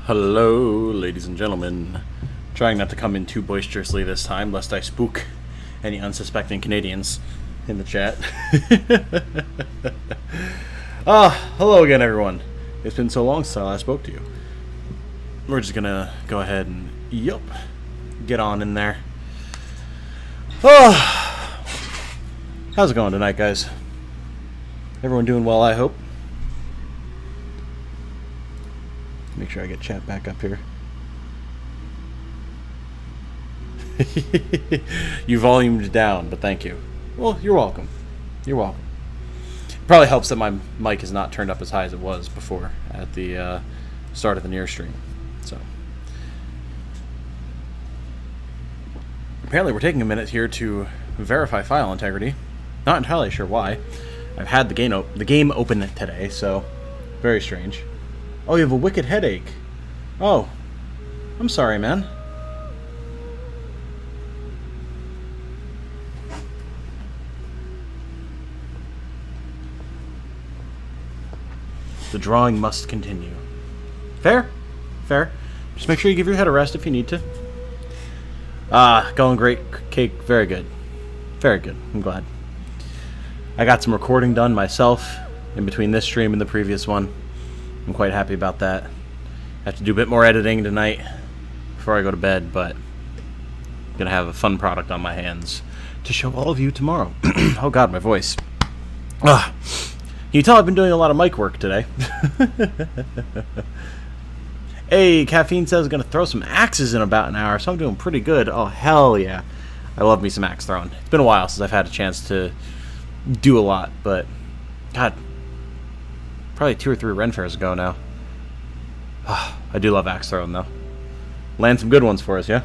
Hello, ladies and gentlemen. Trying not to come in too boisterously this time, lest I spook any unsuspecting Canadians in the chat. Hello again, everyone. It's been so long since I last spoke to you. We're just gonna go ahead and, get on in there. How's it going tonight, guys? Everyone doing well, I hope. Make sure I get chat back up here. You volumed down, but thank you. Well, you're welcome. You're welcome. It probably helps that my mic is not turned up as high as it was before at the start of the near stream. So apparently we're taking a minute here to verify file integrity. Not entirely sure why. I've had the game open today, so very strange. Oh, you have a wicked headache. Oh, I'm sorry, man. The drawing must continue. Fair? Fair. Just make sure you give your head a rest if you need to. Going great, Cake. Very good. Very good. I'm glad. I got some recording done myself in between this stream and the previous one. I'm quite happy about that. I have to do a bit more editing tonight before I go to bed, but I'm going to have a fun product on my hands to show all of you tomorrow. Oh god, my voice. Can you tell I've been doing a lot of mic work today? Hey, Caffeine says going to throw some axes in about an hour, so I'm doing pretty good. Oh, hell yeah. I love me some axe throwing. It's been a while since I've had a chance to do a lot, but god, probably 2 or 3 Ren fairs ago now. I do love axe throwing, though. Land some good ones for us, yeah?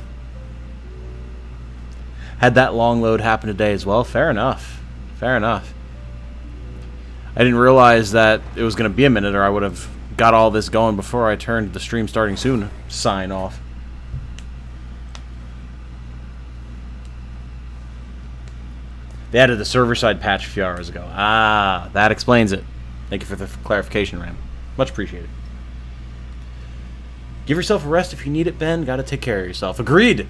Had that long load happen today as well. Fair enough. Fair enough. I didn't realize that it was going to be a minute, or I would have got all this going before I turned the stream starting soon sign off. They added the server-side patch a few hours ago. Ah, that explains it. Thank you for the clarification, Ram. Much appreciated. Give yourself a rest if you need it, Ben. Gotta take care of yourself. Agreed!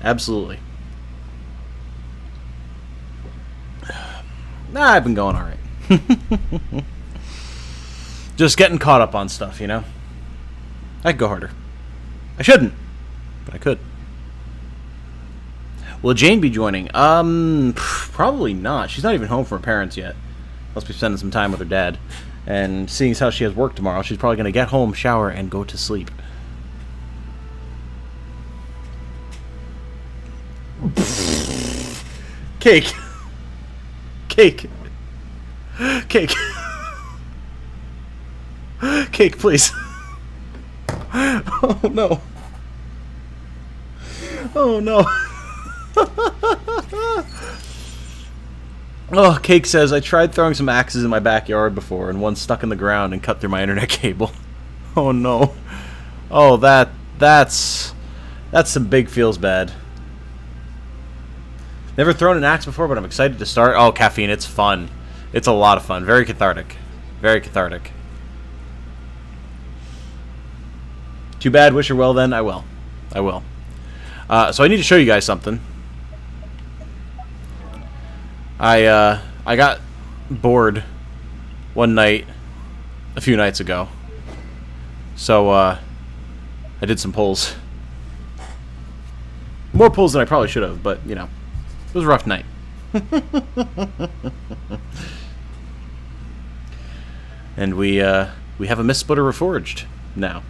Absolutely. I've been going alright. Just getting caught up on stuff, you know? I could go harder. I shouldn't, but I could. Will Jane be joining? Probably not. She's not even home from her parents yet. Must be spending some time with her dad. And seeing as how she has work tomorrow, she's probably going to get home, shower, and go to sleep. Cake. Cake. Cake. Cake, please. Oh, no. Oh, no. Oh, Cake says, I tried throwing some axes in my backyard before, and one stuck in the ground and cut through my internet cable. Oh, no. Oh, that's some big feels bad. Never thrown an axe before, but I'm excited to start. Oh, Caffeine, it's fun. It's a lot of fun. Very cathartic. Very cathartic. Too bad. Wish her well, then. I will. I will. So I need to show you guys something. I got bored one night a few nights ago, so I did some pulls. More pulls than I probably should have, but you know, it was a rough night. And we have a Mist Splitter reforged now,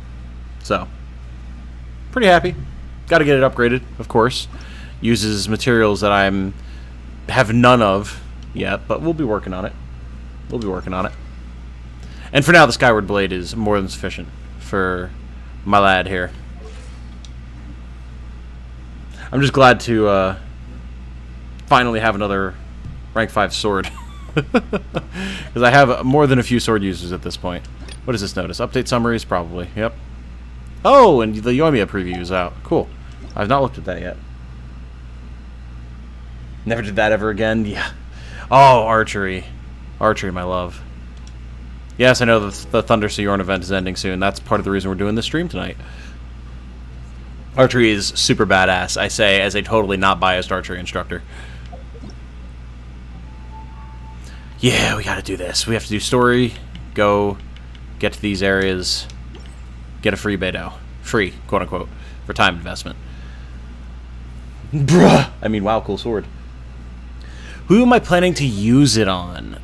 so pretty happy. Got to get it upgraded, of course. Uses materials that have none of yet, but we'll be working on it. We'll be working on it. And for now, the Skyward Blade is more than sufficient for my lad here. I'm just glad to finally have another rank 5 sword. Because I have more than a few sword users at this point. What does this notice? Update summaries? Probably. Yep. Oh, and the Yoimiya preview is out. Cool. I've not looked at that yet. Never did that ever again. Yeah. Oh, archery. Archery, my love. Yes, I know the Thunder Seorn event is ending soon. That's part of the reason we're doing this stream tonight. Archery is super badass, I say, as a totally not biased archery instructor. Yeah, we gotta do this. We have to do story, go, get to these areas, get a free Beidou. Free, quote-unquote, for time investment. Bruh! I mean, wow, cool sword. Who am I planning to use it on?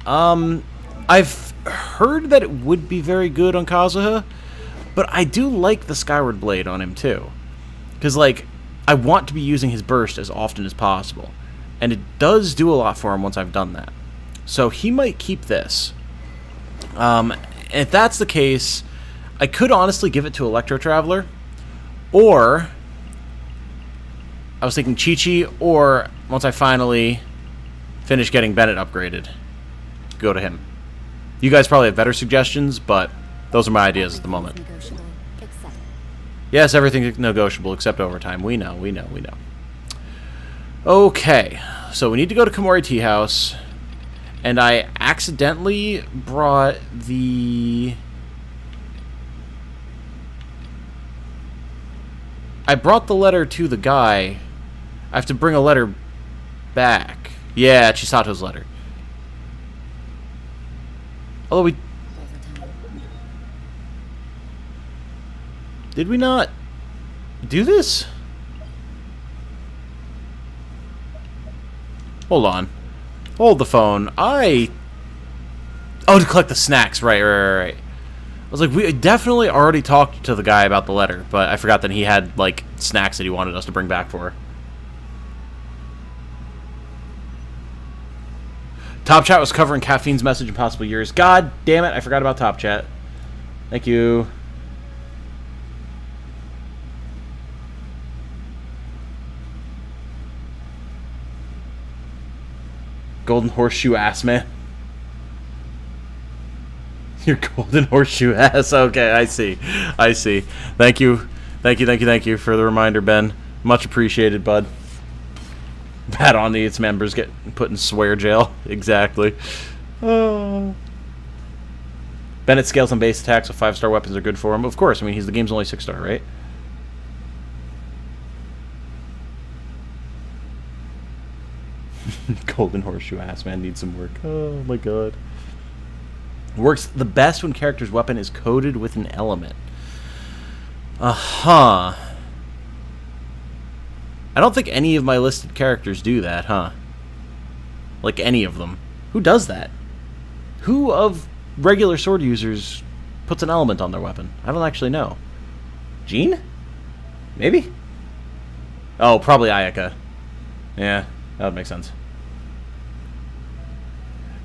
I've heard that it would be very good on Kazuha, but I do like the Skyward Blade on him, too. Because, like, I want to be using his burst as often as possible. And it does do a lot for him once I've done that. So he might keep this. And if that's the case, I could honestly give it to Electro Traveler. Or, I was thinking Chi-Chi, or once I finally finish getting Bennett upgraded, go to him. You guys probably have better suggestions, but those are my ideas at the moment. Yes, everything's negotiable except overtime. We know, we know, we know. Okay, so we need to go to Komori Tea House, and I accidentally brought the... I brought the letter to the guy. I have to bring a letter back. Yeah, Chisato's letter. Although we... Did we not do this? Hold on. Hold the phone. Oh, to collect the snacks. Right. I was like, we definitely already talked to the guy about the letter, but I forgot that he had, like, snacks that he wanted us to bring back for her. Top Chat was covering Caffeine's message in possible years. God damn it, I forgot about Top Chat. Thank you. Golden horseshoe ass, man. Your golden horseshoe ass. Okay, I see. I see. Thank you. Thank you for the reminder, Ben. Much appreciated, bud. Bad on its members get put in swear jail. Exactly. Oh. Bennett scales on base attacks with 5-star weapons are good for him. Of course, I mean, the game's only 6-star, right? Golden horseshoe ass man needs some work. Oh my god. Works the best when character's weapon is coated with an element. I don't think any of my listed characters do that, huh? Like any of them. Who does that? Who of regular sword users puts an element on their weapon? I don't actually know. Jean? Maybe? Oh, probably Ayaka. Yeah, that would make sense.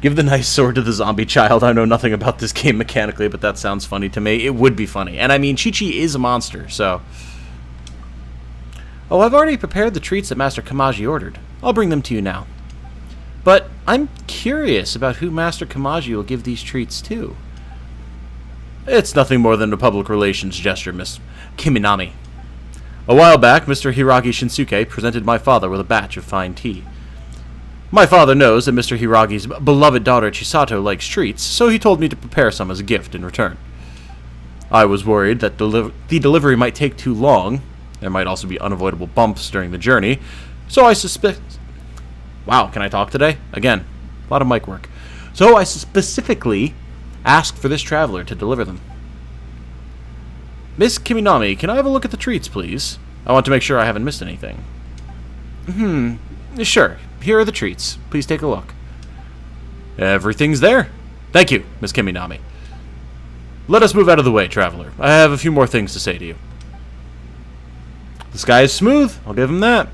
Give the nice sword to the zombie child. I know nothing about this game mechanically, but that sounds funny to me. It would be funny. And I mean, Chi-Chi is a monster, so... Oh, I've already prepared the treats that Master Kamaji ordered. I'll bring them to you now. But I'm curious about who Master Kamaji will give these treats to. It's nothing more than a public relations gesture, Miss Kiminami. A while back, Mr. Hiragi Shinsuke presented my father with a batch of fine tea. My father knows that Mr. Hiragi's beloved daughter Chisato likes treats, so he told me to prepare some as a gift in return. I was worried that the delivery might take too long. There might also be unavoidable bumps during the journey, so I suspect... Wow, can I talk today? Again, a lot of mic work. So I specifically asked for this traveler to deliver them. Miss Kiminami, can I have a look at the treats, please? I want to make sure I haven't missed anything. Sure. Here are the treats. Please take a look. Everything's there. Thank you, Miss Kiminami. Let us move out of the way, traveler. I have a few more things to say to you. The sky is smooth. I'll give him that.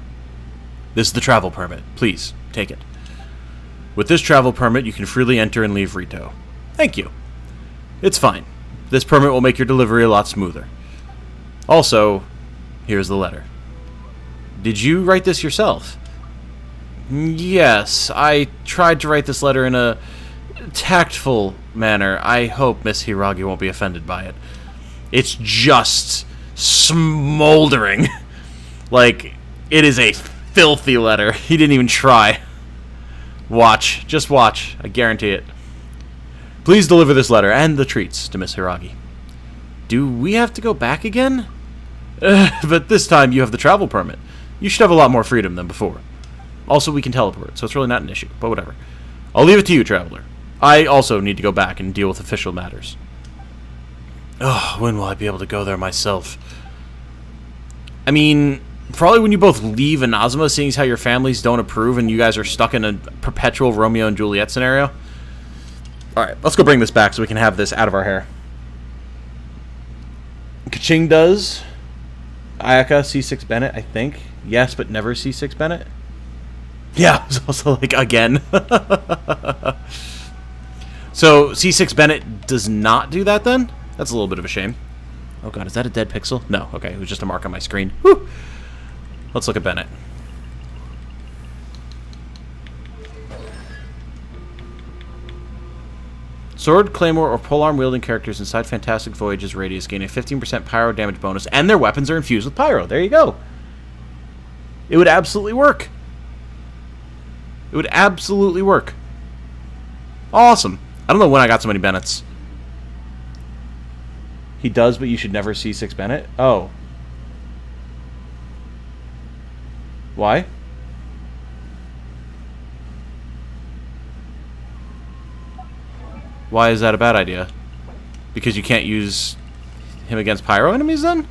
This is the travel permit. Please, take it. With this travel permit, you can freely enter and leave Rito. Thank you. It's fine. This permit will make your delivery a lot smoother. Also, here's the letter. Did you write this yourself? Yes, I tried to write this letter in a tactful manner. I hope Miss Hiragi won't be offended by it. It's just smoldering. Like, it is a filthy letter. He didn't even try. Watch. Just watch. I guarantee it. Please deliver this letter and the treats to Miss Hiragi. Do we have to go back again? But this time you have the travel permit. You should have a lot more freedom than before. Also, we can teleport, so it's really not an issue, but whatever. I'll leave it to you, Traveler. I also need to go back and deal with official matters. Oh, when will I be able to go there myself? I mean, probably when you both leave Inazuma, seeing as how your families don't approve and you guys are stuck in a perpetual Romeo and Juliet scenario. Alright, let's go bring this back so we can have this out of our hair. Kaching does. Ayaka, C6 Bennett, I think. Yes, but never C6 Bennett. Yeah, it's also like, again. So, C6 Bennett does not do that then? That's a little bit of a shame. Oh god, is that a dead pixel? No, okay, it was just a mark on my screen. Whew. Let's look at Bennett. Sword, Claymore, or polearm wielding characters inside Fantastic Voyage's radius gain a 15% pyro damage bonus, and their weapons are infused with pyro. There you go. It would absolutely work. It would absolutely work. Awesome. I don't know when I got so many Bennetts. He does, but you should never see 6 Bennett? Oh. Why? Why is that a bad idea? Because you can't use him against pyro enemies then?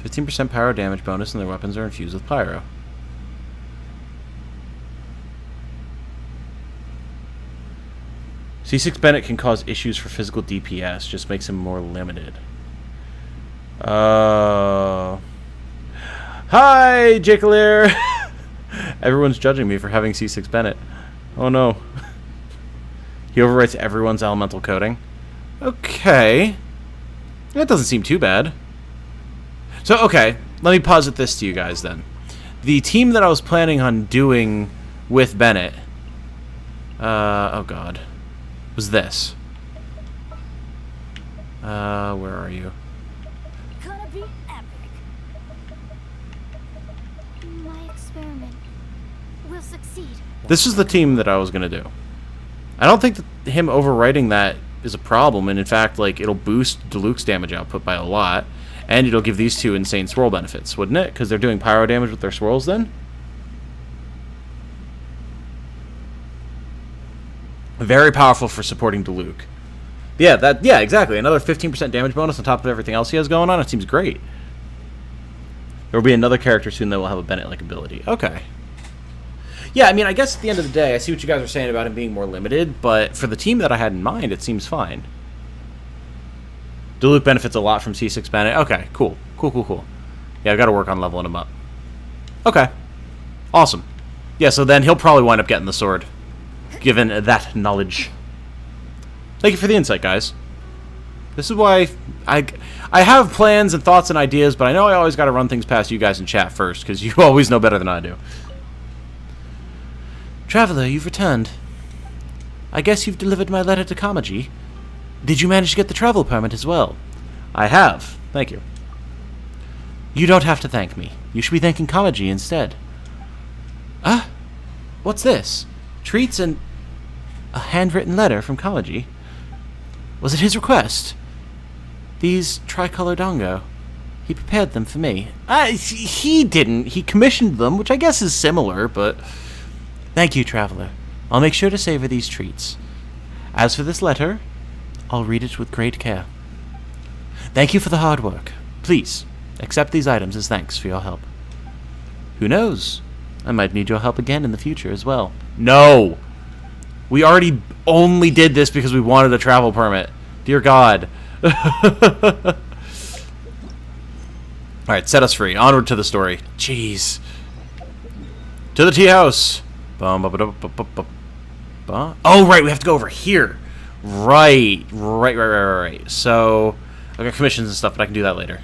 %15 pyro damage bonus and their weapons are infused with pyro. C6 Bennett can cause issues for physical DPS, just makes him more limited. Hi, Jacaleer! Everyone's judging me for having C6 Bennett. Oh no. He overwrites everyone's elemental coding. Okay. That doesn't seem too bad. So, okay, let me posit this to you guys then. The team that I was planning on doing with Bennett, oh god, was this. Where are you? Gonna be epic. My experiment will succeed. This is the team that I was gonna do. I don't think that him overwriting that is a problem, and in fact, like, it'll boost Diluc's damage output by a lot. And it'll give these two insane swirl benefits, wouldn't it? Because they're doing pyro damage with their swirls then? Very powerful for supporting Diluc. Yeah, exactly. Another 15% damage bonus on top of everything else he has going on. It seems great. There will be another character soon that will have a Bennett-like ability. Okay. Yeah, I mean, I guess at the end of the day, I see what you guys are saying about him being more limited, but for the team that I had in mind, it seems fine. Diluc benefits a lot from C6 Bennett. Okay, cool. Cool. Yeah, I've got to work on leveling him up. Okay. Awesome. Yeah, so then he'll probably wind up getting the sword, given that knowledge. Thank you for the insight, guys. This is why I have plans and thoughts and ideas, but I know I always got to run things past you guys in chat first, because you always know better than I do. Traveler, you've returned. I guess you've delivered my letter to Kamaji. Did you manage to get the travel permit as well? I have. Thank you. You don't have to thank me. You should be thanking Kamaji instead. What's this? Treats and a handwritten letter from Kamaji? Was it his request? These tricolor dango. He prepared them for me. He didn't. He commissioned them, which I guess is similar, but... Thank you, Traveler. I'll make sure to savor these treats. As for this letter... I'll read it with great care. Thank you for the hard work. Please, accept these items as thanks for your help. Who knows? I might need your help again in the future as well. No! We already only did this because we wanted a travel permit. Dear God. Alright, set us free. Onward to the story. Jeez. To the tea house. Oh, right, we have to go over here. Right. So, I got commissions and stuff, but I can do that later.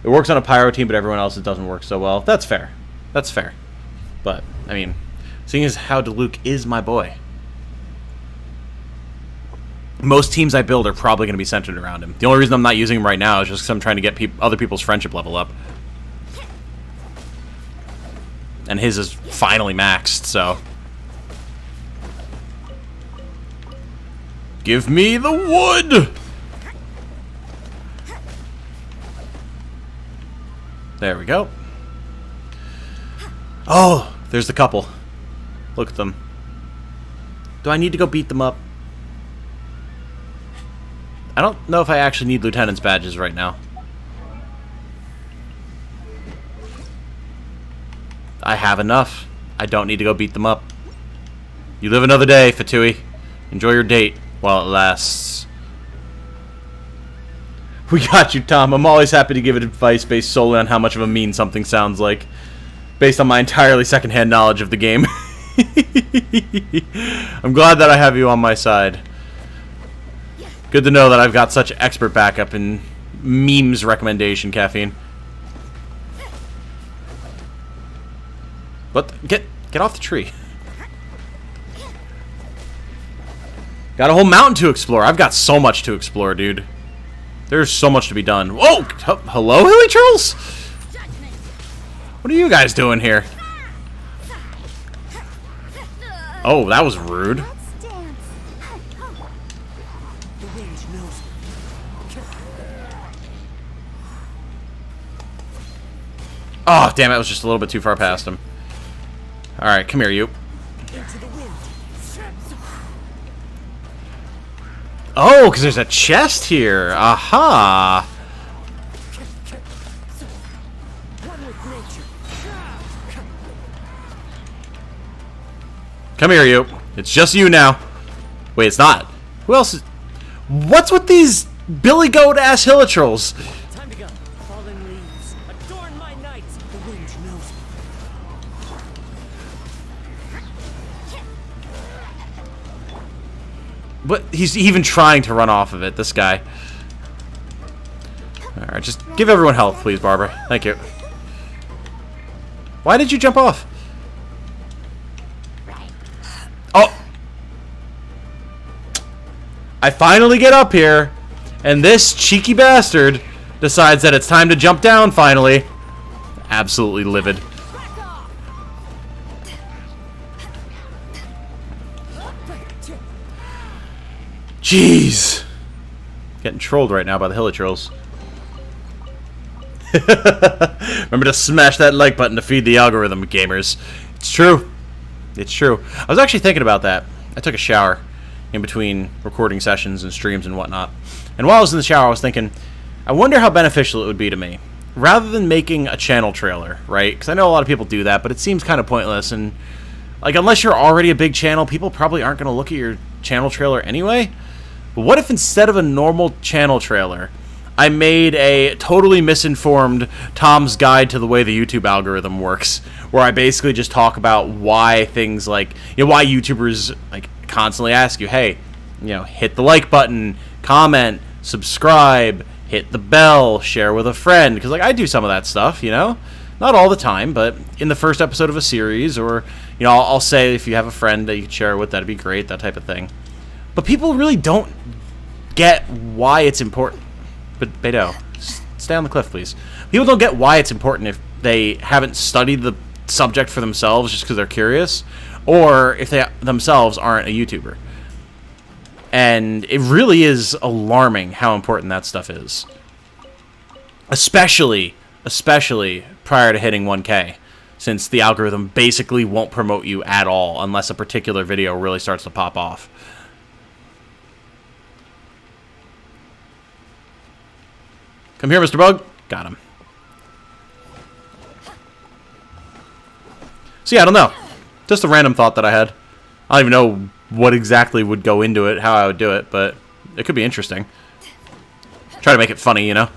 It works on a pyro team, but everyone else it doesn't work so well. That's fair. That's fair. But, I mean, seeing as how Diluc is my boy. most teams I build are probably going to be centered around him. The only reason I'm not using him right now is just because I'm trying to get other people's friendship level up. And his is finally maxed, so... Give me the wood! There we go. Oh, there's the couple. Look at them. Do I need to go beat them up? I don't know if I actually need lieutenant's badges right now. I have enough. I don't need to go beat them up. You live another day, Fatui. Enjoy your date while it lasts. We got you, Tom. I'm always happy to give advice based solely on how much of a meme something sounds like. Based on my entirely secondhand knowledge of the game. I'm glad that I have you on my side. Good to know that I've got such expert backup in memes recommendation, Caffeine. What? Get off the tree. Got a whole mountain to explore. I've got so much to explore, dude. There's so much to be done. Whoa! Hello, Hilly Trolls? What are you guys doing here? Oh, that was rude. Oh, damn it. I was just a little bit too far past him. Alright, come here, you. Oh, because there's a chest here. Aha. Come here, you. It's just you now. Wait, it's not. Who else is... What's with these billy goat ass hilitrolls? Time to go. Fallen leaves. Adorn my night. The wind knows. But he's even trying to run off of it, this guy. Alright, just give everyone health, please, Barbara. Thank you. Why did you jump off? Oh! I finally get up here, and this cheeky bastard decides that it's time to jump down, finally. Absolutely livid. Jeez. Getting trolled right now by the hilitrolls. Remember to smash that like button to feed the algorithm, gamers. It's true. It's true. I was actually thinking about that. I took a shower in between recording sessions and streams and whatnot. And while I was in the shower, I was thinking, I wonder how beneficial it would be to me. Rather than making a channel trailer, right? Because I know a lot of people do that, but it seems kind of pointless. And, like, unless you're already a big channel, people probably aren't going to look at your channel trailer anyway. But what if instead of a normal channel trailer, I made a totally misinformed Tom's Guide to the way the YouTube algorithm works, where I basically just talk about why things like, you know, why YouTubers like constantly ask you, hey, you know, hit the like button, comment, subscribe, hit the bell, share with a friend, because like I do some of that stuff, you know, not all the time, but in the first episode of a series, or you know, I'll say if you have a friend that you can share with, that'd be great, that type of thing. But people really don't get why it's important. But Beto, stay on the cliff, please. People don't get why it's important if they haven't studied the subject for themselves just because they're curious, or if they themselves aren't a YouTuber. And it really is alarming how important that stuff is. Especially prior to hitting 1K, since the algorithm basically won't promote you at all unless a particular video really starts to pop off. Come here, Mr. Bug. Got him. So yeah, I don't know. Just a random thought that I had. I don't even know what exactly would go into it, how I would do it, but it could be interesting. Try to make it funny, you know?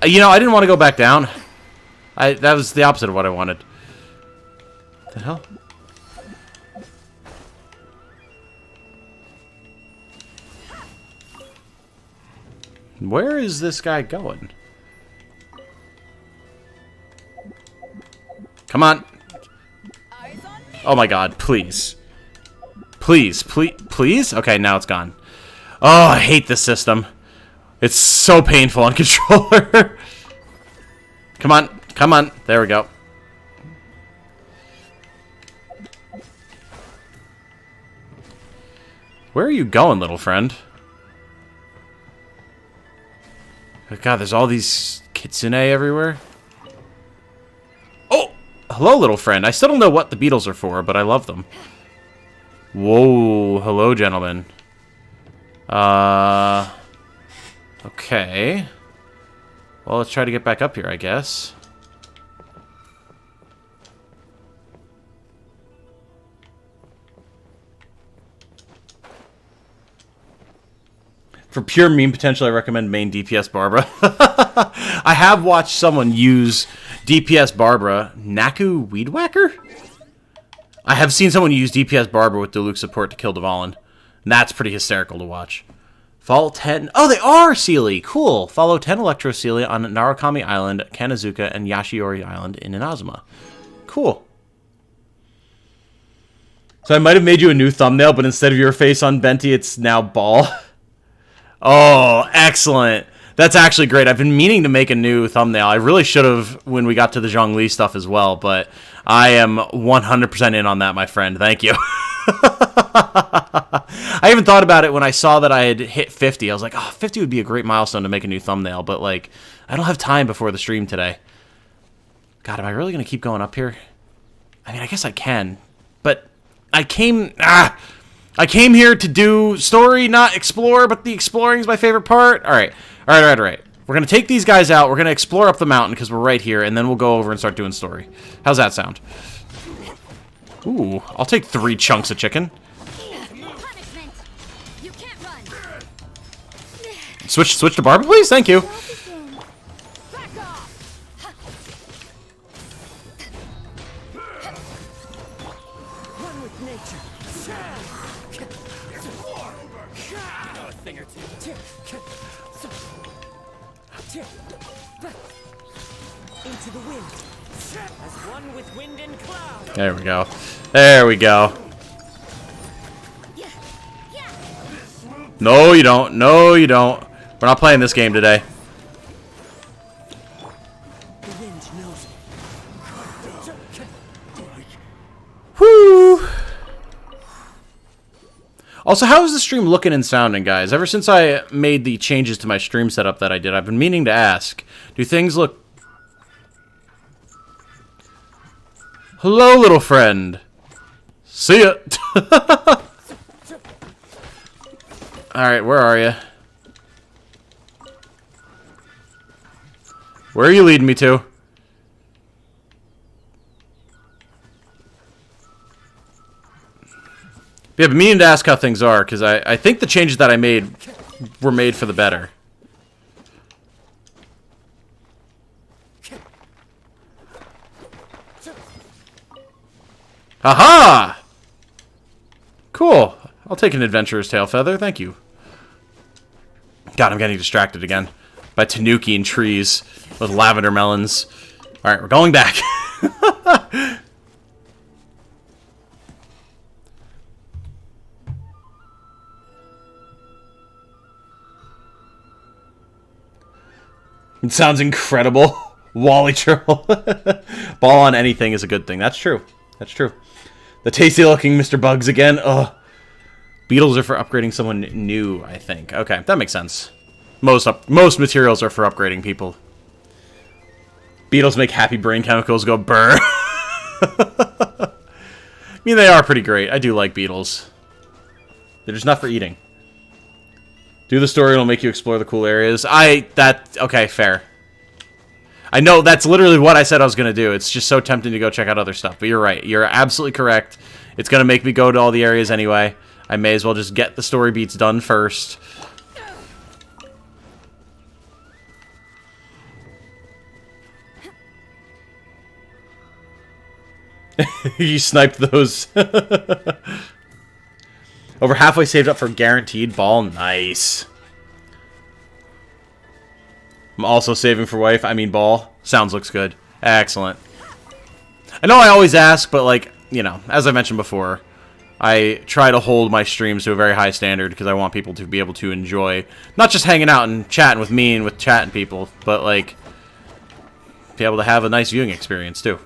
You know, I didn't want to go back down. That was the opposite of what I wanted. What the hell? Where is this guy going? Come on. Oh my god, please. Please, please, please? Okay, now it's gone. Oh, I hate this system. It's so painful on controller. Come on, come on. There we go. Where are you going, little friend? Oh god, there's all these kitsune everywhere. Oh! Hello, little friend. I still don't know what the beetles are for, but I love them. Whoa. Hello, gentlemen. Okay. Well, let's try to get back up here, I guess. For pure meme potential, I recommend main DPS Barbara. I have watched someone use DPS Barbara. Naku Weed Whacker? I have seen someone use DPS Barbara with Diluc support to kill Dvalin. And that's pretty hysterical to watch. Follow 10... Oh, they are Sealy! Cool! Follow 10 Electro Sealy on Narukami Island, Kanazuka, and Yashiori Island in Inazuma. Cool. So I might have made you a new thumbnail, but instead of your face on Benti, it's now Ball. Oh, excellent. That's actually great. I've been meaning to make a new thumbnail. I really should have when we got to the Zhongli stuff as well, but I am 100% in on that, my friend. Thank you. I even thought about it when I saw that I had hit 50. I was like, oh, 50 would be a great milestone to make a new thumbnail, but, like, I don't have time before the stream today. God, am I really going to keep going up here? I mean, I guess I can, but I came here to do story, not explore, but the exploring is my favorite part. All right. We're going to take these guys out. We're going to explore up the mountain because we're right here, and then we'll go over and start doing story. How's that sound? Ooh, I'll take 3 chunks of chicken. Punishment. You can't run. Switch to Barbara, please. Thank you. Back off. Run with nature. Know a thing or two. Into the wind. As one with wind and cloud. There we go. There we go. No, you don't. No, you don't. We're not playing this game today. The wind knows me. Whoo! Also, how is the stream looking and sounding, guys? Ever since I made the changes to my stream setup that I did, I've been meaning to ask, do things look... Hello, little friend. See ya. Alright, where are you? Where are you leading me to? Yeah, but meaning to ask how things are, because I think the changes that I made were made for the better. Aha! Cool. I'll take an adventurer's tail feather, thank you. God, I'm getting distracted again by tanuki and trees with lavender melons. Alright, we're going back. It sounds incredible. Wally Troll. Ball on anything is a good thing. That's true. That's true. The tasty looking Mr. Bugs again. Ugh. Beetles are for upgrading someone new, I think. Okay, that makes sense. Most materials are for upgrading people. Beetles make happy brain chemicals go burr. I mean, they are pretty great. I do like beetles. They're just not for eating. Do the story, it'll make you explore the cool areas. Okay, fair. I know that's literally what I said I was going to do. It's just so tempting to go check out other stuff. But you're right. You're absolutely correct. It's going to make me go to all the areas anyway. I may as well just get the story beats done first. You sniped those. Over halfway saved up for guaranteed ball. Nice. I'm also saving for wife. I mean ball. Sounds looks good. Excellent. I know I always ask, but, like, you know, as I mentioned before, I try to hold my streams to a very high standard because I want people to be able to enjoy not just hanging out and chatting with me and with chatting people, but, like, be able to have a nice viewing experience, too.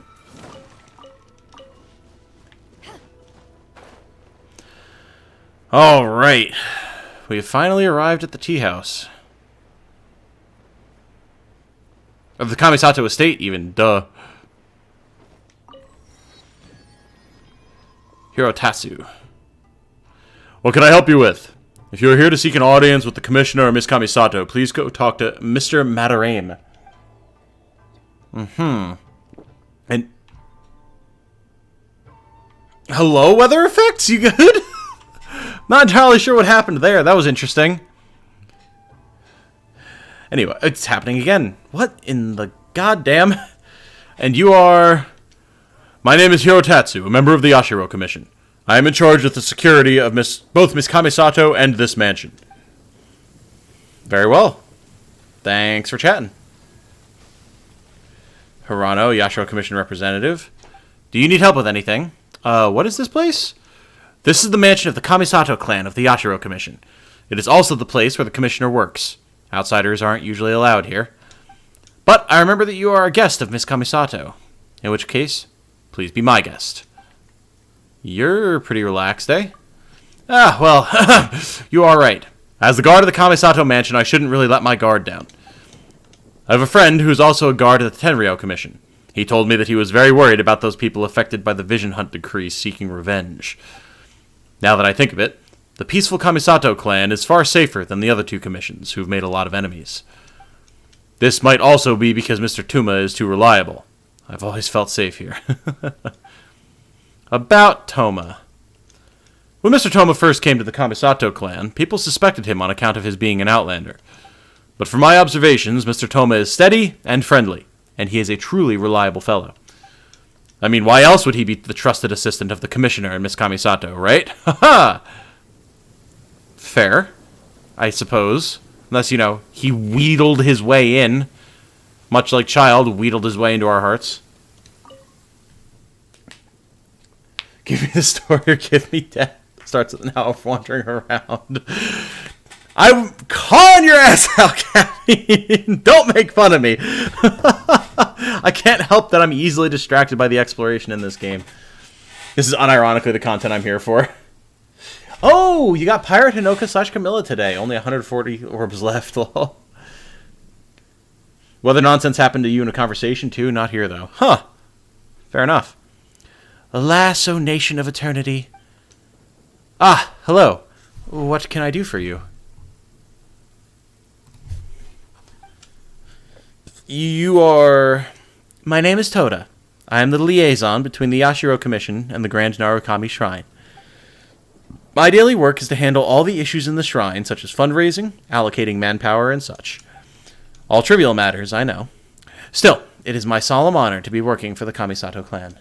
Alright. We have finally arrived at the tea house. Of the Kamisato estate, even. Duh. Hirotatsu. What can I help you with? If you are here to seek an audience with the Commissioner or Miss Kamisato, please go talk to Mr. Madarame. And... Hello, weather effects? You good? Not entirely sure what happened there. That was interesting. Anyway, it's happening again. What in the goddamn... And you are... My name is Hirotatsu, a member of the Yashiro Commission. I am in charge of the security of both Miss Kamisato and this mansion. Very well. Thanks for chatting. Hirano, Yashiro Commission representative. Do you need help with anything? What is this place? This is the mansion of the Kamisato clan of the Yashiro Commission. It is also the place where the commissioner works. Outsiders aren't usually allowed here. But I remember that you are a guest of Miss Kamisato. In which case... Please be my guest. You're pretty relaxed, eh? Ah, well, you are right. As the guard of the Kamisato mansion, I shouldn't really let my guard down. I have a friend who is also a guard of the Tenryou Commission. He told me that he was very worried about those people affected by the Vision Hunt decree seeking revenge. Now that I think of it, the peaceful Kamisato clan is far safer than the other two commissions, who've made a lot of enemies. This might also be because Mr. Tuma is too reliable. I've always felt safe here. About Toma. When Mr. Toma first came to the Kamisato clan, people suspected him on account of his being an outlander. But from my observations, Mr. Toma is steady and friendly, and he is a truly reliable fellow. I mean, why else would he be the trusted assistant of the commissioner and Miss Kamisato, right? Ha-ha! Fair, I suppose. Unless, you know, he wheedled his way in. Much like Child wheedled his way into our hearts. Give me the story or give me death. Starts with an elf wandering around. I'm calling your ass out, Cappy. Don't make fun of me. I can't help that I'm easily distracted by the exploration in this game. This is unironically the content I'm here for. Oh, you got Pirate Hinoka / Camilla today. Only 140 orbs left. Whether nonsense happened to you in a conversation, too? Not here, though. Huh. Fair enough. Alas, O nation of eternity. Ah, hello. What can I do for you? You are... My name is Toda. I am the liaison between the Yashiro Commission and the Grand Narukami Shrine. My daily work is to handle all the issues in the shrine, such as fundraising, allocating manpower, and such. All trivial matters, I know. Still, it is my solemn honor to be working for the Kamisato clan.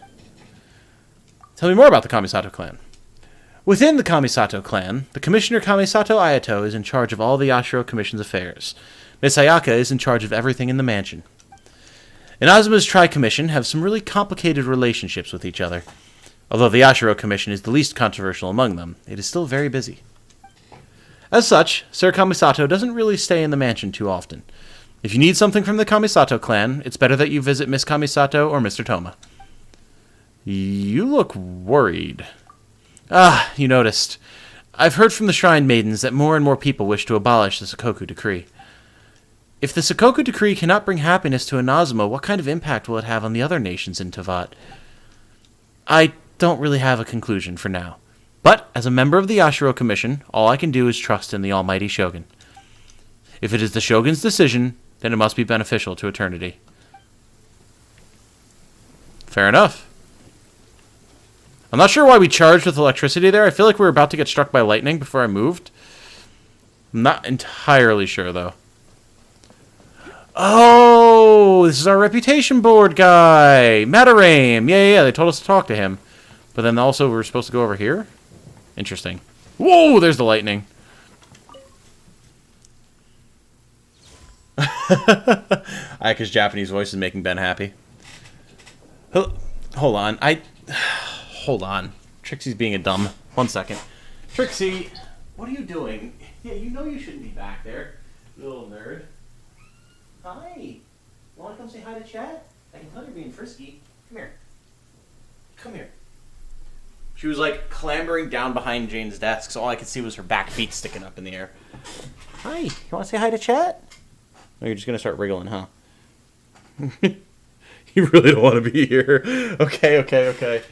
Tell me more about the Kamisato clan. Within the Kamisato clan, the Commissioner Kamisato Ayato is in charge of all the Yashiro Commission's affairs. Miss Ayaka is in charge of everything in the mansion. Inazuma's Tri-Commission have some really complicated relationships with each other. Although the Yashiro Commission is the least controversial among them, it is still very busy. As such, Sir Kamisato doesn't really stay in the mansion too often. If you need something from the Kamisato clan, it's better that you visit Miss Kamisato or Mr. Toma. You look worried. Ah, you noticed. I've heard from the Shrine Maidens that more and more people wish to abolish the Sakoku Decree. If the Sakoku Decree cannot bring happiness to Inazuma, what kind of impact will it have on the other nations in Teyvat? I don't really have a conclusion for now. But, as a member of the Yashiro Commission, all I can do is trust in the almighty Shogun. If it is the Shogun's decision, then it must be beneficial to eternity. Fair enough. I'm not sure why we charged with electricity there. I feel like we were about to get struck by lightning before I moved. I'm not entirely sure, though. Oh, this is our reputation board guy. Madarame. Yeah, they told us to talk to him. But then also we were supposed to go over here? Interesting. Whoa, there's the lightning. Ayaka's Japanese voice is making Ben happy. Hold on. Hold on. Trixie's being a dumb. 1 second. Trixie, what are you doing? Yeah, you know you shouldn't be back there, little nerd. Hi. You want to come say hi to Chad? I can tell you're being frisky. Come here. Come here. She was like clambering down behind Jane's desk, so all I could see was her back feet sticking up in the air. Hi. You want to say hi to Chad? Oh, you're just going to start wriggling, huh? You really don't want to be here. Okay.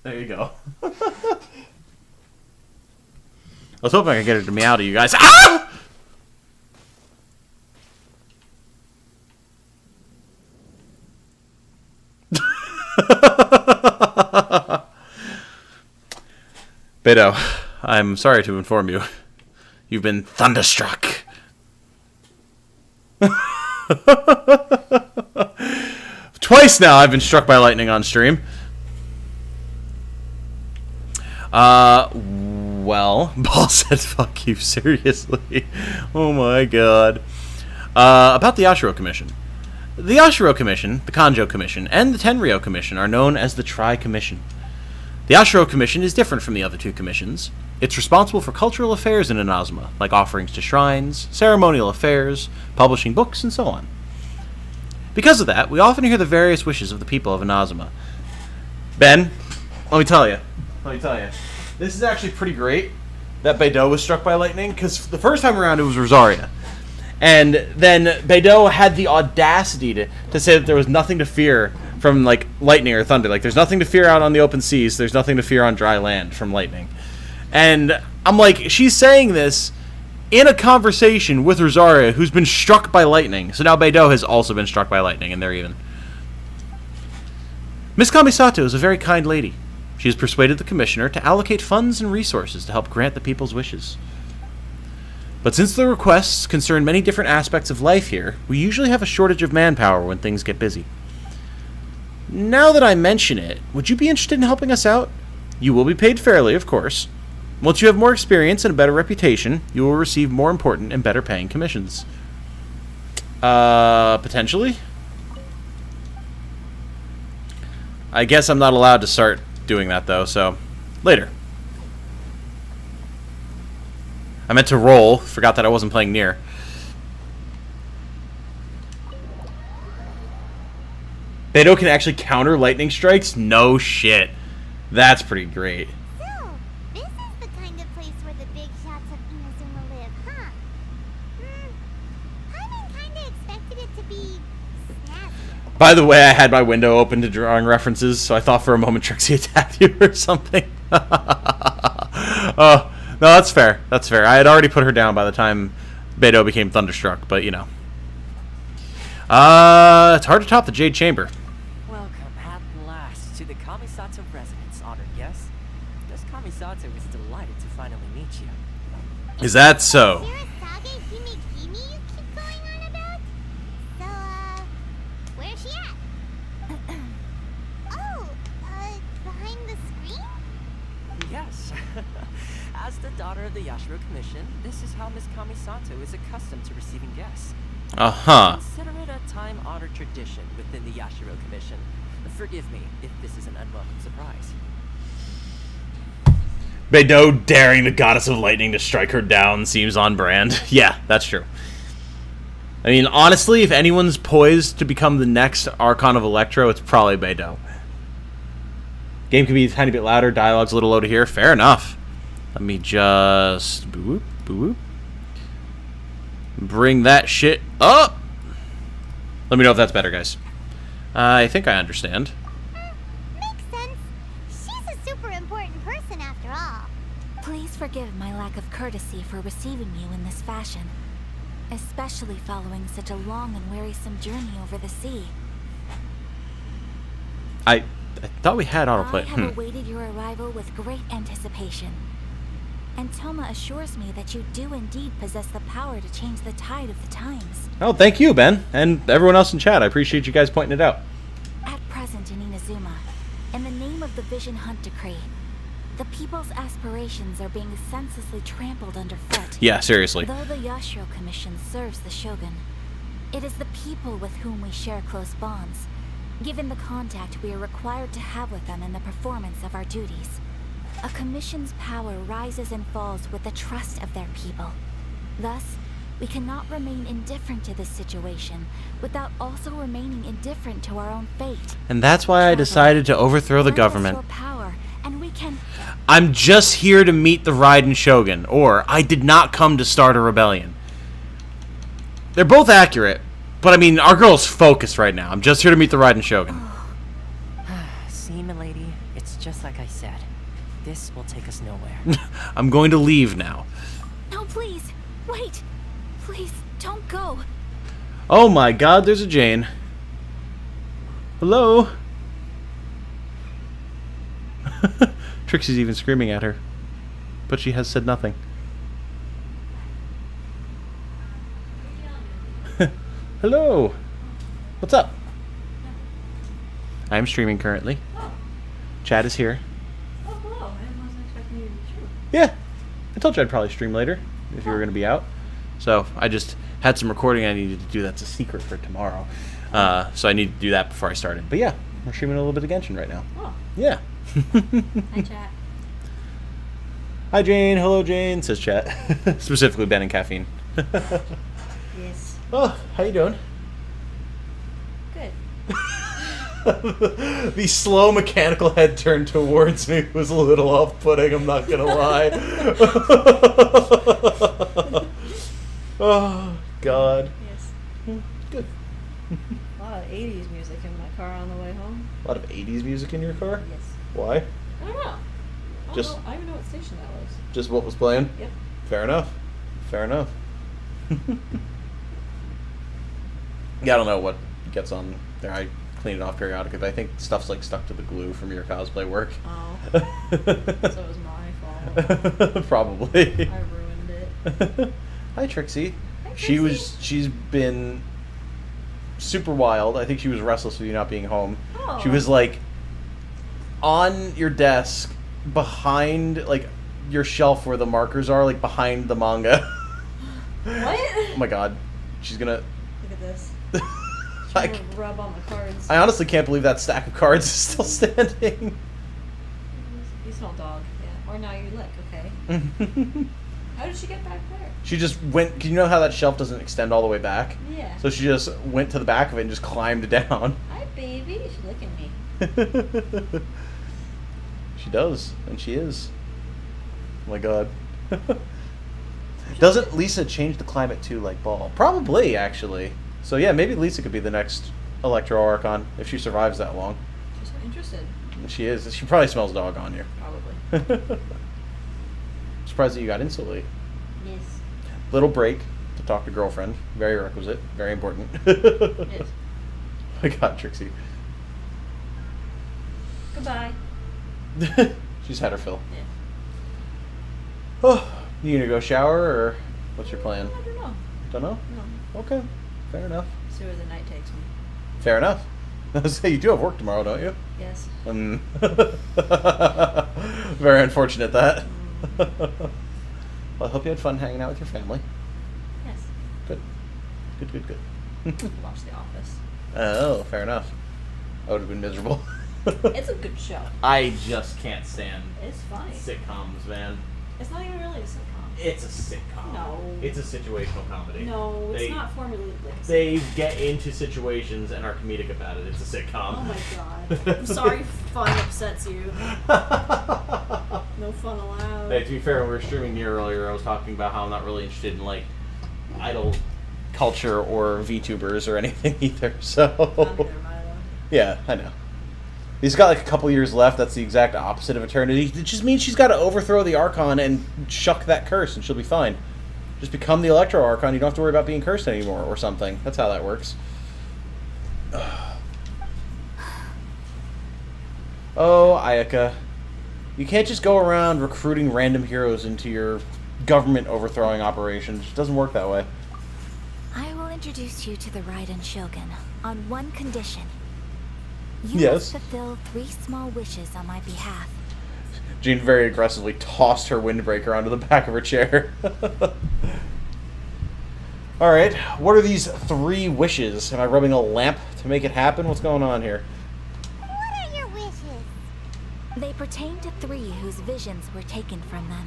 There you go. I was hoping I could get her to meow to you guys. Ah! Beto, I'm sorry to inform you. You've been thunderstruck. Twice now I've been struck by lightning on stream. Well, Paul said fuck you, seriously. Oh my god. About the Yashiro Commission. The Yashiro Commission, the Kanjo Commission, and the Tenryo Commission are known as the Tri-Commission. The Yashiro Commission is different from the other two commissions. It's responsible for cultural affairs in Inazuma, like offerings to shrines, ceremonial affairs, publishing books, and so on. Because of that, we often hear the various wishes of the people of Inazuma. Ben, let me tell you. This is actually pretty great that Beidou was struck by lightning, because the first time around it was Rosaria. And then Beidou had the audacity to say that there was nothing to fear from like lightning or thunder. Like, there's nothing to fear out on the open seas, there's nothing to fear on dry land from lightning. And I'm like, she's saying this in a conversation with Rosaria, who's been struck by lightning. So now Beidou has also been struck by lightning, and they're even. Miss Kamisato is a very kind lady. She has persuaded the commissioner to allocate funds and resources to help grant the people's wishes. But since the requests concern many different aspects of life here, we usually have a shortage of manpower when things get busy. Now that I mention it, would you be interested in helping us out? You will be paid fairly, of course. Once you have more experience and a better reputation, you will receive more important and better paying commissions. Potentially? I guess I'm not allowed to start doing that, though, so later. I meant to roll. Forgot that I wasn't playing near. Beidou can actually counter lightning strikes? No shit. That's pretty great. So, this is the kind of place where the big shots of Inazuma live, huh? I kinda expected it to be snazzy. By the way, I had my window open to drawing references, so I thought for a moment Trixie attacked you or something. Oh, no, that's fair. That's fair. I had already put her down by the time Beidou became thunderstruck, but you know. It's hard to top the Jade Chamber. Welcome at last to the Kamisato residence, honored guest. Miss Kamisato is delighted to finally meet you. Is that so? Shirasage Himekimi you keep going on about? So, where's she at? Behind the screen? Yes. As the daughter of the Yashiro Commission, this is how Miss Kamisato is accustomed to receiving guests. Uh-huh. Consider it a time-honored tradition within the Yashiro Commission. Forgive me if this is an unwelcome surprise. Beidou daring the goddess of lightning to strike her down seems on brand. Yeah, that's true. I mean, honestly, if anyone's poised to become the next Archon of Electro, it's probably Beidou. Game can be a tiny bit louder, dialogue's a little low to hear. Fair enough. Let me just boop, boop. Bring that shit up. Let me know if that's better, guys. I think I understand. Makes sense. She's a super important person after all. Please forgive my lack of courtesy for receiving you in this fashion, especially following such a long and wearisome journey over the sea. I thought we had autoplay. I have awaited your arrival with great anticipation. And Toma assures me that you do indeed possess the power to change the tide of the times. Oh, thank you, Ben, and everyone else in chat. I appreciate you guys pointing it out. At present in Inazuma, in the name of the Vision Hunt Decree, the people's aspirations are being senselessly trampled underfoot. Yeah, seriously. Though the Yashiro Commission serves the Shogun, it is the people with whom we share close bonds, given the contact we are required to have with them in the performance of our duties. A commission's power rises and falls with the trust of their people. Thus, we cannot remain indifferent to this situation without also remaining indifferent to our own fate. And that's why I decided to overthrow the Lend us government. your power, and we can... I'm just here to meet the Raiden Shogun, or I did not come to start a rebellion. They're both accurate, but I mean, our girl's focused right now. I'm just here to meet the Raiden Shogun. See, milady, it's just like I said. This will take us nowhere. I'm going to leave now. No, please, wait. Please, don't go. Oh my god, there's a Jane. Hello? Trixie's even screaming at her, but she has said nothing. Hello. What's up? I'm streaming currently. Chad is here. Oh, hello. I wasn't expecting you to stream. Yeah. I told you I'd probably stream later if you were going to be out. So I just had some recording I needed to do that's a secret for tomorrow. So I need to do that before I started. But yeah, we're streaming a little bit of Genshin right now. Oh, Yeah. hi, chat. Hi Jane. Hello Jane, says chat. Specifically Ben and Caffeine. Yes. Oh, how you doing? Good. The slow mechanical head turn towards me was a little off-putting, I'm not gonna lie. Oh, God. Yes. Good. A lot of 80s music in my car on the way home. A lot of 80s music in your car? Yes. Why? I don't know. I Just- don't even know what station that was. Just what was playing? Yep. Fair enough. Fair enough. Yeah, I don't know what gets on there. I clean it off periodically, but I think stuff's like stuck to the glue from your cosplay work. Oh. So it was my fault. Probably. I ruined it. Hi Trixie. Hi, She's been super wild. I think she was restless with you not being home. Oh. She was like on your desk behind like your shelf where the markers are, like behind the manga. What? Oh my god. She's gonna Look at this. I, Trying to rub on the cards. I honestly can't believe that stack of cards is still standing. You smell dog. Yeah. Or now you lick, okay. How did she get back there? She just went. You know how that shelf doesn't extend all the way back? Yeah. So she just went to the back of it and just climbed down. Hi, baby. She's licking me. She does, and she is. Oh my god. Doesn't Lisa change the climate too, like Ball? Probably, actually. So yeah, maybe Lisa could be the next Electro Archon if she survives that long. She's so interested. And she is. She probably smells dog on you. Probably. Surprised that you got instantly. Yes. Little break to talk to girlfriend. Very requisite. Very important. Yes. I got Trixie. Goodbye. She's had her fill. Yeah. Oh, you gonna go shower or what's your plan? I don't know. Don't know. No. Okay, fair enough. See where the night takes me. Fair enough. I was say you do have work tomorrow, don't you? Yes. Very unfortunate that. Well, I hope you had fun hanging out with your family. Yes. Good. Good, good, good. Watch The Office. Oh, fair enough. I would have been miserable. It's a good show. I just can't stand It's funny. sitcoms, man. It's not even really a sitcom. It's a sitcom. No. It's a situational comedy. No, it's They- not formulated like a They get into situations and are comedic about it. It's a sitcom. Oh my god. I'm sorry fun upsets you. No fun allowed. Hey, to be fair, when we were streaming here earlier, I was talking about how I'm not really interested in like idol culture or VTubers or anything either. So Neither am I, though. yeah, I know. He's got like a couple years left. That's the exact opposite of eternity. It just means she's got to overthrow the Archon and shuck that curse, and she'll be fine. Just become the Electro Archon. You don't have to worry about being cursed anymore or something. That's how that works. Oh, Ayaka. You can't just go around recruiting random heroes into your government overthrowing operations. It doesn't work that way. I will introduce you to the Raiden Shogun on one condition. You Yes. must fulfill 3 small wishes on my behalf. Jean very aggressively tossed her windbreaker onto the back of her chair. Alright, what are these 3 wishes? Am I rubbing a lamp to make it happen? What's going on here? What are your wishes? They pertain to 3 whose visions were taken from them.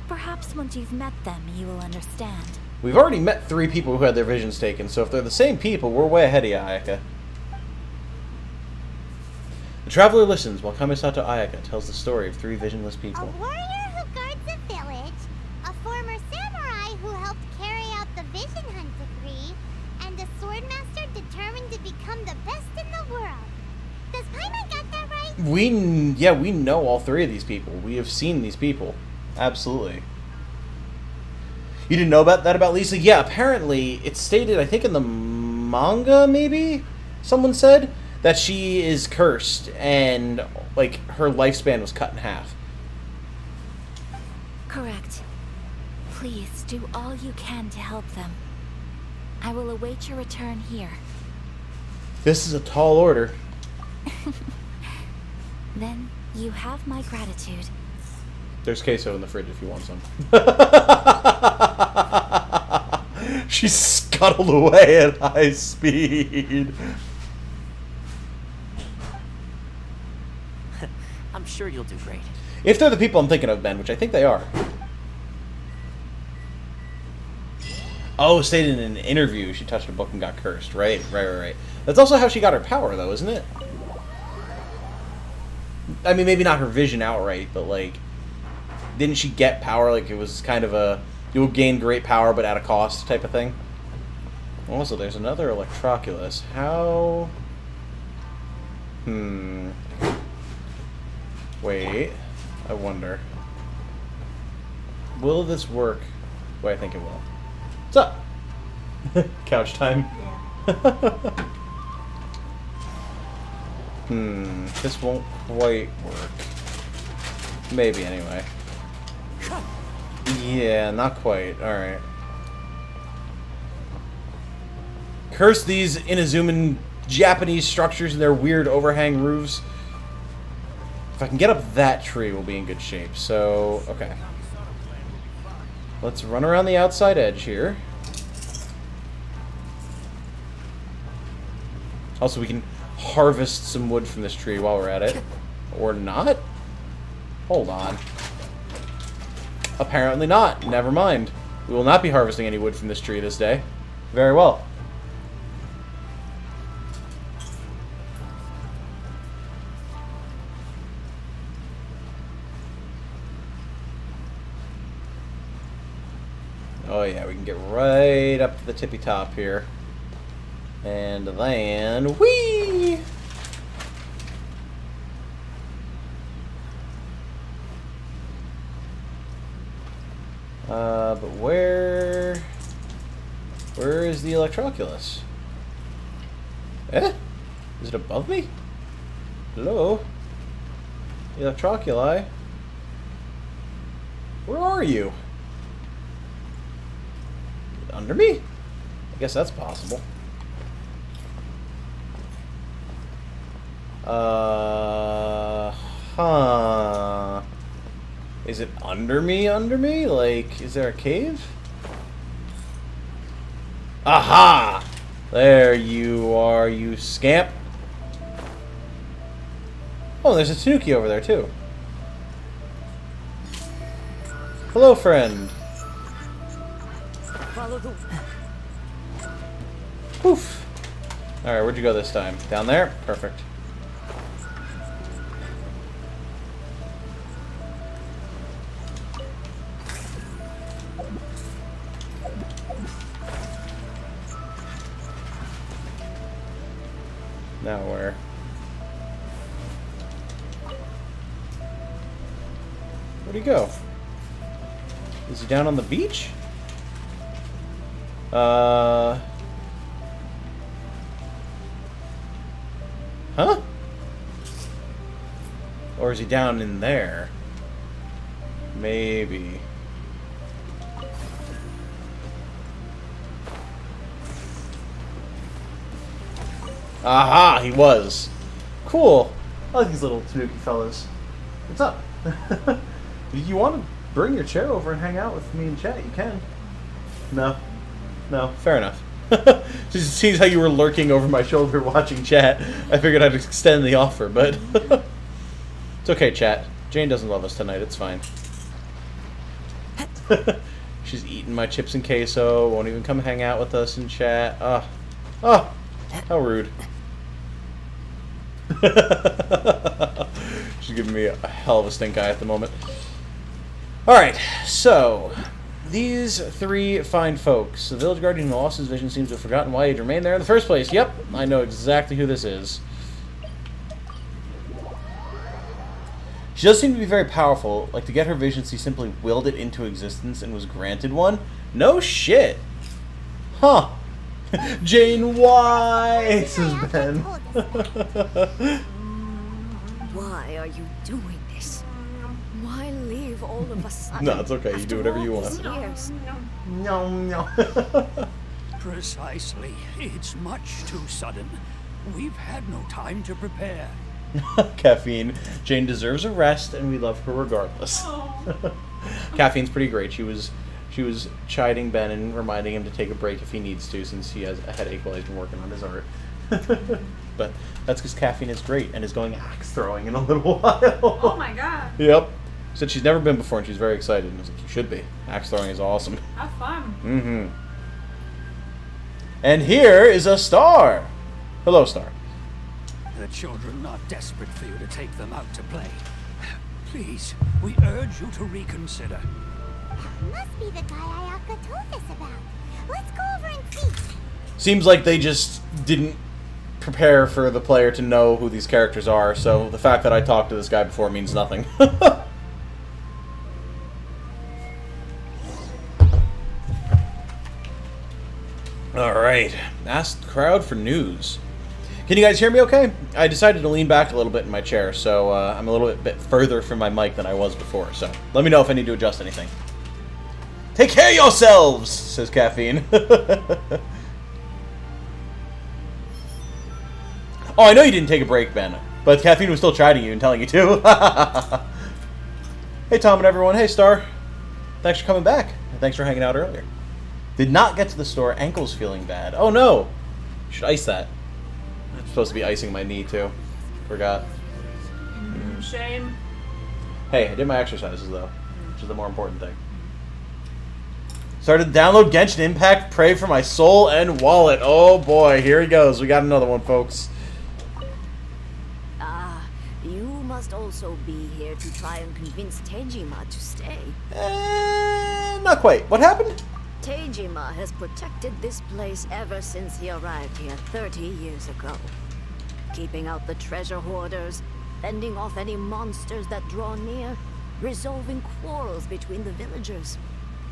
Perhaps once you've met them, you will understand. We've already met 3 people who had their visions taken, so if they're the same people, we're way ahead of you, Ayaka. The traveler listens while Kamisato Ayaka tells the story of 3 visionless A people. warrior who guards a village, a former samurai who helped carry out the vision hunt decree, and a swordmaster determined to become the best in the world. Does Paimon got that right? We know all 3 of these people. We have seen these people. Absolutely. You didn't know about that about Lisa? Yeah, apparently it's stated, I think in the manga, maybe? Someone said that she is cursed and, like, her lifespan was cut in half. Correct. Please do all you can to help them. I will await your return here. This is a tall order. Then you have my gratitude. There's queso in the fridge if you want some. She scuttled away at high speed. I'm sure you'll do great. If they're the people I'm thinking of, Ben, which I think they are. Oh, stated in an interview she touched a book and got cursed. Right. That's also how she got her power, though, isn't it? I mean, maybe not her vision outright, but, like, didn't she get power? Like, it was kind of a, you'll gain great power, but at a cost type of thing. Also, there's another Electroculus. How... Wait. I wonder. Will this work? Well, I think it will. What's up? Couch time. This won't quite work. Maybe, anyway. Yeah, not quite. Alright. Curse these Inazuman Japanese structures and their weird overhang roofs. If I can get up that tree, we'll be in good shape. So, okay. Let's run around the outside edge here. Also, we can harvest some wood from this tree while we're at it. Or not? Hold on. Apparently not. Never mind. We will not be harvesting any wood from this tree this day. Very well. Oh yeah, we can get right up to the tippy top here. And then... whee! But where is the Electroculus? Eh? Is it above me? Hello? Electroculi? Where are you? Under me? I guess that's possible. Huh. Is it under me? Like, is there a cave? Aha! There you are, you scamp. Oh, there's a Tanuki over there, too. Hello, friend. Follow the... Poof. Alright, where'd you go this time? Down there? Perfect. Now where? Where'd he go? Is he down on the beach? Huh? Or is he down in there? Maybe. Aha! He was. Cool. I like these little Tanuki fellas. What's up? If you want to bring your chair over and hang out with me and chat, you can. No. No. Fair enough. Just seeing how you were lurking over my shoulder watching chat, I figured I'd extend the offer, but it's okay, chat. Jane doesn't love us tonight. It's fine. She's eating my chips and queso. Won't even come hang out with us in chat. Oh, how rude. She's giving me a hell of a stink eye at the moment. Alright, so these three fine folks. The village guardian who lost his vision seems to have forgotten why he'd remained there in the first place. Yep, I know exactly who this is. She does seem to be very powerful. Like, to get her vision, she simply willed it into existence and was granted one. No shit. Huh. Jane, why? Says Ben. Why are you doing this? Why leave all of a sudden? No, it's okay. You do whatever you want. Years? No. Precisely. It's much too sudden. We've had no time to prepare. Caffeine. Jane deserves a rest, and we love her regardless. Caffeine's pretty great. She was chiding Ben and reminding him to take a break if he needs to, since he has a headache while he's been working on his art. But that's because Caffeine is great and is going axe throwing in a little while. Oh my god. Yep. Said she's never been before and she's very excited. And I was like, you should be. Axe throwing is awesome. Have fun. Mm-hmm. And here is a star. Hello, Star. The children are desperate for you to take them out to play. Please, we urge you to reconsider. Must be the guy Ayaka told us about. Let's go over and see. Seems like they just didn't prepare for the player to know who these characters are, so the fact that I talked to this guy before means nothing. Alright, ask the crowd for news. Can you guys hear me okay? I decided to lean back a little bit in my chair, so I'm a little bit further from my mic than I was before, so let me know if I need to adjust anything. Take care of yourselves, says Caffeine. Oh, I know you didn't take a break, Ben, but Caffeine was still chiding you and telling you to. Hey, Tom and everyone. Hey, Star. Thanks for coming back. And thanks for hanging out earlier. Did not get to the store. Ankle's feeling bad. Oh, no. Should ice that. I'm supposed to be icing my knee, too. Forgot. Shame. Hey, I did my exercises, though, which is the more important thing. Started to download Genshin Impact. Pray for my soul and wallet. Oh, boy. Here he goes. We got another one, folks. You must also be here to try and convince Tejima to stay. Not quite. What happened? Tejima has protected this place ever since he arrived here 30 years ago. Keeping out the treasure hoarders, fending off any monsters that draw near, resolving quarrels between the villagers.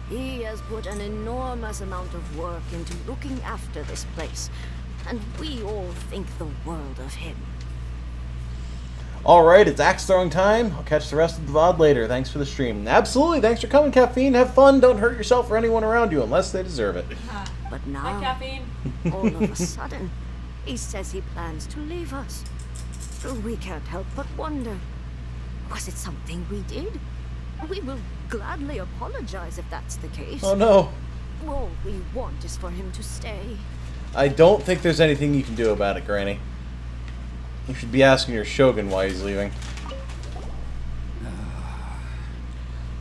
He has put an enormous amount of work into looking after this place, and we all think the world of him. Alright, it's axe throwing time. I'll catch the rest of the VOD later. Thanks for the stream. Absolutely, thanks for coming, Caffeine. Have fun. Don't hurt yourself or anyone around you unless they deserve it. But Hi, now, Caffeine. all of a sudden, he says he plans to leave us. We can't help but wonder, was it something we did? We will gladly apologize if that's the case. Oh no. All we want is for him to stay. I don't think there's anything you can do about it, Granny. You should be asking your Shogun why he's leaving.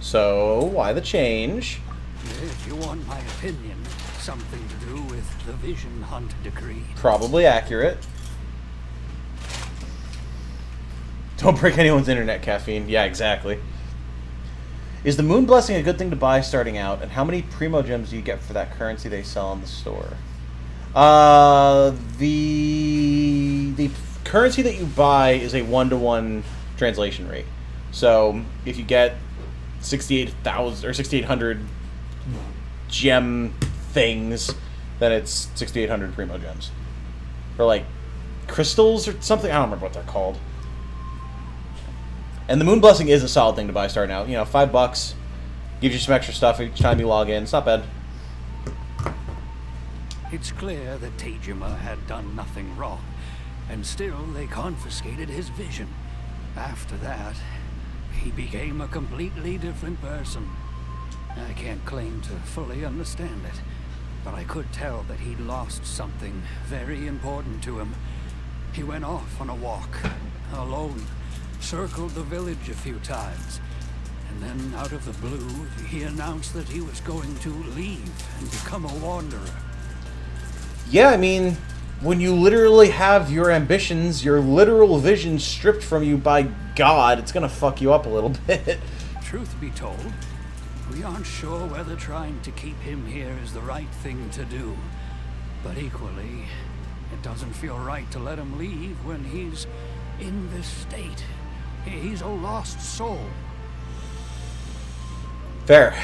So, why the change? If you want my opinion, something to do with the Vision Hunt decree. Probably accurate. Don't break anyone's internet, Caffeine. Yeah, exactly. Is the Moon Blessing a good thing to buy starting out? And how many Primo Gems do you get for that currency they sell in the store? The currency that you buy is a 1-to-1 translation rate. So if you get 68,000 or 6,800 gem things, then it's 6,800 Primo Gems. Or like crystals or something. I don't remember what they're called. And the Moon Blessing is a solid thing to buy starting out. You know, $5 gives you some extra stuff each time you log in. It's not bad. It's clear that Tejima had done nothing wrong, and still they confiscated his vision. After that, he became a completely different person. I can't claim to fully understand it, but I could tell that he'd lost something very important to him. He went off on a walk, alone, circled the village a few times, and then out of the blue, he announced that he was going to leave and become a wanderer. Yeah, I mean, when you literally have your ambitions, your literal vision stripped from you by God, it's gonna fuck you up a little bit. Truth be told, we aren't sure whether trying to keep him here is the right thing to do. But equally, it doesn't feel right to let him leave when he's in this state. He's a lost soul. Fair.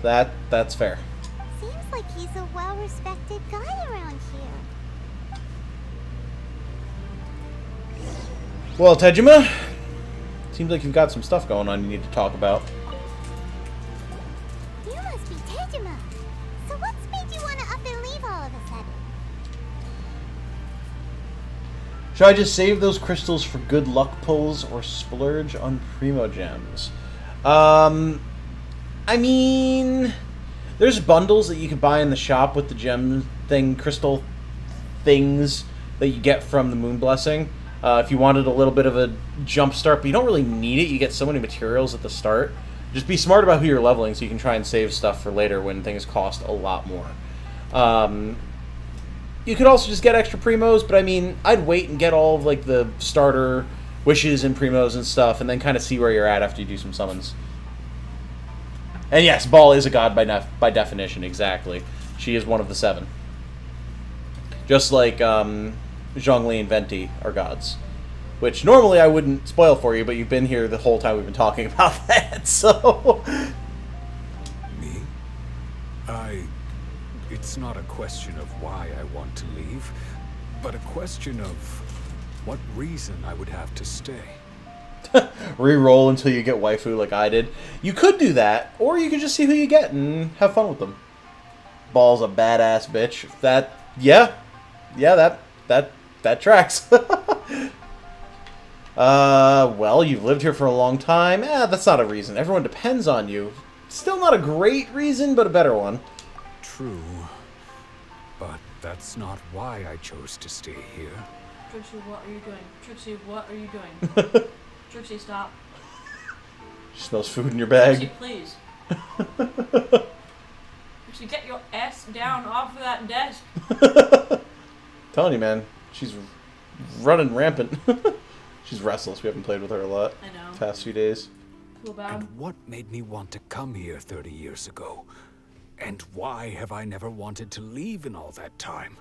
That's fair. Seems like he's a well-respected guy around here. Well, Tejima, seems like you've got some stuff going on you need to talk about. You must be Tejima. So what's made you want to up and leave all of a sudden? Should I just save those crystals for good luck pulls or splurge on primo gems? I mean, there's bundles that you can buy in the shop with the gem thing, crystal things that you get from the Moon Blessing. If you wanted a little bit of a jump start, but you don't really need it. You get so many materials at the start. Just be smart about who you're leveling so you can try and save stuff for later when things cost a lot more. You could also just get extra primos, but I mean, I'd wait and get all of like the starter wishes and primos and stuff, and then kind of see where you're at after you do some summons. And yes, Ball is a god by definition, exactly. She is one of the 7. Just like Zhongli and Venti are gods. Which normally I wouldn't spoil for you, but you've been here the whole time we've been talking about that, so... Me? It's not a question of why I want to leave, but a question of what reason I would have to stay. Re-roll until you get waifu like I did. You could do that, or you could just see who you get and have fun with them. Ball's a badass bitch. That tracks. Well, you've lived here for a long time. That's not a reason. Everyone depends on you. Still not a great reason, but a better one. True, but that's not why I chose to stay here. Trixie, what are you doing? Trixie, what are you doing? Trixie, stop. She smells food in your bag. Trixie, please. Trixie, get your ass down off of that desk. Telling you, man, she's running rampant. She's restless. We haven't played with her a lot. I know. The past few days. Feel bad. And what made me want to come here 30 years ago? And why have I never wanted to leave in all that time?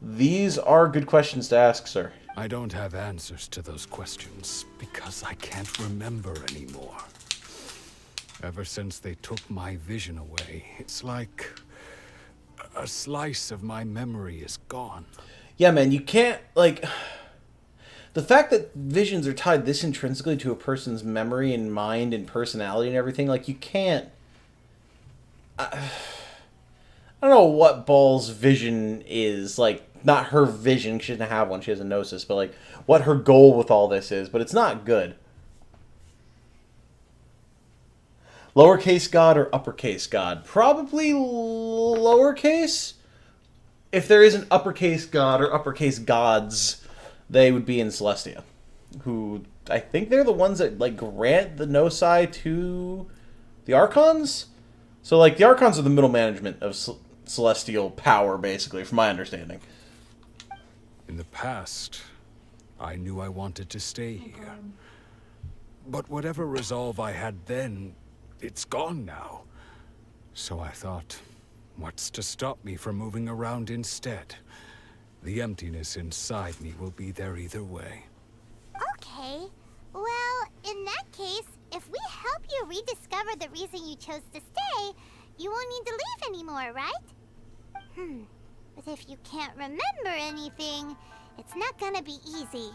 These are good questions to ask, sir. I don't have answers to those questions because I can't remember anymore. Ever since they took my vision away, it's like a slice of my memory is gone. Yeah, man, you can't, like... The fact that visions are tied this intrinsically to a person's memory and mind and personality and everything, like, you can't... I don't know what Ball's vision is, like, not her vision, she doesn't have one, she has a gnosis, but, like, what her goal with all this is, but it's not good. Lowercase god or uppercase god? Probably lowercase? If there is an uppercase god or uppercase gods, they would be in Celestia. Who, I think they're the ones that, like, grant the Gnosi to the Archons? So, like, the Archons are the middle management of celestial power, basically, from my understanding. In the past, I knew I wanted to stay here. But whatever resolve I had then, it's gone now. So I thought, what's to stop me from moving around instead? The emptiness inside me will be there either way. Okay. Well, in that case, if we help you rediscover the reason you chose to stay, you won't need to leave anymore, right? But if you can't remember anything, it's not gonna be easy.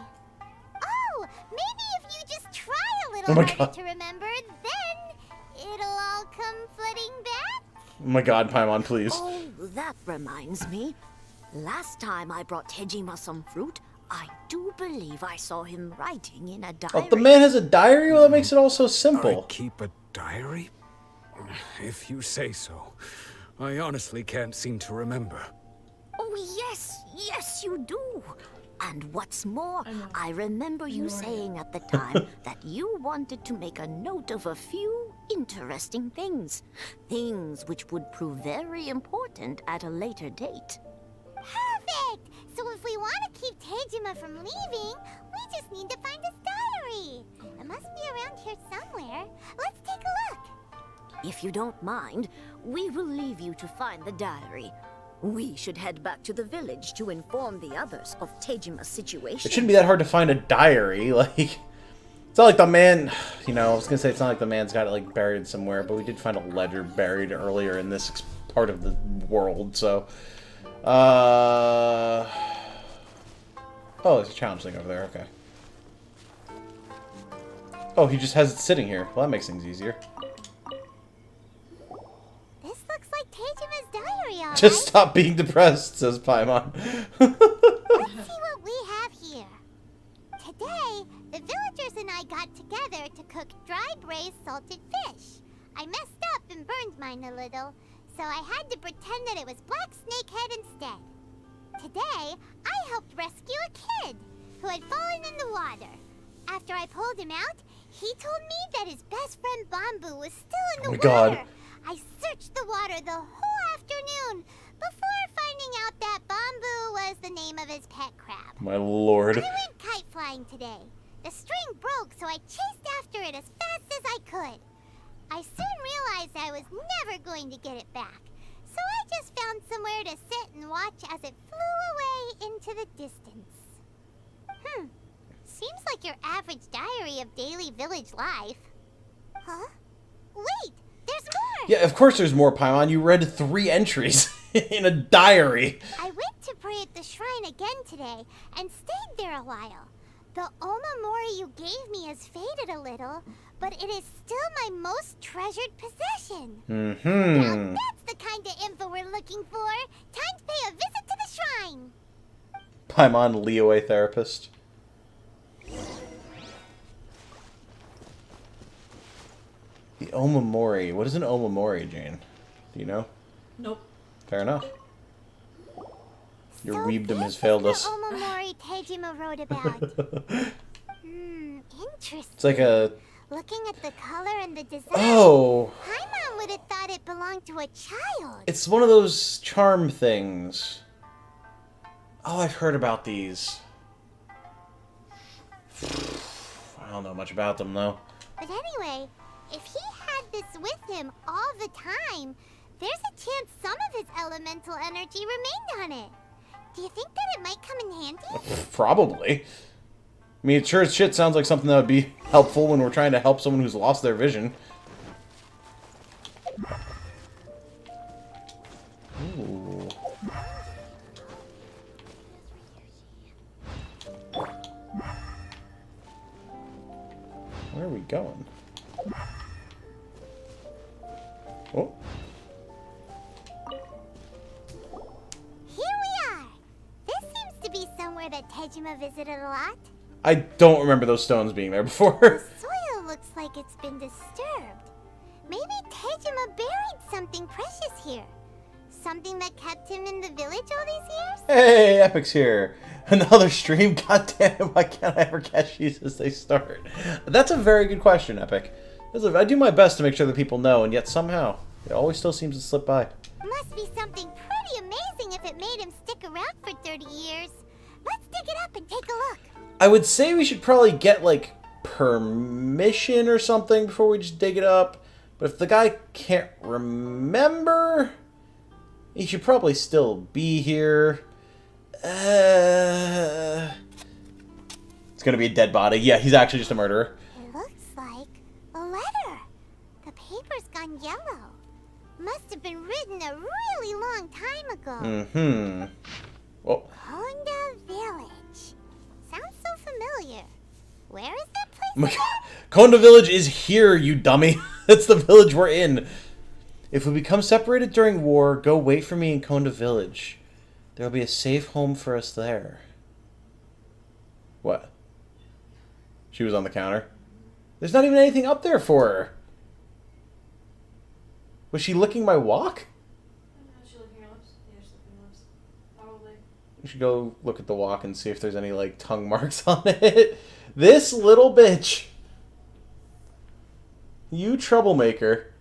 Oh, maybe if you just try a little harder to remember, then it'll all come flooding back? Oh my god, Paimon, please. Oh, that reminds me. Last time I brought Tejima some fruit, I do believe I saw him writing in a diary. Oh, the man has a diary? Well, that makes it all so simple. I keep a diary? If you say so. I honestly can't seem to remember. Oh, yes, you do. And what's more, I remember you saying at the time that you wanted to make a note of a few interesting things. Things which would prove very important at a later date. Perfect! So if we want to keep Tejima from leaving, we just need to find his diary. It must be around here somewhere. Let's take a look. If you don't mind, we will leave you to find the diary. We should head back to the village to inform the others of Tejima's situation. It shouldn't be that hard to find a diary. Like, it's not like the man, you know, I was gonna say it's not like the man's got it like buried somewhere, but we did find a ledger buried earlier in this part of the world. So, oh, there's a challenge thing over there. Okay. Oh, he just has it sitting here. Well, that makes things easier. This looks like Tejima's diary, alright? Just stop being depressed, says Paimon. Let's see what we have here. Today, the villagers and I got together to cook dry braised salted fish. I messed up and burned mine a little, so I had to pretend that it was black snakehead instead. Today, I helped rescue a kid who had fallen in the water. After I pulled him out, he told me that his best friend Bamboo was still in the water. God. I searched the water the whole afternoon before finding out that Bamboo was the name of his pet crab. My lord. I went kite flying today. The string broke, so I chased after it as fast as I could. I soon realized I was never going to get it back, so I just found somewhere to sit and watch as it flew away into the distance. Seems like your average diary of daily village life. Huh? Wait, there's more! Yeah, of course there's more, Paimon. You read 3 entries in a diary. I went to pray at the shrine again today and stayed there a while. The Omamori you gave me has faded a little, but it is still my most treasured possession. Now that's the kind of info we're looking for. Time to pay a visit to the shrine. Paimon, Liyue therapist. The Omamori. What is an Omamori, Jane? Do you know? Nope. Fair enough. Your So weebdom this has is failed the us. Omamori Tejima wrote about. Interesting. It's like a... Looking at the color and the design, Oh! Paimon would have thought it belonged to a child. It's one of those charm things. Oh, I've heard about these. I don't know much about them, though. But anyway, if he had this with him all the time, there's a chance some of his elemental energy remained on it. Do you think that it might come in handy? Probably. I mean, it sure as shit sounds like something that would be helpful when we're trying to help someone who's lost their vision. Ooh. Where are we going? Oh. Here we are. This seems to be somewhere that Tejima visited a lot. I don't remember those stones being there before. The soil looks like it's been disturbed. Maybe Tejima buried something precious here. Something that kept him in the village all these years? Hey, Epic's here. Another stream? God damn it, why can't I ever catch these as they start? That's a very good question, Epic. I do my best to make sure that people know, and yet somehow, it always still seems to slip by. Must be something pretty amazing if it made him stick around for 30 years. Let's dig it up and take a look. I would say we should probably get, like, permission or something before we just dig it up. But if the guy can't remember, he should probably still be here. It's gonna be a dead body. Yeah, he's actually just a murderer. It looks like a letter. The paper's gone yellow. Must have been written a really long time ago. Oh. Honda Village. Sounds so familiar. Where is that place? Konda Village is here, you dummy. That's the village we're in. If we become separated during war, go wait for me in Konda Village. There will be a safe home for us there. What? She was on the counter. There's not even anything up there for her. Was she licking my walk? We should go look at the walk and see if there's any, like, tongue marks on it. This little bitch. You troublemaker.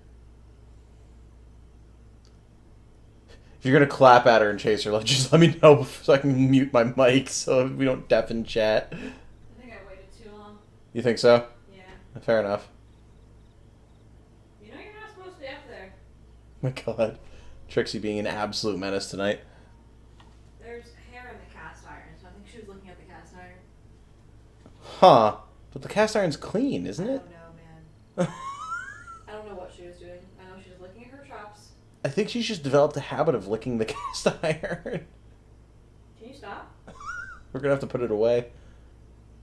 If you're gonna clap at her and chase her, just let me know so I can mute my mic so we don't deafen chat. I think I waited too long. You think so? Yeah. Fair enough. You know you're not supposed to be up there. My god. Trixie being an absolute menace tonight. There's hair in the cast iron, so I think she was looking at the cast iron. Huh. But the cast iron's clean, isn't it? I don't know, man. I don't know what she was doing. I know she was looking at her chops. I think she's just developed a habit of licking the cast iron. Can you stop? We're gonna have to put it away.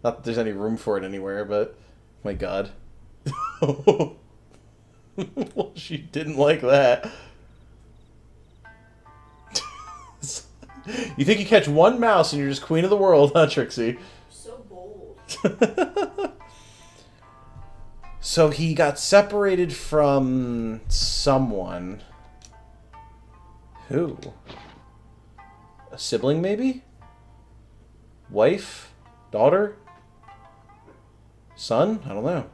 Not that there's any room for it anywhere, but... My god. Well, she didn't like that. You think you catch one mouse and you're just queen of the world, huh, Trixie? So bold. So he got separated from someone. Who? A sibling, maybe? Wife? Daughter? Son? I don't know.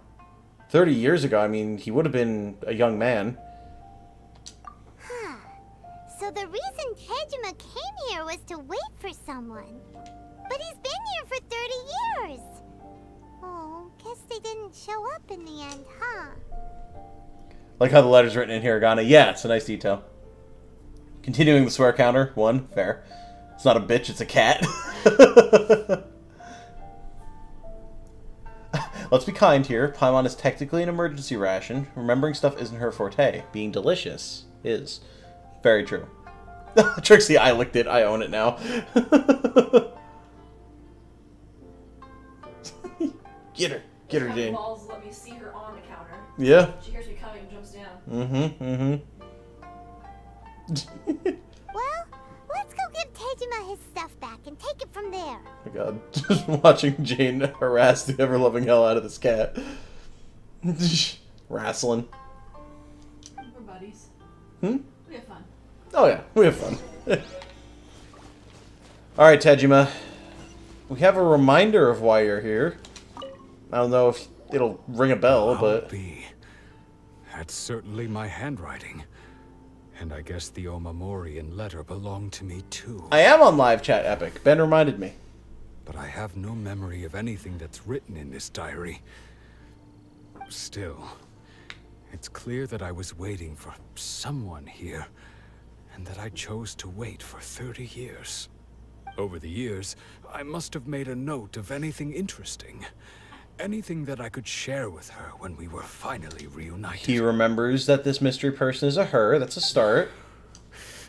30 years ago, I mean, he would have been a young man. Huh. So the reason Tejima came here was to wait for someone. But he's been here for 30 years. Oh, guess they didn't show up in the end, huh? Like how the letter's written in hiragana. Yeah, it's a nice detail. Continuing the swear counter. 1. Fair. It's not a bitch, it's a cat. Let's be kind here. Paimon is technically an emergency ration. Remembering stuff isn't her forte. Being delicious is. Very true. Trixie, I licked it. I own it now. Get her. Get her, Jane. Balls let me see her on the counter. Yeah. She hears me coming and jumps down. Well, let's go give Tejima his stuff back and take it from there. Oh my god. Just watching Jane harass the ever-loving hell out of this cat. Wrestling. We're buddies. Hmm? We have fun. Oh yeah, we have fun. Alright, Tejima. We have a reminder of why you're here. I don't know if it'll ring a bell, but... That's certainly my handwriting. And I guess the Omamorian letter belonged to me too. I am on live chat, Epic. Ben reminded me. But I have no memory of anything that's written in this diary. Still, it's clear that I was waiting for someone here, and that I chose to wait for 30 years. Over the years, I must have made a note of anything interesting. Anything that I could share with her when we were finally reunited. He remembers that this mystery person is a her. That's a start.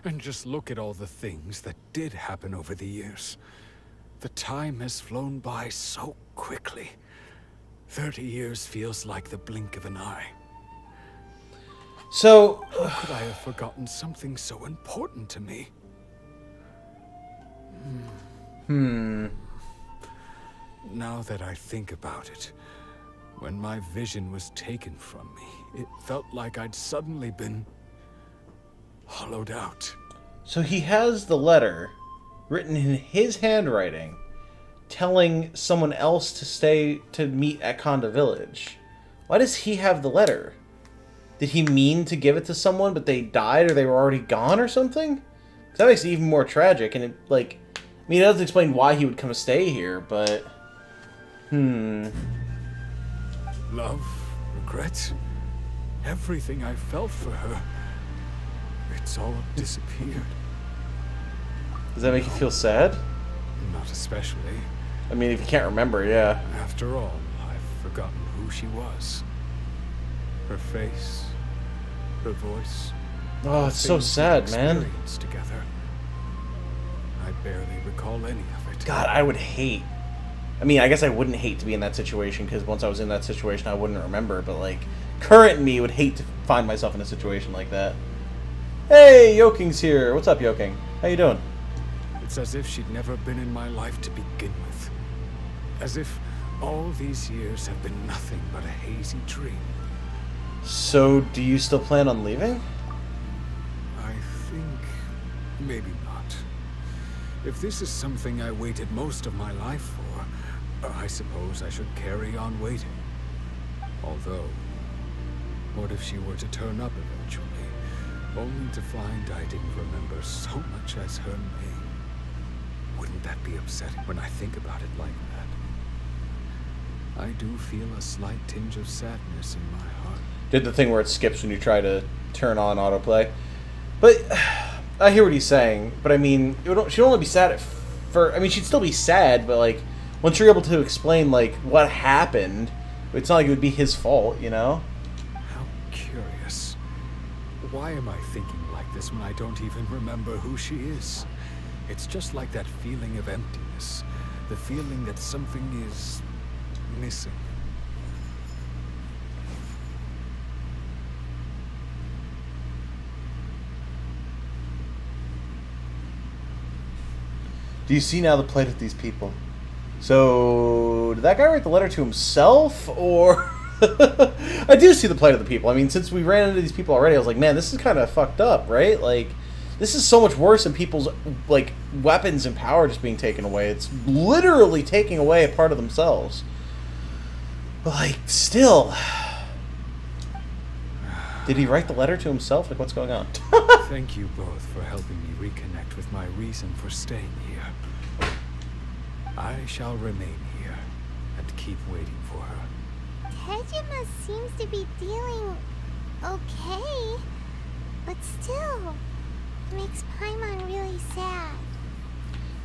And just look at all the things that did happen over the years. The time has flown by so quickly. 30 years feels like the blink of an eye. So... how could I have forgotten something so important to me? Now that I think about it, when my vision was taken from me, it felt like I'd suddenly been hollowed out. So he has the letter written in his handwriting telling someone else to stay to meet at Konda Village. Why does he have the letter? Did he mean to give it to someone but they died or they were already gone or something? 'Cause that makes it even more tragic, and it, like, I mean, it doesn't explain why he would come stay here, but... Love, regret, everything I felt for her, it's all disappeared. Does that make you feel sad? Not especially. I mean, if you can't remember, yeah. After all, I've forgotten who she was. Her face, her voice. Oh, it's so things we sad, man. experienced together. I barely recall any of it. God, I would hate... I mean, I guess I wouldn't hate to be in that situation, because once I was in that situation, I wouldn't remember, but, like, current me would hate to find myself in a situation like that. Hey, Yoking's here. What's up, Yoking? How you doing? It's as if she'd never been in my life to begin with. As if all these years have been nothing but a hazy dream. So, do you still plan on leaving? I think maybe not. If this is something I waited most of my life for, I suppose I should carry on waiting. Although, what if she were to turn up eventually, only to find I didn't remember so much as her name? Wouldn't that be upsetting when I think about it like that? I do feel a slight tinge of sadness in my heart. Did the thing where it skips when you try to turn on autoplay. But I hear what he's saying. But I mean, she'd only be sad I mean, she'd still be sad, but like, once you're able to explain like what happened, it's not like it would be his fault, you know? How curious. Why am I thinking like this when I don't even remember who she is? It's just like that feeling of emptiness. The feeling that something is missing. Do you see now the plight of these people? So, did that guy write the letter to himself, or... I do see the plight of the people. I mean, since we ran into these people already, I was like, man, this is kind of fucked up, right? Like, this is so much worse than people's, like, weapons and power just being taken away. It's literally taking away a part of themselves. But, like, still... Did he write the letter to himself? Like, what's going on? Thank you both for helping me reconnect with my reason for staying here. I shall remain here and keep waiting for her. Tejima seems to be dealing okay, but still, it makes Paimon really sad.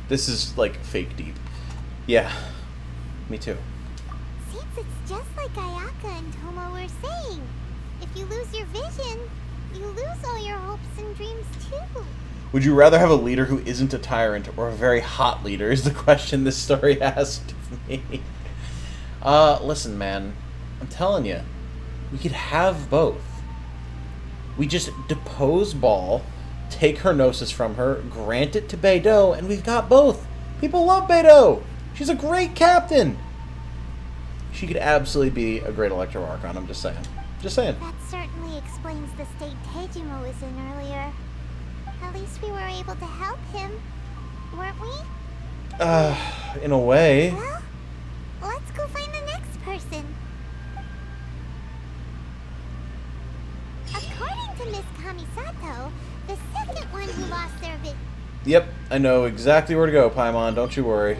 This is, like, fake deep. Yeah, me too. Seems it's just like Ayaka and Tomo were saying. If you lose your vision, you lose all your hopes and dreams too. Would you rather have a leader who isn't a tyrant or a very hot leader is the question this story asked of me. Listen, man. I'm telling you. We could have both. We just depose Ball, take her Gnosis from her, grant it to Beidou, and we've got both. People love Beidou. She's a great captain. She could absolutely be a great Electro Archon, I'm just saying. Just saying. That certainly explains the state Tejima was in earlier. At least we were able to help him, weren't we? In a way. Well, let's go find the next person. According to Miss Kamisato, the second one who lost their Yep, I know exactly where to go, Paimon, don't you worry.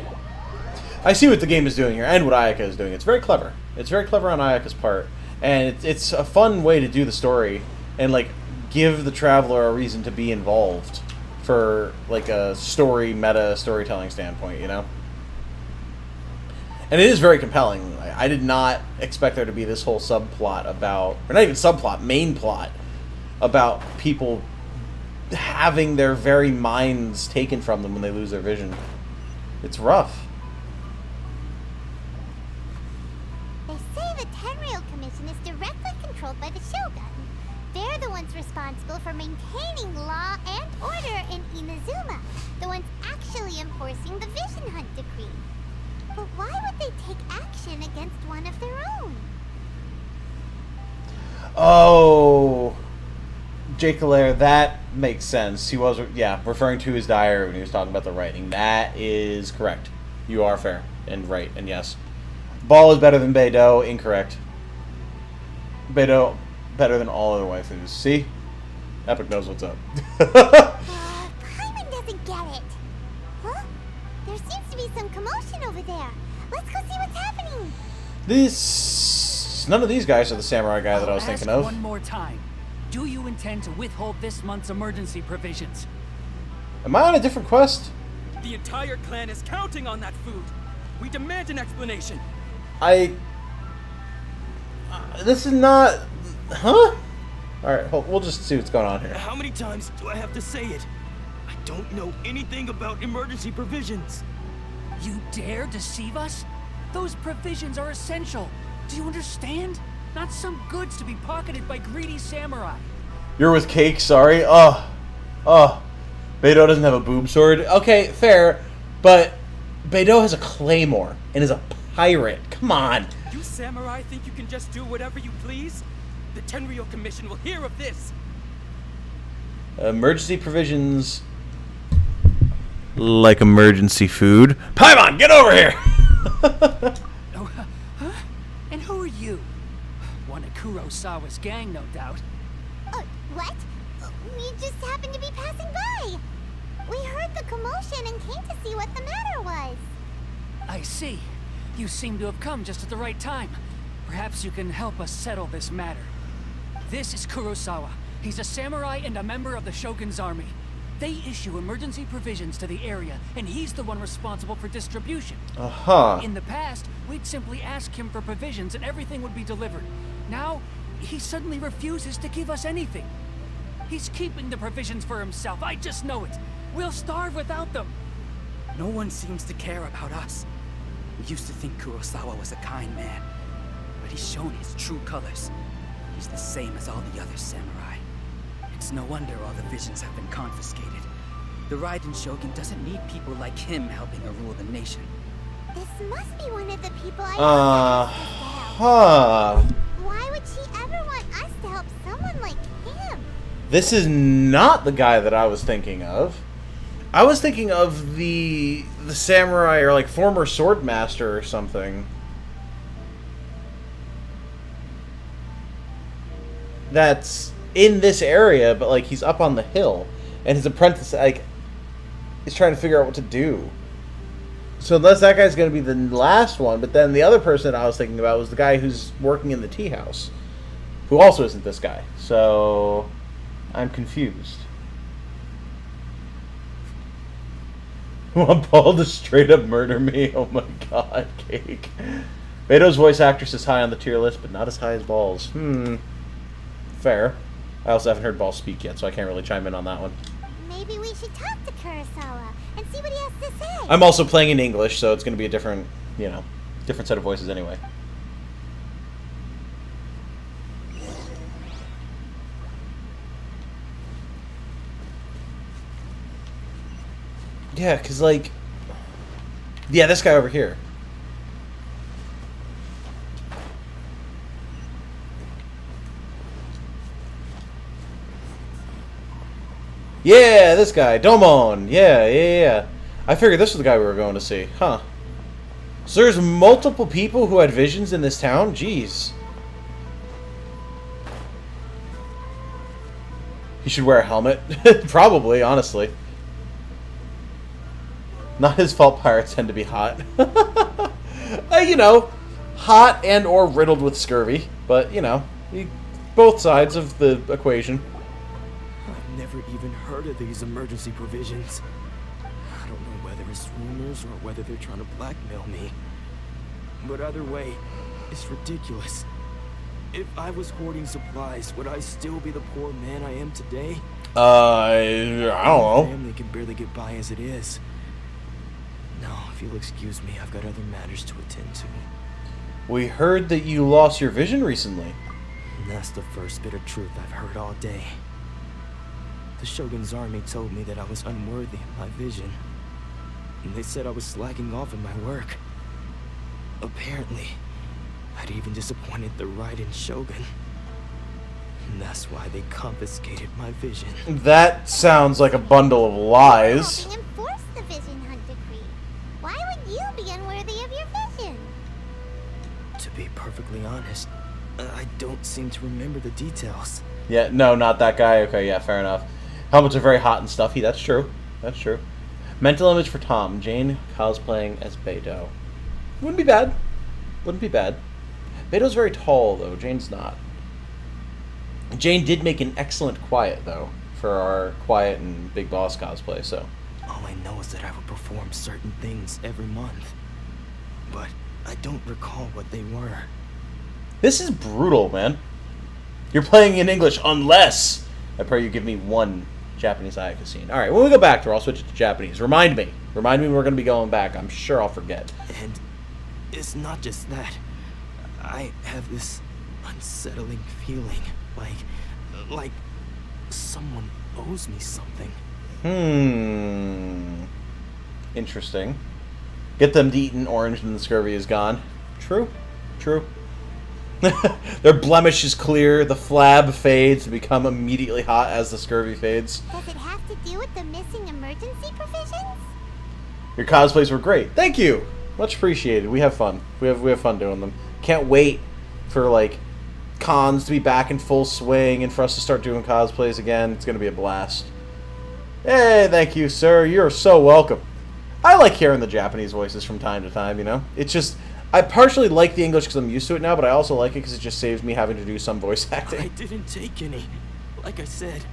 I see what the game is doing here, and what Ayaka is doing. It's very clever. It's very clever on Ayaka's part. And it's a fun way to do the story, and, like, give the traveler a reason to be involved for, like, a meta storytelling standpoint, you know? And it is very compelling. I did not expect there to be this whole subplot about, or not even subplot, main plot, about people having their very minds taken from them when they lose their vision. It's rough. They say the Tenryou Commission is directly controlled by the Shogun. They're the ones responsible for maintaining law and order in Inazuma. The ones actually enforcing the Vision Hunt decree. But why would they take action against one of their own? Oh, Jake Allaire, that makes sense. He was, yeah, referring to his diary when he was talking about the writing. That is correct. You are fair and right, and yes. Ball is better than Beidou. Incorrect. Beidou better than all other waifus. See? Epic knows what's up. Paimon doesn't get it. Huh? There seems to be some commotion over there. Let's go see what's happening. None of these guys are the samurai guy that I was thinking of. One more time. Do you intend to withhold this month's emergency provisions? Am I on a different quest? The entire clan is counting on that food. We demand an explanation. This is not... Huh? Alright, we'll just see what's going on here. How many times do I have to say it? I don't know anything about emergency provisions. You dare deceive us? Those provisions are essential. Do you understand? Not some goods to be pocketed by greedy samurai. You're with Cake, sorry. Beidou doesn't have a boob sword. Okay, fair, but Beidou has a claymore and is a pirate. Come on. You samurai think you can just do whatever you please? The Tenryou Commission will hear of this. Emergency provisions. like emergency food. Paimon, get over here! Oh, huh? And who are you? One of Kurosawa's gang, no doubt. What? We just happened to be passing by. We heard the commotion and came to see what the matter was. I see. You seem to have come just at the right time. Perhaps you can help us settle this matter. This is Kurosawa. He's a samurai and a member of the Shogun's army. They issue emergency provisions to the area, and he's the one responsible for distribution. In the past, we'd simply ask him for provisions and everything would be delivered. Now, he suddenly refuses to give us anything. He's keeping the provisions for himself, I just know it. We'll starve without them. No one seems to care about us. We used to think Kurosawa was a kind man, but he's shown his true colors. He's the same as all the other samurai. It's no wonder all the visions have been confiscated. The Raiden Shogun doesn't need people like him helping her rule the nation. This must be one of the people I want to help. Why would she ever want us to help someone like him? This is not the guy that I was thinking of. I was thinking of the samurai or like former sword master or something. That's in this area, but like he's up on the hill, and his apprentice like is trying to figure out what to do. So unless that guy's going to be the last one, but then the other person I was thinking about was the guy who's working in the tea house, who also isn't this guy. So I'm confused. Want Paul to straight up murder me? Oh my god, cake. Beto's voice actress is high on the tier list, but not as high as Ball's. Fair. I also haven't heard Ball speak yet, so I can't really chime in on that one. Maybe we should talk to Kurosawa and see what he has to say. I'm also playing in English, so it's going to be a different, different set of voices anyway. Yeah, because, like... Yeah, this guy over here. Yeah, this guy. Domon. Yeah. I figured this was the guy we were going to see. Huh. So there's multiple people who had visions in this town? Jeez. He should wear a helmet. Probably, honestly. Not his fault pirates tend to be hot. Hot and or riddled with scurvy. But, both sides of the equation. I've never even heard of these emergency provisions. I don't know whether it's rumors or whether they're trying to blackmail me. But either way, it's ridiculous. If I was hoarding supplies, would I still be the poor man I am today? I don't know. My family can barely get by as it is. No, if you'll excuse me, I've got other matters to attend to. We heard that you lost your vision recently. And that's the first bit of truth I've heard all day. The Shogun's army told me that I was unworthy of my vision. And they said I was slacking off in my work. Apparently, I'd even disappointed the Raiden Shogun. And that's why they confiscated my vision. That sounds like a bundle of lies. Helping enforce the vision hunt decree. Why would you be unworthy of your vision? To be perfectly honest, I don't seem to remember the details. Yeah, no, not that guy. Okay, yeah, fair enough. Helmets are very hot and stuffy. That's true. That's true. Mental image for Tom. Jane cosplaying as Beto. Wouldn't be bad. Wouldn't be bad. Beto's very tall, though. Jane's not. Jane did make an excellent Quiet, though, for our Quiet and Big Boss cosplay, so. All I know is that I would perform certain things every month. But I don't recall what they were. This is brutal, man. You're playing in English unless I pray you give me one Japanese Ayaka scene. Alright, when we go back to her, I'll switch it to Japanese. Remind me we're going to be going back. I'm sure I'll forget. And it's not just that. I have this unsettling feeling, like someone owes me something. Interesting. Get them to eat an orange and the scurvy is gone. True. Their blemish is clear, the flab fades to become immediately hot as the scurvy fades. Does it have to do with the missing emergency provisions? Your cosplays were great. Thank you. Much appreciated. We have fun. We have fun doing them. Can't wait for like cons to be back in full swing and for us to start doing cosplays again. It's going to be a blast. Hey, thank you, sir. You're so welcome. I like hearing the Japanese voices from time to time, you know? It's just, I partially like the English because I'm used to it now, but I also like it because it just saves me having to do some voice acting. I didn't take any. Like I said,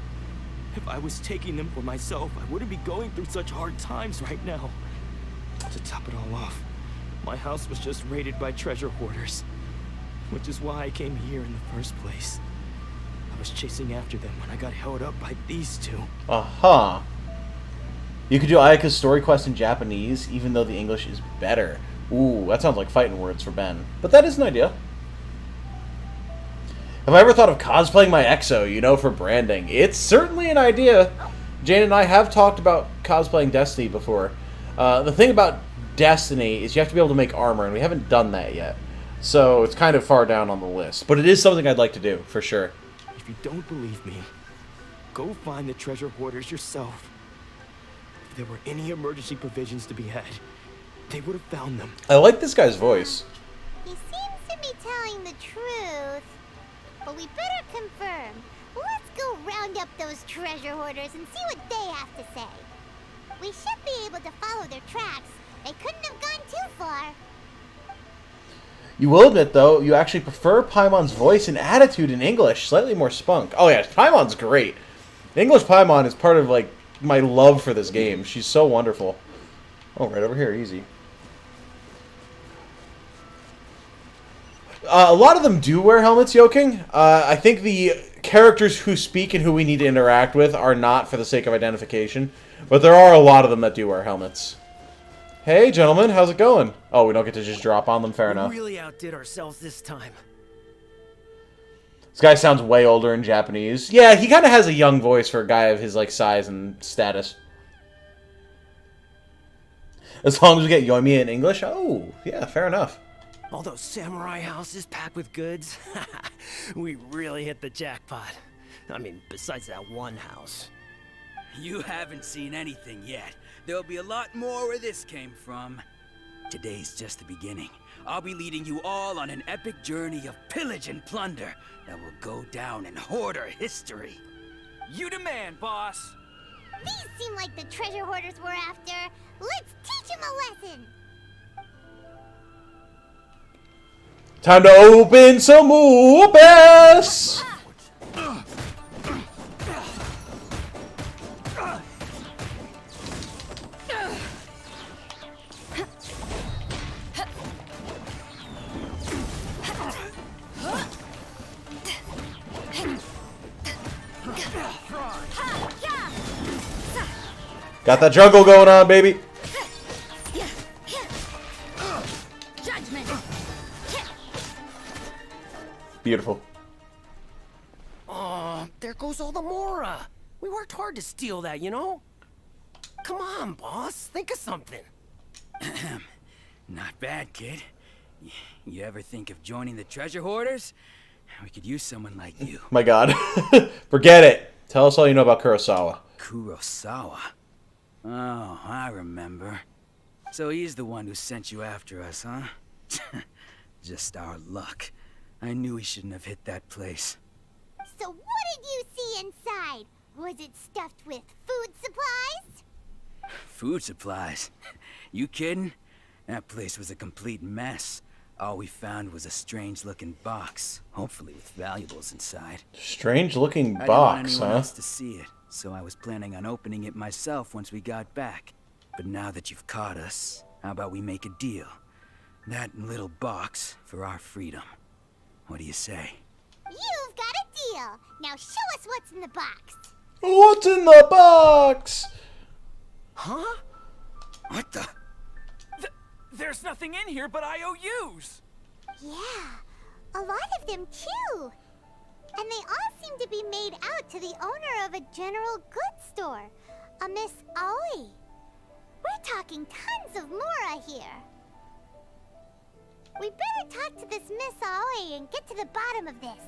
if I was taking them for myself, I wouldn't be going through such hard times right now. To top it all off, my house was just raided by treasure hoarders, which is why I came here in the first place. I was chasing after them when I got held up by these two. Uh-huh. You could do Ayaka's story quest in Japanese, even though the English is better. Ooh, that sounds like fighting words for Ben. But that is an idea. Have I ever thought of cosplaying my EXO, you know, for branding? It's certainly an idea. Jane and I have talked about cosplaying Destiny before. The thing about Destiny is you have to be able to make armor, and we haven't done that yet. So it's kind of far down on the list. But it is something I'd like to do, for sure. If you don't believe me, go find the treasure hoarders yourself. If there were any emergency provisions to be had, they would have found them. I like this guy's voice. He seems to be telling the truth. But we better confirm. Let's go round up those treasure hoarders and see what they have to say. We should be able to follow their tracks. They couldn't have gone too far. You will admit, though, you actually prefer Paimon's voice and attitude in English. Slightly more spunk. Oh, yeah, Paimon's great. English Paimon is part of, like, my love for this game. She's so wonderful. Oh, right over here. Easy. A lot of them do wear helmets, Yoking. I think the characters who speak and who we need to interact with are not for the sake of identification. But there are a lot of them that do wear helmets. Hey, gentlemen, how's it going? Oh, we don't get to just drop on them? Fair enough. We really outdid ourselves this time. This guy sounds way older in Japanese. Yeah, he kind of has a young voice for a guy of his like size and status. As long as we get Yoimiya in English? Oh, yeah, fair enough. All those samurai houses packed with goods. We really hit the jackpot. I mean, besides that one house. You haven't seen anything yet. There'll be a lot more where this came from. Today's just the beginning. I'll be leading you all on an epic journey of pillage and plunder that will go down in hoarder history. You demand, boss. These seem like the treasure hoarders we're after. Let's teach them a lesson. Time to open some whoopers! Got that jungle going on, baby. Judgment. Beautiful. Oh, there goes all the Mora. We worked hard to steal that, you know? Come on, boss. Think of something. Not bad, kid. You ever think of joining the treasure hoarders? We could use someone like you. My god. Forget it. Tell us all you know about Kurosawa. Kurosawa? Oh, I remember. So he's the one who sent you after us, huh? Just our luck. I knew he shouldn't have hit that place. So what did you see inside? Was it stuffed with food supplies? Food supplies? You kidding? That place was a complete mess. All we found was a strange-looking box, hopefully with valuables inside. Strange-looking box, huh? I didn't want anyone else to see it, so I was planning on opening it myself once we got back. But now that you've caught us, how about we make a deal? That little box for our freedom. What do you say? You've got a deal. Now show us what's in the box. What's in the box? Huh? What the? There's nothing in here but IOUs. Yeah, a lot of them too. And they all seem to be made out to the owner of a general goods store, a Miss Aoi. We're talking tons of Mora here. We better talk to this Miss Aoi and get to the bottom of this.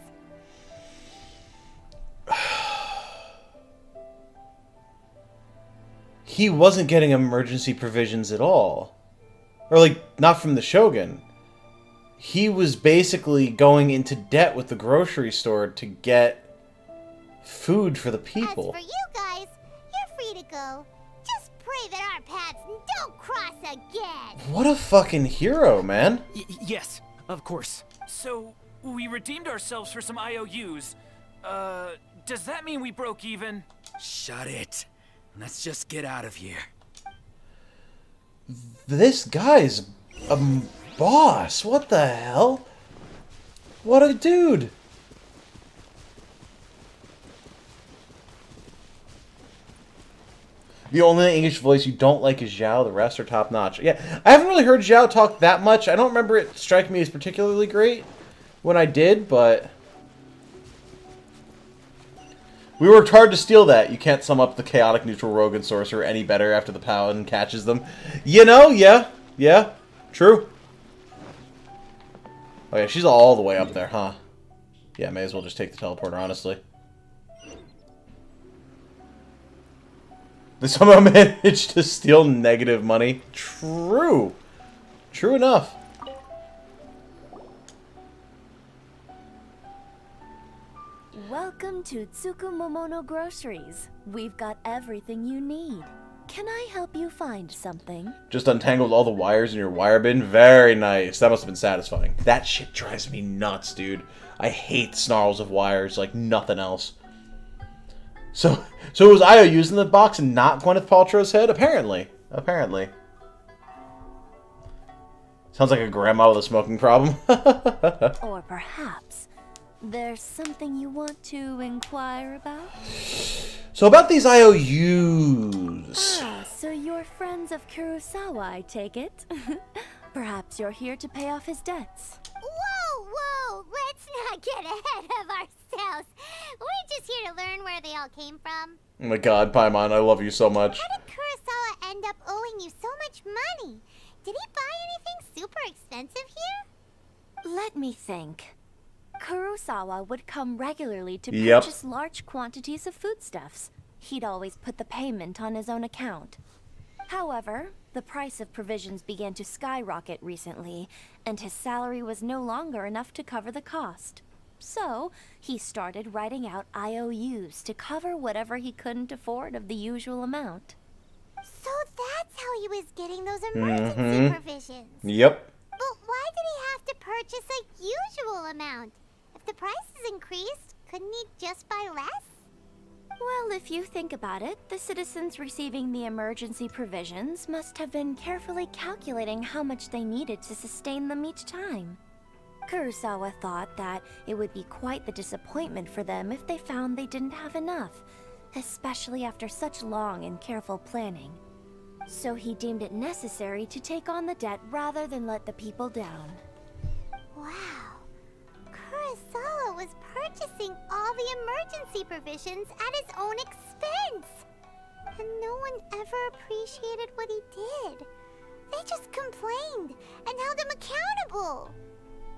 he wasn't getting emergency provisions at all. Or, like, not from the Shogun. He was basically going into debt with the grocery store to get food for the people. As for you guys, you're free to go. Just pray that our paths don't cross again. What a fucking hero, man. Yes, of course. So, we redeemed ourselves for some IOUs. Does that mean we broke even? Shut it. Let's just get out of here. This guy's a boss. What the hell? What a dude. The only English voice you don't like is Zhao. The rest are top notch. Yeah, I haven't really heard Zhao talk that much. I don't remember it striking me as particularly great when I did, but we worked hard to steal that. You can't sum up the chaotic neutral rogue and sorcerer any better after the paladin catches them. You know, yeah, true. Oh yeah, she's all the way up there, huh? Yeah, may as well just take the teleporter, honestly. They somehow managed to steal negative money. True. True enough. Welcome to Tsukumomono Groceries. We've got everything you need. Can I help you find something? Just untangled all the wires in your wire bin? Very nice. That must have been satisfying. That shit drives me nuts, dude. I hate snarls of wires like nothing else. So it was IOUs in the box and not Gwyneth Paltrow's head? Apparently. Sounds like a grandma with a smoking problem. Or perhaps there's something you want to inquire about? So about these IOUs. Ah, so you're friends of Kurosawa, I take it? Perhaps you're here to pay off his debts. Whoa! Let's not get ahead of ourselves. We're just here to learn where they all came from. Oh my god, Paimon, I love you so much. How did Kurosawa end up owing you so much money? Did he buy anything super expensive here? Let me think. Kurosawa would come regularly to Yep. purchase large quantities of foodstuffs. He'd always put the payment on his own account. However, the price of provisions began to skyrocket recently, and his salary was no longer enough to cover the cost. So, he started writing out IOUs to cover whatever he couldn't afford of the usual amount. So that's how he was getting those emergency provisions. Yep. But why did he have to purchase a usual amount? If the price is increased, couldn't he just buy less? Well, if you think about it, the citizens receiving the emergency provisions must have been carefully calculating how much they needed to sustain them each time. Kurosawa thought that it would be quite the disappointment for them if they found they didn't have enough, especially after such long and careful planning. So he deemed it necessary to take on the debt rather than let the people down. Wow. Kurosawa was purchasing all the emergency provisions at his own expense. And no one ever appreciated what he did. They just complained and held him accountable.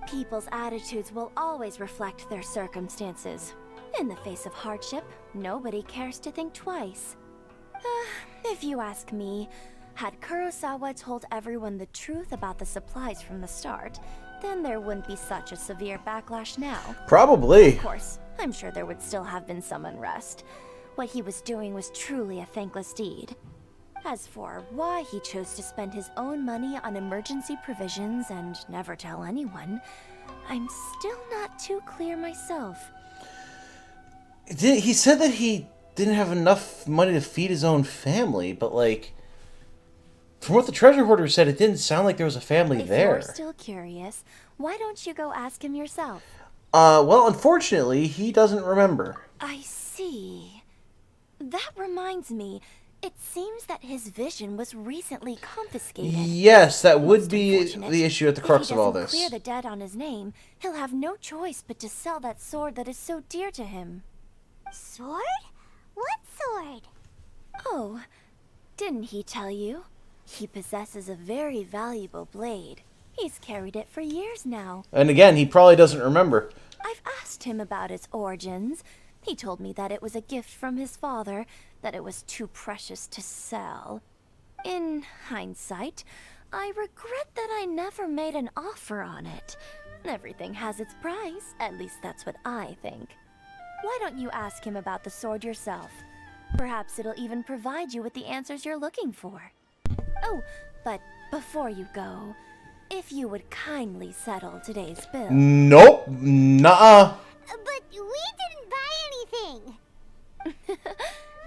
People's attitudes will always reflect their circumstances. In the face of hardship, nobody cares to think twice. If you ask me, had Kurosawa told everyone the truth about the supplies from the start, then there wouldn't be such a severe backlash now. Probably. Of course, I'm sure there would still have been some unrest. What he was doing was truly a thankless deed. As for why he chose to spend his own money on emergency provisions and never tell anyone, I'm still not too clear myself. He said that he didn't have enough money to feed his own family, but like, from what the treasure hoarder said, it didn't sound like there was a family there. If you're still curious, why don't you go ask him yourself? Well, unfortunately, he doesn't remember. I see. That reminds me, it seems that his vision was recently confiscated. Yes, that would be the issue at the crux of all this. If he doesn't clear the debt on his name, he'll have no choice but to sell that sword that is so dear to him. Sword? What sword? Oh, didn't he tell you? He possesses a very valuable blade. He's carried it for years now. And again, he probably doesn't remember. I've asked him about its origins, He told me that it was a gift from his father, that it was too precious to sell. In hindsight, I regret that I never made an offer on it. Everything has its price, at least that's what I think. Why don't you ask him about the sword yourself? Perhaps it'll even provide you with the answers you're looking for. Oh, but before you go, if you would kindly settle today's bill. Nope. Nuh-uh. But we didn't buy anything.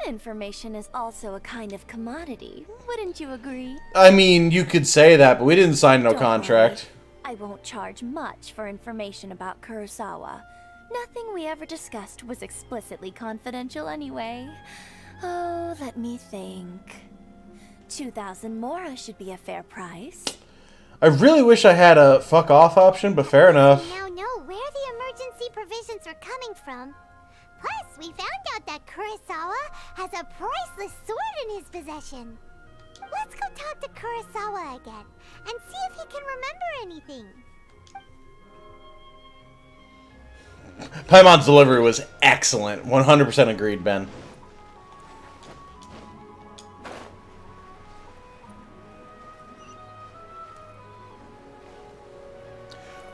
Information is also a kind of commodity, wouldn't you agree? I mean, you could say that, but we didn't sign no Don't contract. worry. I won't charge much for information about Kurosawa. Nothing we ever discussed was explicitly confidential anyway. Oh, let me think. 2,000 mora should be a fair price. I really wish I had a fuck off option, but fair enough. We now know where the emergency provisions are coming from. Plus, we found out that Kurosawa has a priceless sword in his possession. Let's go talk to Kurosawa again and see if he can remember anything. Paimon's delivery was excellent. 100% agreed, Ben.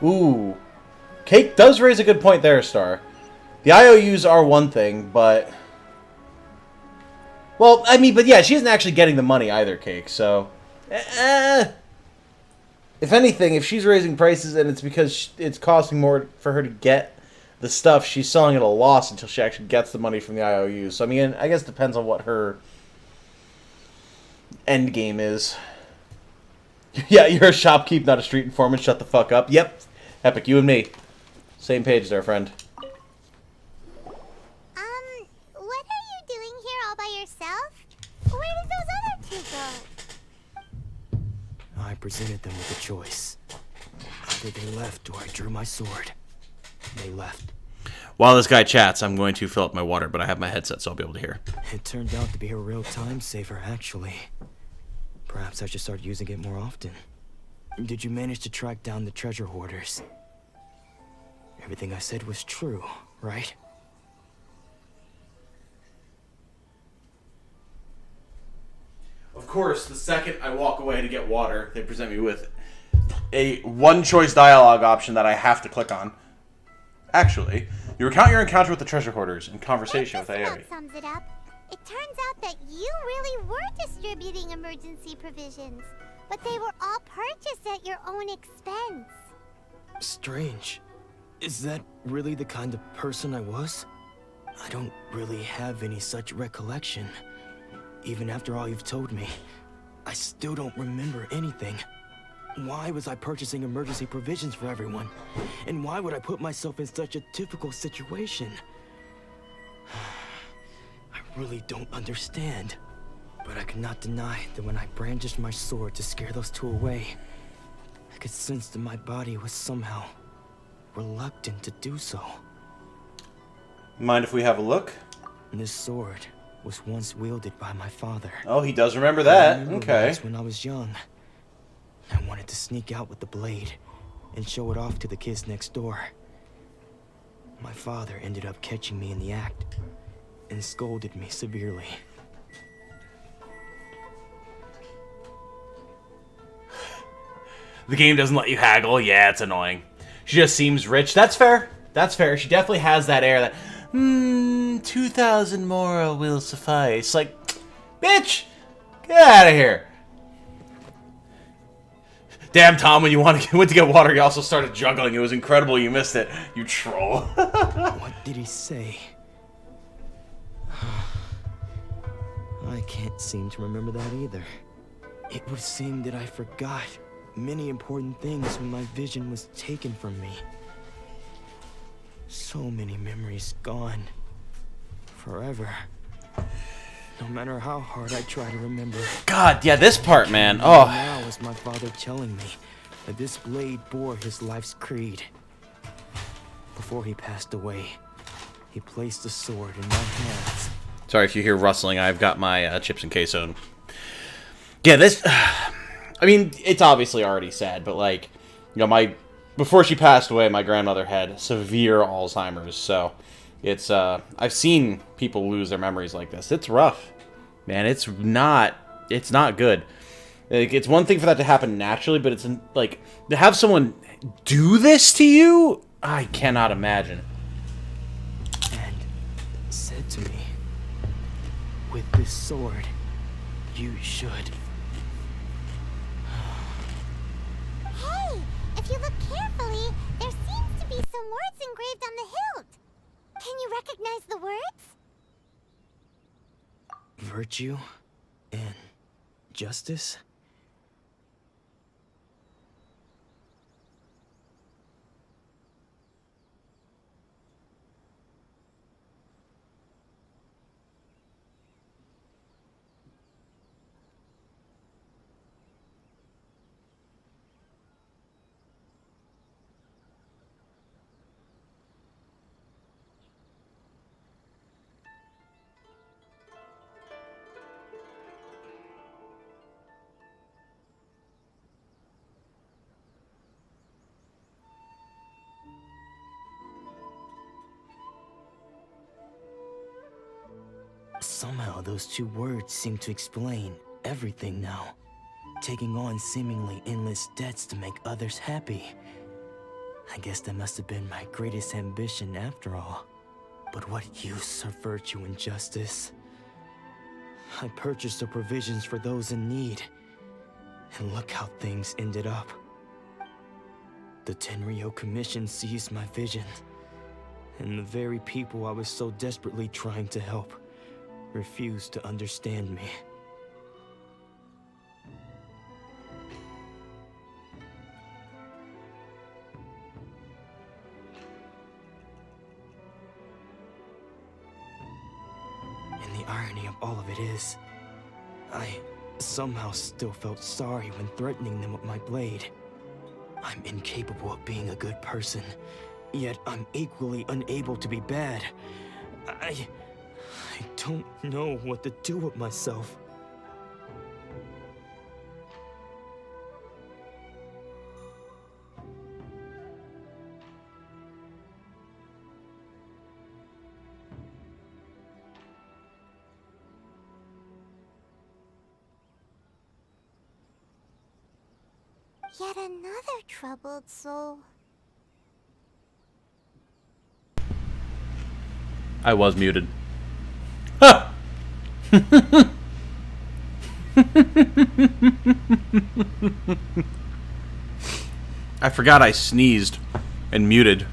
Ooh. Cake does raise a good point there, Star. The IOUs are one thing, but... Well, I mean, but yeah, she isn't actually getting the money either, Cake, so... If anything, if she's raising prices and it's because it's costing more for her to get the stuff, she's selling at a loss until she actually gets the money from the IOUs. So, I mean, I guess it depends on what her end game is. Yeah, you're a shopkeep, not a street informant. Shut the fuck up. Yep. Epic, you and me. Same page there, friend. What are you doing here all by yourself? Where did those other two go? I presented them with a choice. Either they left or I drew my sword. They left. While this guy chats, I'm going to fill up my water, but I have my headset, so I'll be able to hear. It turned out to be a real time saver, actually. Perhaps I should start using it more often. Did you manage to track down the treasure hoarders? Everything I said was true, right? Of course, the second I walk away to get water, they present me with a one-choice dialogue option that I have to click on. Actually, you recount your encounter with the treasure hoarders in conversation with Aoi. That sums it up. It turns out that you really were distributing emergency provisions, but they were all purchased at your own expense. Strange. Is that really the kind of person I was? I don't really have any such recollection. Even after all you've told me, I still don't remember anything. Why was I purchasing emergency provisions for everyone? And why would I put myself in such a difficult situation? I really don't understand. But I cannot deny that when I brandished my sword to scare those two away, I could sense that my body was somehow reluctant to do so. Mind if we have a look? This sword was once wielded by my father. Oh, he does remember that. I remember Okay. once when I was young, I wanted to sneak out with the blade and show it off to the kids next door. My father ended up catching me in the act and scolded me severely. The game doesn't let you haggle. Yeah, it's annoying. She just seems rich. That's fair. That's fair. She definitely has that air that, 2,000 mora will suffice. Like, bitch, get out of here. Damn, Tom, when you went to get water, you also started juggling. It was incredible. You missed it. You troll. What did he say? I can't seem to remember that either. It would seem that I forgot many important things when my vision was taken from me. So many memories gone. Forever. No matter how hard I try to remember. God, yeah, this part, man. Oh. Now is my father telling me that this blade bore his life's creed. Before he passed away, he placed the sword in my hands. Sorry if you hear rustling. I've got my chips and queso. Yeah, this... I mean, it's obviously already sad, but, like, you know, before she passed away, my grandmother had severe Alzheimer's, so It's I've seen people lose their memories like this. It's rough, man. It's not good. Like, it's one thing for that to happen naturally, but it's like to have someone do this to you. I cannot imagine. And said to me, with this sword, you should. Hey, if you look carefully, there seems to be some words engraved on the hilt. Can you recognize the words? Virtue and justice? Somehow those two words seem to explain everything now. Taking on seemingly endless debts to make others happy. I guess that must have been my greatest ambition after all. But what use of virtue and justice? I purchased the provisions for those in need. And look how things ended up. The Tenryo Commission seized my vision. And the very people I was so desperately trying to help refused to understand me. And the irony of all of it is, I somehow still felt sorry when threatening them with my blade. I'm incapable of being a good person, yet I'm equally unable to be bad. I don't know what to do with myself. Yet another troubled soul. I was muted. Ha! I forgot I sneezed and muted,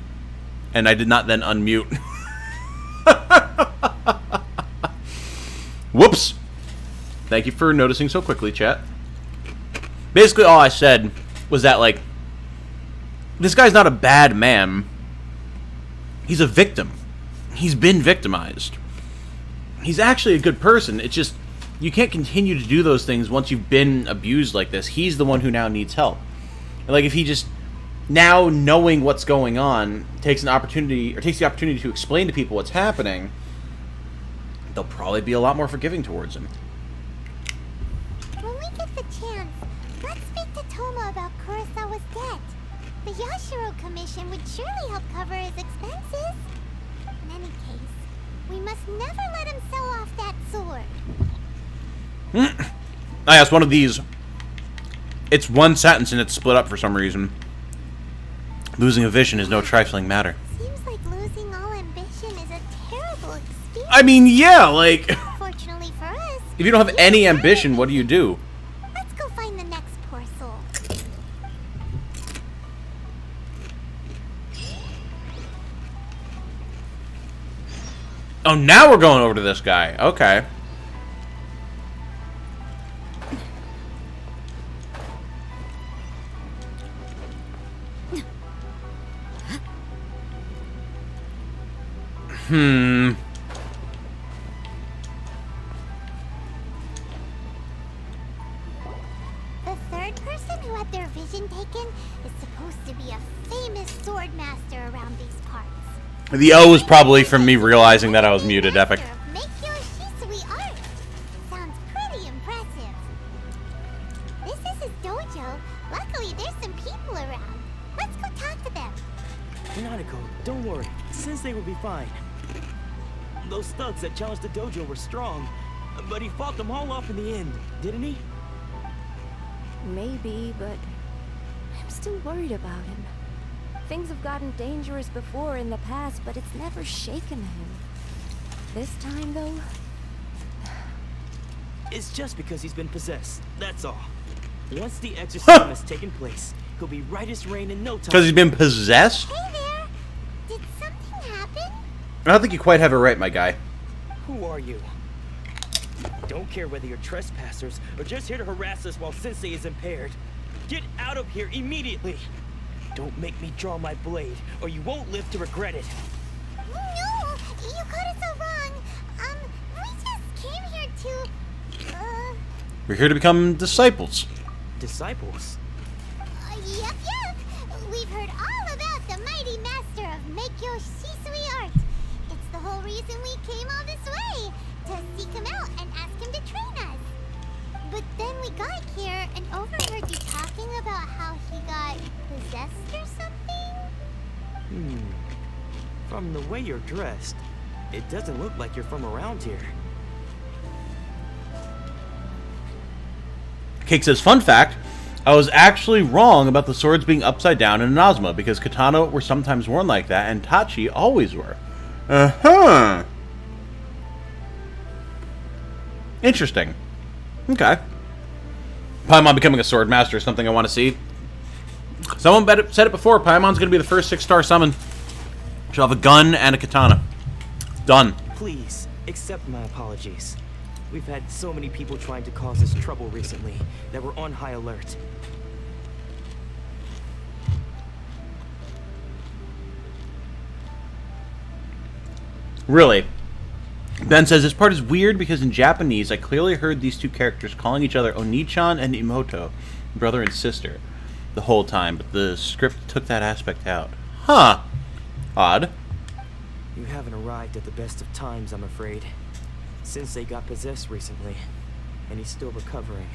and I did not then unmute. Whoops! Thank you for noticing so quickly, chat. Basically, all I said was that, like, this guy's not a bad man. He's a victim. He's been victimized. He's actually a good person. It's just, you can't continue to do those things once you've been abused like this. He's the one who now needs help. And, like, if he just, now knowing what's going on, takes the opportunity to explain to people what's happening, they'll probably be a lot more forgiving towards him. When we get the chance, let's speak to Toma about Kurosawa's debt. The Yashiro Commission would surely help cover his expenses. In any case, we must never let him sell off that sword. I asked one of these. It's one sentence and it's split up for some reason. Losing a vision is no trifling matter. Seems like losing all ambition is a terrible experience. I mean, yeah, like... Fortunately for us, if you don't have any ambition, what do you do? let's go find the next poor soul. Oh, now we're going over to this guy. Okay. The third person who had their vision taken is supposed to be a famous sword master around these parts. The O was probably from me realizing that I was muted, Epic. Make your Shisui art. Sounds pretty impressive. This is his dojo. Luckily, there's some people around. Let's go talk to them. Nanako, don't worry. Sensei will be fine. Those thugs that challenged the dojo were strong, but he fought them all off in the end, didn't he? Maybe, but I'm still worried about him. Things have gotten dangerous before in the past, but it's never shaken him. This time, though... It's just because he's been possessed, that's all. Once the exorcism has taken place, he'll be right as rain in no time. Because he's been possessed? Hey there! Did something happen? I don't think you quite have it right, my guy. Who are you? Don't care whether you're trespassers or just here to harass us while Sensei is impaired. Get out of here immediately! Don't make me draw my blade, or you won't live to regret it. No! You got it so wrong. We just came here to... We're here to become disciples. Disciples? Yep. We've heard all about the mighty master of Meikyo Shisui art. It's the whole reason we came all this way, to seek him out and ask him to train us. But then we got here and overheard you talking about how he got possessed or something? From the way you're dressed, it doesn't look like you're from around here. Cake says, fun fact, I was actually wrong about the swords being upside down in Inazuma, because katana were sometimes worn like that, and tachi always were. Uh-huh. Interesting. Okay. Paimon becoming a sword master is something I want to see. Someone said it before, Paimon's going to be the first 6-star summon. She'll have a gun and a katana. Done. Please, accept my apologies. We've had so many people trying to cause us trouble recently that we're on high alert. Really? Ben says, this part is weird because in Japanese, I clearly heard these two characters calling each other Oni-chan and Imoto, brother and sister, the whole time, but the script took that aspect out. Huh. Odd. You haven't arrived at the best of times, I'm afraid. Sensei got possessed recently, and he's still recovering.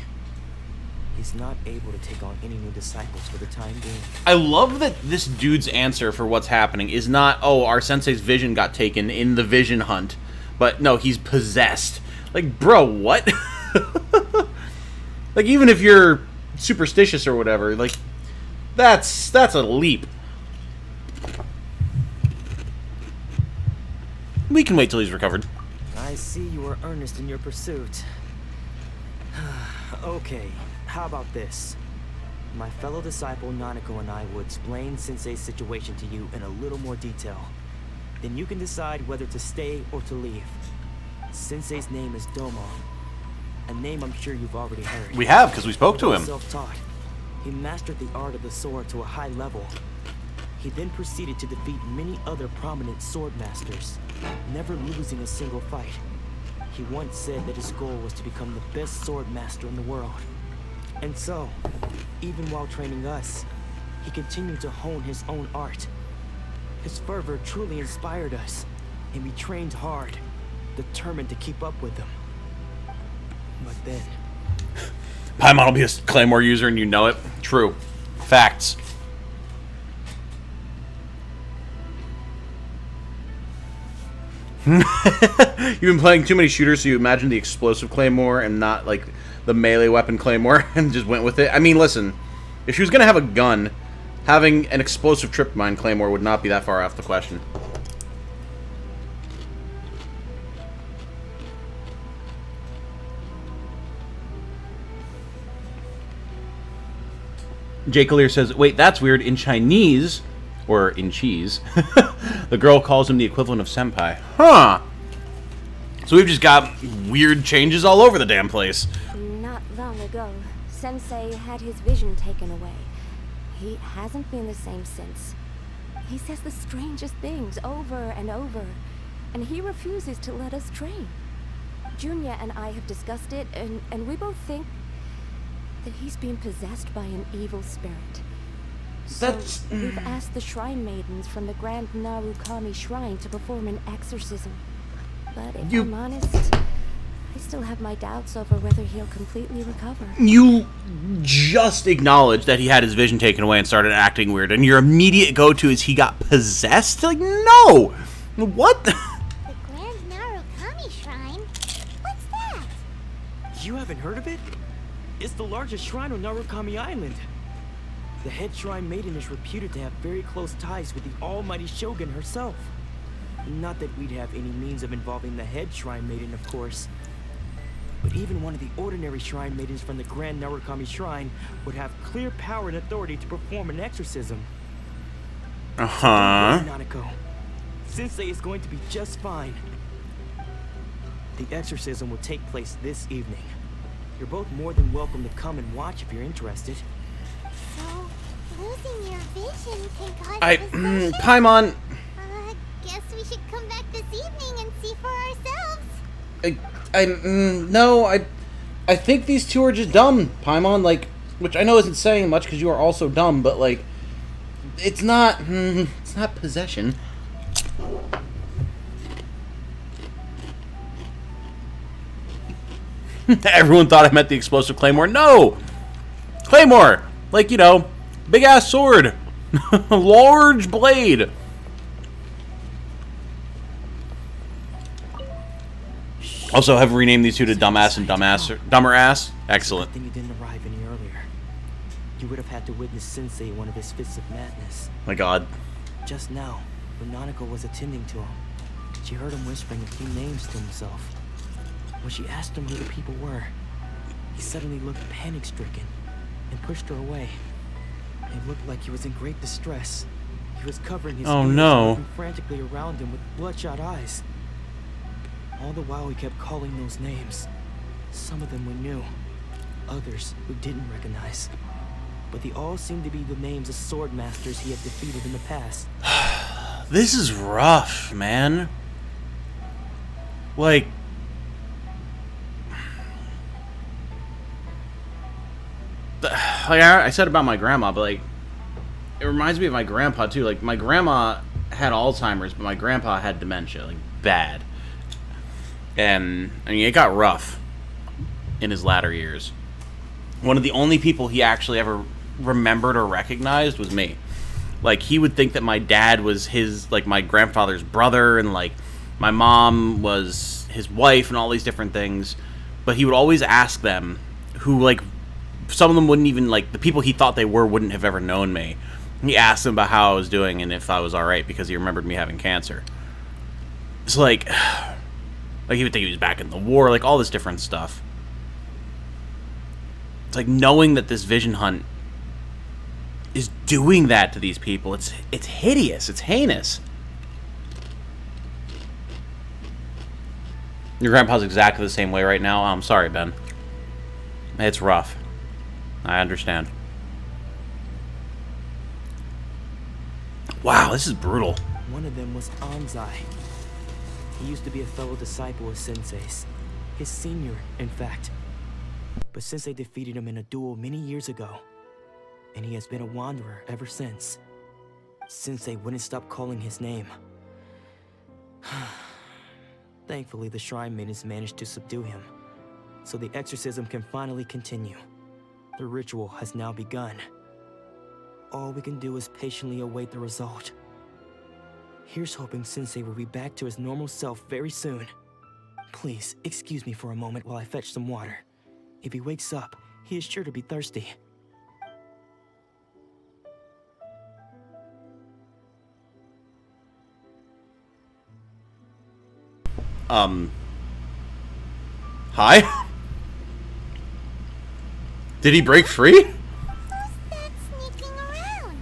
He's not able to take on any new disciples for the time being. I love that this dude's answer for what's happening is not, oh, our sensei's vision got taken in the vision hunt, but no, he's possessed. Like, bro, what? Like, even if you're superstitious or whatever, like, that's a leap. We can wait till he's recovered. I see you are earnest in your pursuit. Okay, how about this? My fellow disciple Nanako and I will explain Sensei's situation to you in a little more detail. Then you can decide whether to stay or to leave. Sensei's name is Domo, a name I'm sure you've already heard. We have, because we spoke to him. Self-taught. He mastered the art of the sword to a high level. He then proceeded to defeat many other prominent sword masters, never losing a single fight. He once said that his goal was to become the best sword master in the world. And so, even while training us, he continued to hone his own art. His fervor truly inspired us, and we trained hard, determined to keep up with him. But then... Paimon will be a Claymore user and you know it. True. Facts. You've been playing too many shooters, so you imagine the explosive Claymore and not, like, the melee weapon Claymore, and just went with it. I mean, listen, if she was going to have a gun, having an explosive trip mine Claymore would not be that far off the question. Jake Collier says, wait, that's weird. In Chinese, or in cheese, the girl calls him the equivalent of senpai. Huh. So we've just got weird changes all over the damn place. Not long ago, Sensei had his vision taken away. He hasn't been the same since. He says the strangest things over and over, and he refuses to let us train. Junya and I have discussed it, and we both think that he's being possessed by an evil spirit. So we've asked the shrine maidens from the Grand Narukami Shrine to perform an exorcism. But if I'm honest, I still have my doubts over whether he'll completely recover. You just acknowledged that he had his vision taken away and started acting weird, and your immediate go-to is he got possessed? Like, no! What? The Grand Shrine. What's that? You haven't heard of it? It's the largest shrine on Narukami Island. The head shrine maiden is reputed to have very close ties with the almighty Shogun herself. Not that we'd have any means of involving the head shrine maiden, of course. But even one of the ordinary shrine maidens from the Grand Narukami Shrine would have clear power and authority to perform an exorcism. Uh-huh. Nanako. Sensei is going to be just fine. The exorcism will take place this evening. You're both more than welcome to come and watch if you're interested. So, losing your vision can cause possession? Paimon. Guess we should come back this evening and see for ourselves. No, I think these two are just dumb, Paimon, like, which I know isn't saying much because you are also dumb, but, like, it's not possession. Everyone thought I meant the explosive claymore. No! Claymore! Like, you know, big-ass sword. Large blade. Also, have renamed these two to Dumbass and Dumber Ass. Excellent. I think you didn't arrive any earlier. You would have had to witness Sensei in one of his fits of madness. My God. Just now, when Nanako was attending to him, she heard him whispering a few names to himself. When she asked him who the people were, he suddenly looked panic-stricken and pushed her away. It looked like he was in great distress. He was covering his ears and looking frantically around him with bloodshot eyes. All the while he kept calling those names. Some of them we knew, others we didn't recognize. But they all seemed to be the names of sword masters he had defeated in the past. This is rough, man. Like I said about my grandma, but like it reminds me of my grandpa too. Like my grandma had Alzheimer's, but my grandpa had dementia, like bad. And I mean, it got rough in his latter years. One of the only people he actually ever remembered or recognized was me. Like, he would think that my dad was his, like, my grandfather's brother, and, like, my mom was his wife, and all these different things. But he would always ask them, who, like, some of them wouldn't even, like, the people he thought they were wouldn't have ever known me. He asked them about how I was doing and if I was alright, because he remembered me having cancer. It's like he would think he was back in the war, like, all this different stuff. It's like knowing that this vision hunt is doing that to these people. It's hideous. It's heinous. Your grandpa's exactly the same way right now. I'm sorry, Ben. It's rough. I understand. Wow, this is brutal. One of them was Anzai. He used to be a fellow disciple of Sensei's. His senior, in fact. But Sensei defeated him in a duel many years ago. And he has been a wanderer ever since. Sensei wouldn't stop calling his name. Thankfully, the shrine maidens managed to subdue him. So the exorcism can finally continue. The ritual has now begun. All we can do is patiently await the result. Here's hoping Sensei will be back to his normal self very soon. Please, excuse me for a moment while I fetch some water. If he wakes up, he is sure to be thirsty. Hi? Did he break free? Who's that sneaking around?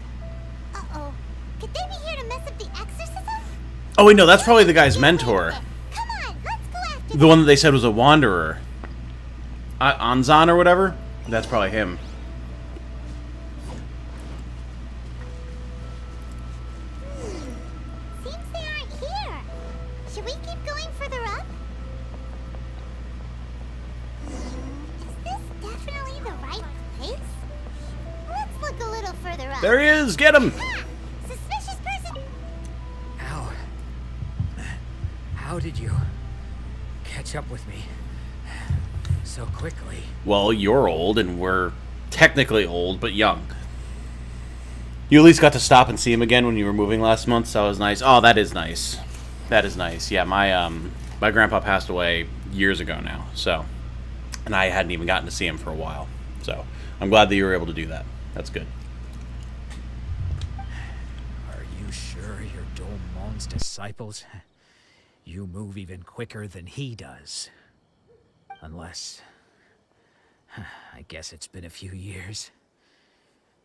Uh-oh. Could they be here to mess up the exorcism? Oh wait, no, that's probably the guy's mentor. Come on, let's go after The one that they said was a wanderer. Anzan or whatever? That's probably him. Seems they aren't here. Should we keep going further up? Is this definitely the right place? Let's look a little further up. There he is! Get him! Ah! Suspicious person! How did you catch up with me so quickly? Well, you're old, and we're technically old, but young. You at least got to stop and see him again when you were moving last month, so that was nice. Oh, that is nice. That is nice. Yeah, my My grandpa passed away years ago now, so, and I hadn't even gotten to see him for a while. So I'm glad that you were able to do that. That's good. Are you sure you're Domon's disciples? You move even quicker than he does. Unless... I guess it's been a few years.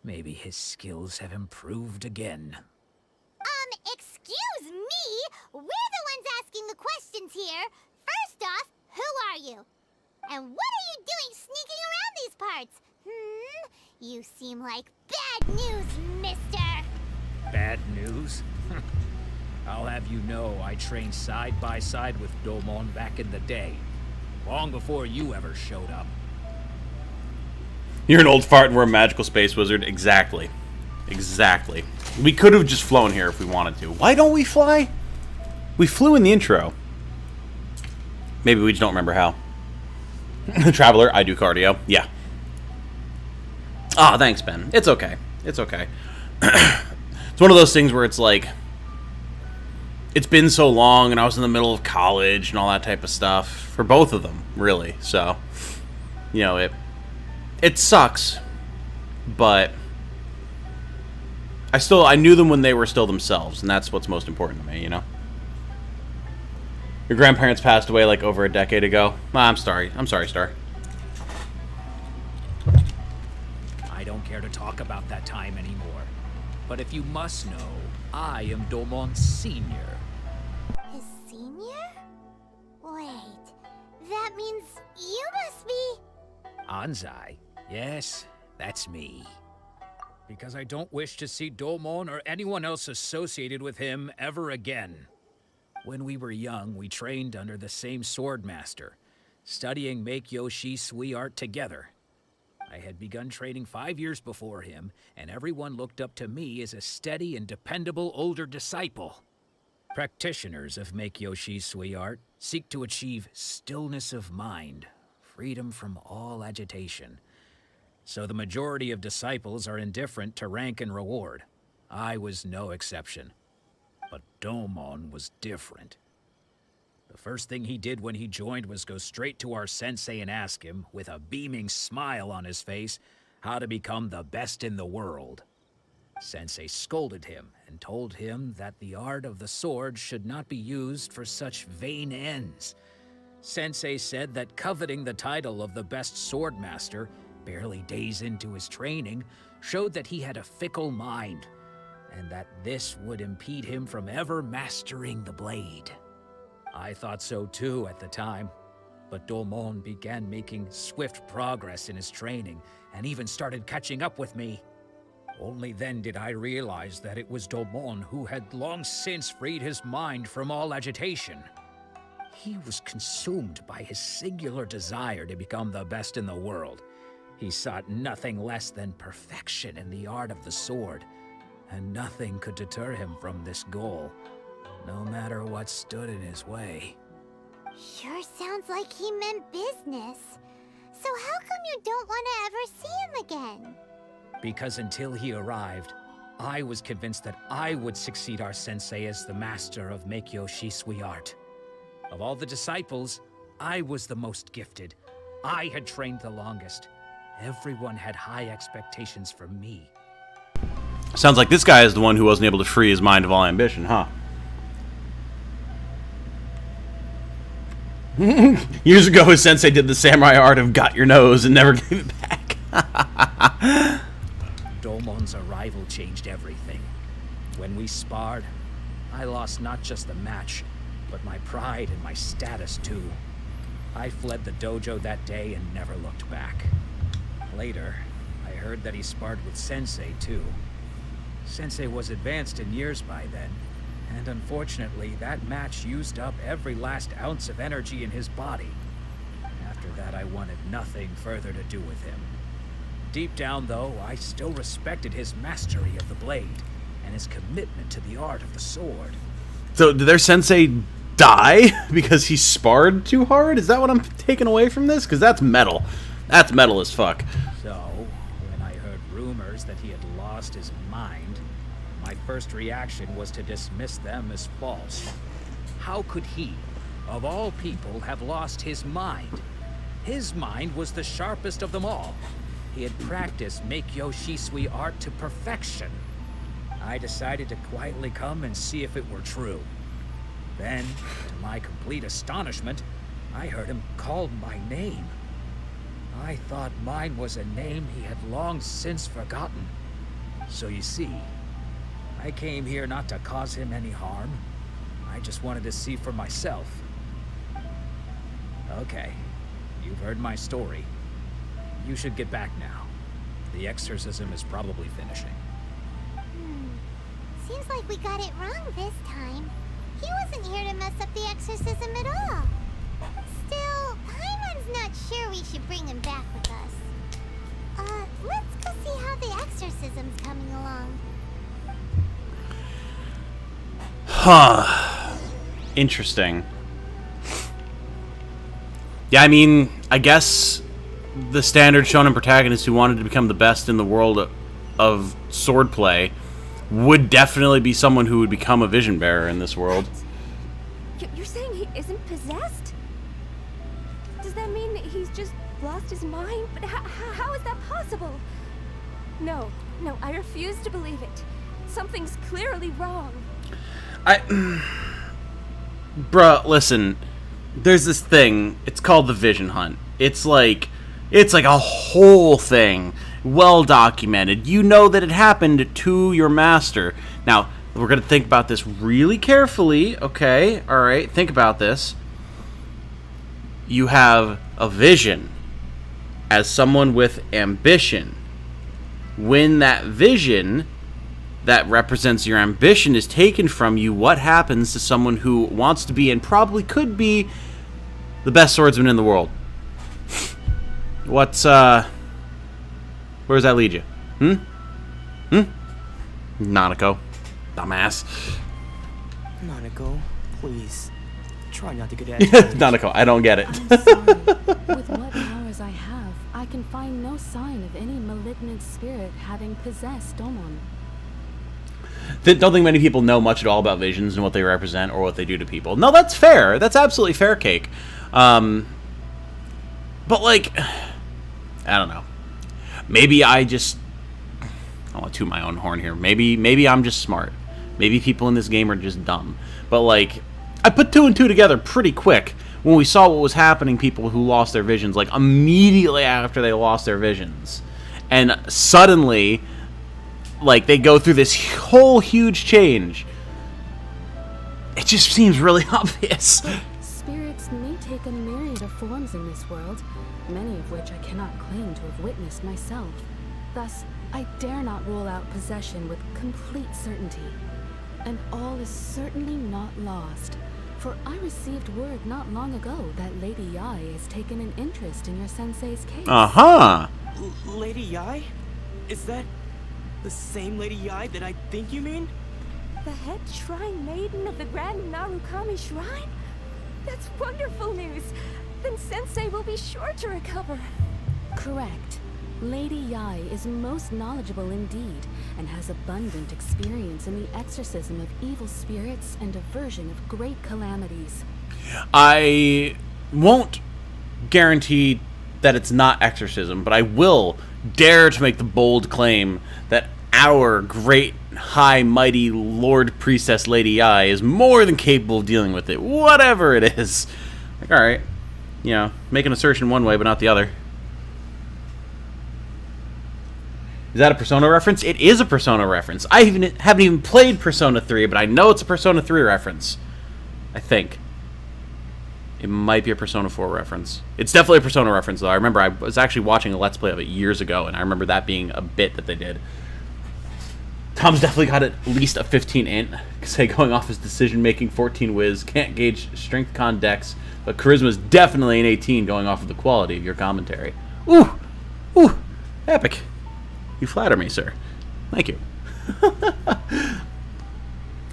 Maybe his skills have improved again. Excuse me? We're the ones asking the questions here. First off, who are you? And what are you doing sneaking around these parts? You seem like bad news, mister. Bad news? I'll have you know I trained side by side with Domon back in the day. Long before you ever showed up. You're an old fart and we're a magical space wizard. Exactly. Exactly. We could have just flown here if we wanted to. Why don't we fly? We flew in the intro. Maybe we just don't remember how. Traveler, I do cardio. Yeah. Ah, thanks, Ben. It's okay. It's okay. It's one of those things where it's like, it's been so long and I was in the middle of college and all that type of stuff. For both of them, really. So, you know, it sucks. But I knew them when they were still themselves, and that's what's most important to me, you know? Your grandparents passed away like over a decade ago. I'm sorry. I'm sorry, Star. I don't care to talk about that time anymore. But if you must know, I am Domon's senior. His senior? Wait, that means you must be... Anzai? Yes, that's me. Because I don't wish to see Domon or anyone else associated with him ever again. When we were young, we trained under the same swordmaster, studying Make-Yoshi Sui art together. I had begun training 5 years before him, and everyone looked up to me as a steady and dependable older disciple. Practitioners of Make-Yoshi Sui art seek to achieve stillness of mind, freedom from all agitation. So the majority of disciples are indifferent to rank and reward. I was no exception. But Domon was different. The first thing he did when he joined was go straight to our sensei and ask him, with a beaming smile on his face, how to become the best in the world. Sensei scolded him and told him that the art of the sword should not be used for such vain ends. Sensei said that coveting the title of the best swordmaster, barely days into his training, showed that he had a fickle mind, and that this would impede him from ever mastering the blade. I thought so too at the time, but Domon began making swift progress in his training, and even started catching up with me. Only then did I realize that it was Domon who had long since freed his mind from all agitation. He was consumed by his singular desire to become the best in the world. He sought nothing less than perfection in the art of the sword, and nothing could deter him from this goal, no matter what stood in his way. Sure sounds like he meant business. So how come you don't want to ever see him again? Because until he arrived, I was convinced that I would succeed our sensei as the master of Make-Yoshi Sui art. Of all the disciples, I was the most gifted. I had trained the longest. Everyone had high expectations from me. Sounds like this guy is the one who wasn't able to free his mind of all ambition, huh? Years ago, his sensei did the samurai art of got your nose and never gave it back. Domon's arrival changed everything. When we sparred, I lost not just the match, but my pride and my status too. I fled the dojo that day and never looked back. Later, I heard that he sparred with Sensei too. Sensei was advanced in years by then, and unfortunately that match used up every last ounce of energy in his body. After that, I wanted nothing further to do with him. Deep down though, I still respected his mastery of the blade, and his commitment to the art of the sword. So did their sensei die because he sparred too hard? Is that what I'm taking away from this? Because that's metal. That's metal as fuck. So, when I heard rumors that he had lost his mind, my first reaction was to dismiss them as false. How could he, of all people, have lost his mind. His mind was the sharpest of them all. He had practiced Meikyo Shisui art to perfection. I decided to quietly come and see if it were true. Then, to my complete astonishment, I heard him call my name. I thought mine was a name he had long since forgotten. So you see, I came here not to cause him any harm. I just wanted to see for myself. Okay, you've heard my story. You should get back now. The exorcism is probably finishing. Seems like we got it wrong this time. He wasn't here to mess up the exorcism at all. Still, Paimon's not sure we should bring him back with us. Let's go see how the exorcism's coming along. Huh. Interesting. Yeah, I mean, I guess the standard shonen protagonist who wanted to become the best in the world of swordplay would definitely be someone who would become a vision bearer in this world. You're saying he isn't possessed? Does that mean that he's just lost his mind? But how is that possible? No, I refuse to believe it. Something's clearly wrong. Bruh, listen. There's this thing. It's called the Vision Hunt. It's like a whole thing. Well documented. You know that it happened to your master. Now, we're going to think about this really carefully, okay? Alright, think about this. You have a vision as someone with ambition. When that vision that represents your ambition is taken from you, what happens to someone who wants to be and probably could be the best swordsman in the world? Where does that lead you? Nanako. Dumbass. Nanako, please. Try not to get at Nanako, I don't get it. I'm sorry. With what powers I have, I can find no sign of any malignant spirit having possessed Domon. Don't think many people know much at all about visions and what they represent or what they do to people. No, that's fair. That's absolutely fair, Cake. But, like, I don't know. Maybe I want to toot my own horn here. Maybe I'm just smart. Maybe people in this game are just dumb. But, like, I put 2 and 2 together pretty quick when we saw what was happening people who lost their visions, like, immediately after they lost their visions. And suddenly, like, they go through this whole huge change. It just seems really obvious. Spirits may take a myriad of forms in this world, many of which I cannot claim to have witnessed myself. Thus, I dare not rule out possession with complete certainty. And all is certainly not lost, for I received word not long ago that Lady Yae has taken an interest in your sensei's case. Uh-huh. Lady Yae? Is that the same Lady Yae that I think you mean? The head shrine maiden of the Grand Narukami Shrine? That's wonderful news! Then Sensei will be sure to recover. Correct. Lady Yae is most knowledgeable indeed, and has abundant experience in the exorcism of evil spirits and aversion of great calamities. I won't guarantee that it's not exorcism, but I will dare to make the bold claim that our great, high, mighty Lord Priestess Lady Yae is more than capable of dealing with it, whatever it is. Like, alright, you know, make an assertion one way, but not the other. Is that a Persona reference? It is a Persona reference. I haven't even played Persona 3, but I know it's a Persona 3 reference. I think. It might be a Persona 4 reference. It's definitely a Persona reference, though. I remember I was actually watching a Let's Play of it years ago, and I remember that being a bit that they did. Tom's definitely got at least a 15 int. Say going off his decision-making, 14 whiz. Can't gauge strength con dex, but charisma's definitely an 18 going off of the quality of your commentary. Ooh! Ooh! Epic. You flatter me, sir. Thank you.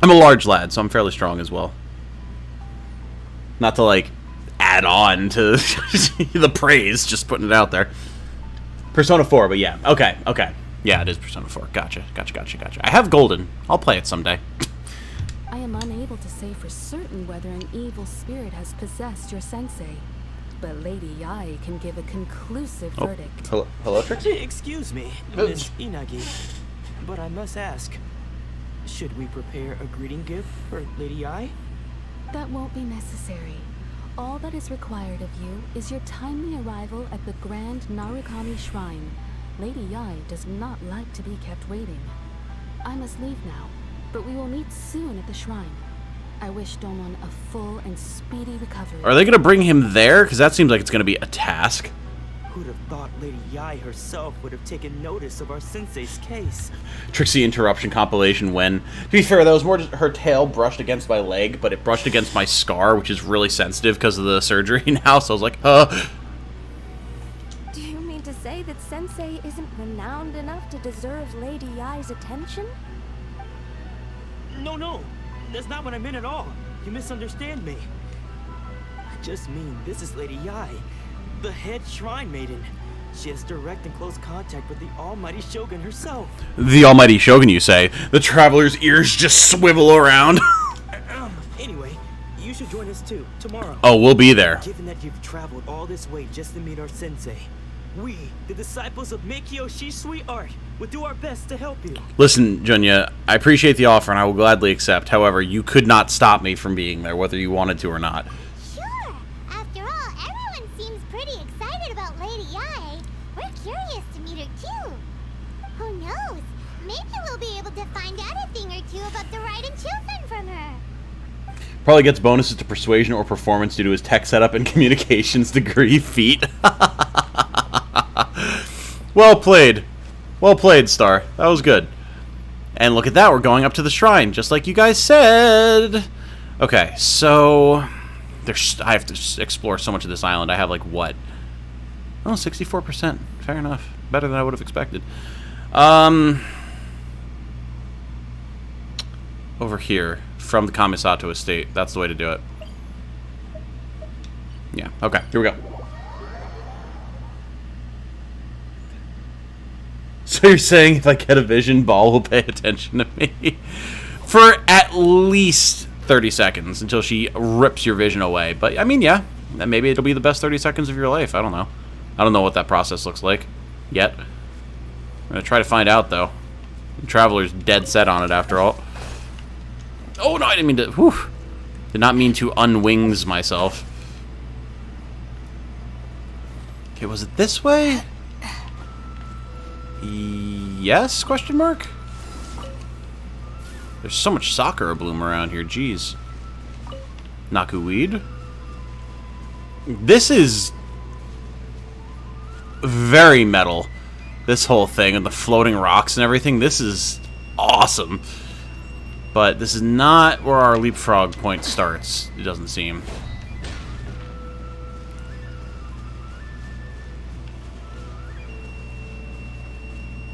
I'm a large lad, so I'm fairly strong as well. Not to, like, add on to the praise, just putting it out there. Persona 4, but yeah. Okay. Yeah, it is Persona 4. Gotcha. I have Golden. I'll play it someday. I am unable able to say for certain whether an evil spirit has possessed your sensei. But Lady Yae can give a conclusive verdict. Hello, Trixie? Excuse me, Miss Inagi, but I must ask, should we prepare a greeting gift for Lady Yae? That won't be necessary. All that is required of you is your timely arrival at the Grand Narukami Shrine. Lady Yae does not like to be kept waiting. I must leave now, but we will meet soon at the shrine. I wish Domon a full and speedy recovery. Are they going to bring him there? Because that seems like it's going to be a task. Who'd have thought Lady Yae herself would have taken notice of our sensei's case? Trixie interruption compilation when... To be fair, that was more just her tail brushed against my leg, but it brushed against my scar, which is really sensitive because of the surgery now, so I was like, Do you mean to say that Sensei isn't renowned enough to deserve Lady Yae's attention? No, that's not what I meant at all. You misunderstand me. I just mean this is Lady Yae, the head shrine maiden. She has direct and close contact with the almighty Shogun herself. The almighty Shogun, you say? The traveler's ears just swivel around. Anyway, you should join us too, tomorrow. Oh, we'll be there. Given that you've traveled all this way just to meet our sensei, we, the disciples of Meikyo Shisui Art, will do our best to help you. Listen, Junya, I appreciate the offer and I will gladly accept. However, you could not stop me from being there, whether you wanted to or not. Sure. After all, everyone seems pretty excited about Lady Yae. We're curious to meet her too. Who knows? Maybe we'll be able to find out a thing or two about the Raiden children from her. Probably gets bonuses to persuasion or performance due to his tech setup and communications degree feat. Well played. Well played, Star. That was good. And look at that, we're going up to the shrine, just like you guys said. Okay, so... I have to explore so much of this island. I have, like, what? Oh, 64%. Fair enough. Better than I would have expected. Over here, from the Kamisato estate. That's the way to do it. Yeah, okay, here we go. So you're saying if I get a vision, Ball will pay attention to me? For at least 30 seconds, until she rips your vision away. But, I mean, yeah, maybe it'll be the best 30 seconds of your life. I don't know. I don't know what that process looks like yet. I'm going to try to find out, though. The Traveler's dead set on it, after all. Oh, no, I didn't mean to... Whew. Did not mean to unwings myself. Okay, was it this way? Yes? Question mark? There's so much Sakura bloom around here, jeez. Nakuweed? This is... very metal. This whole thing, and the floating rocks and everything, this is awesome. But this is not where our leapfrog point starts, it doesn't seem.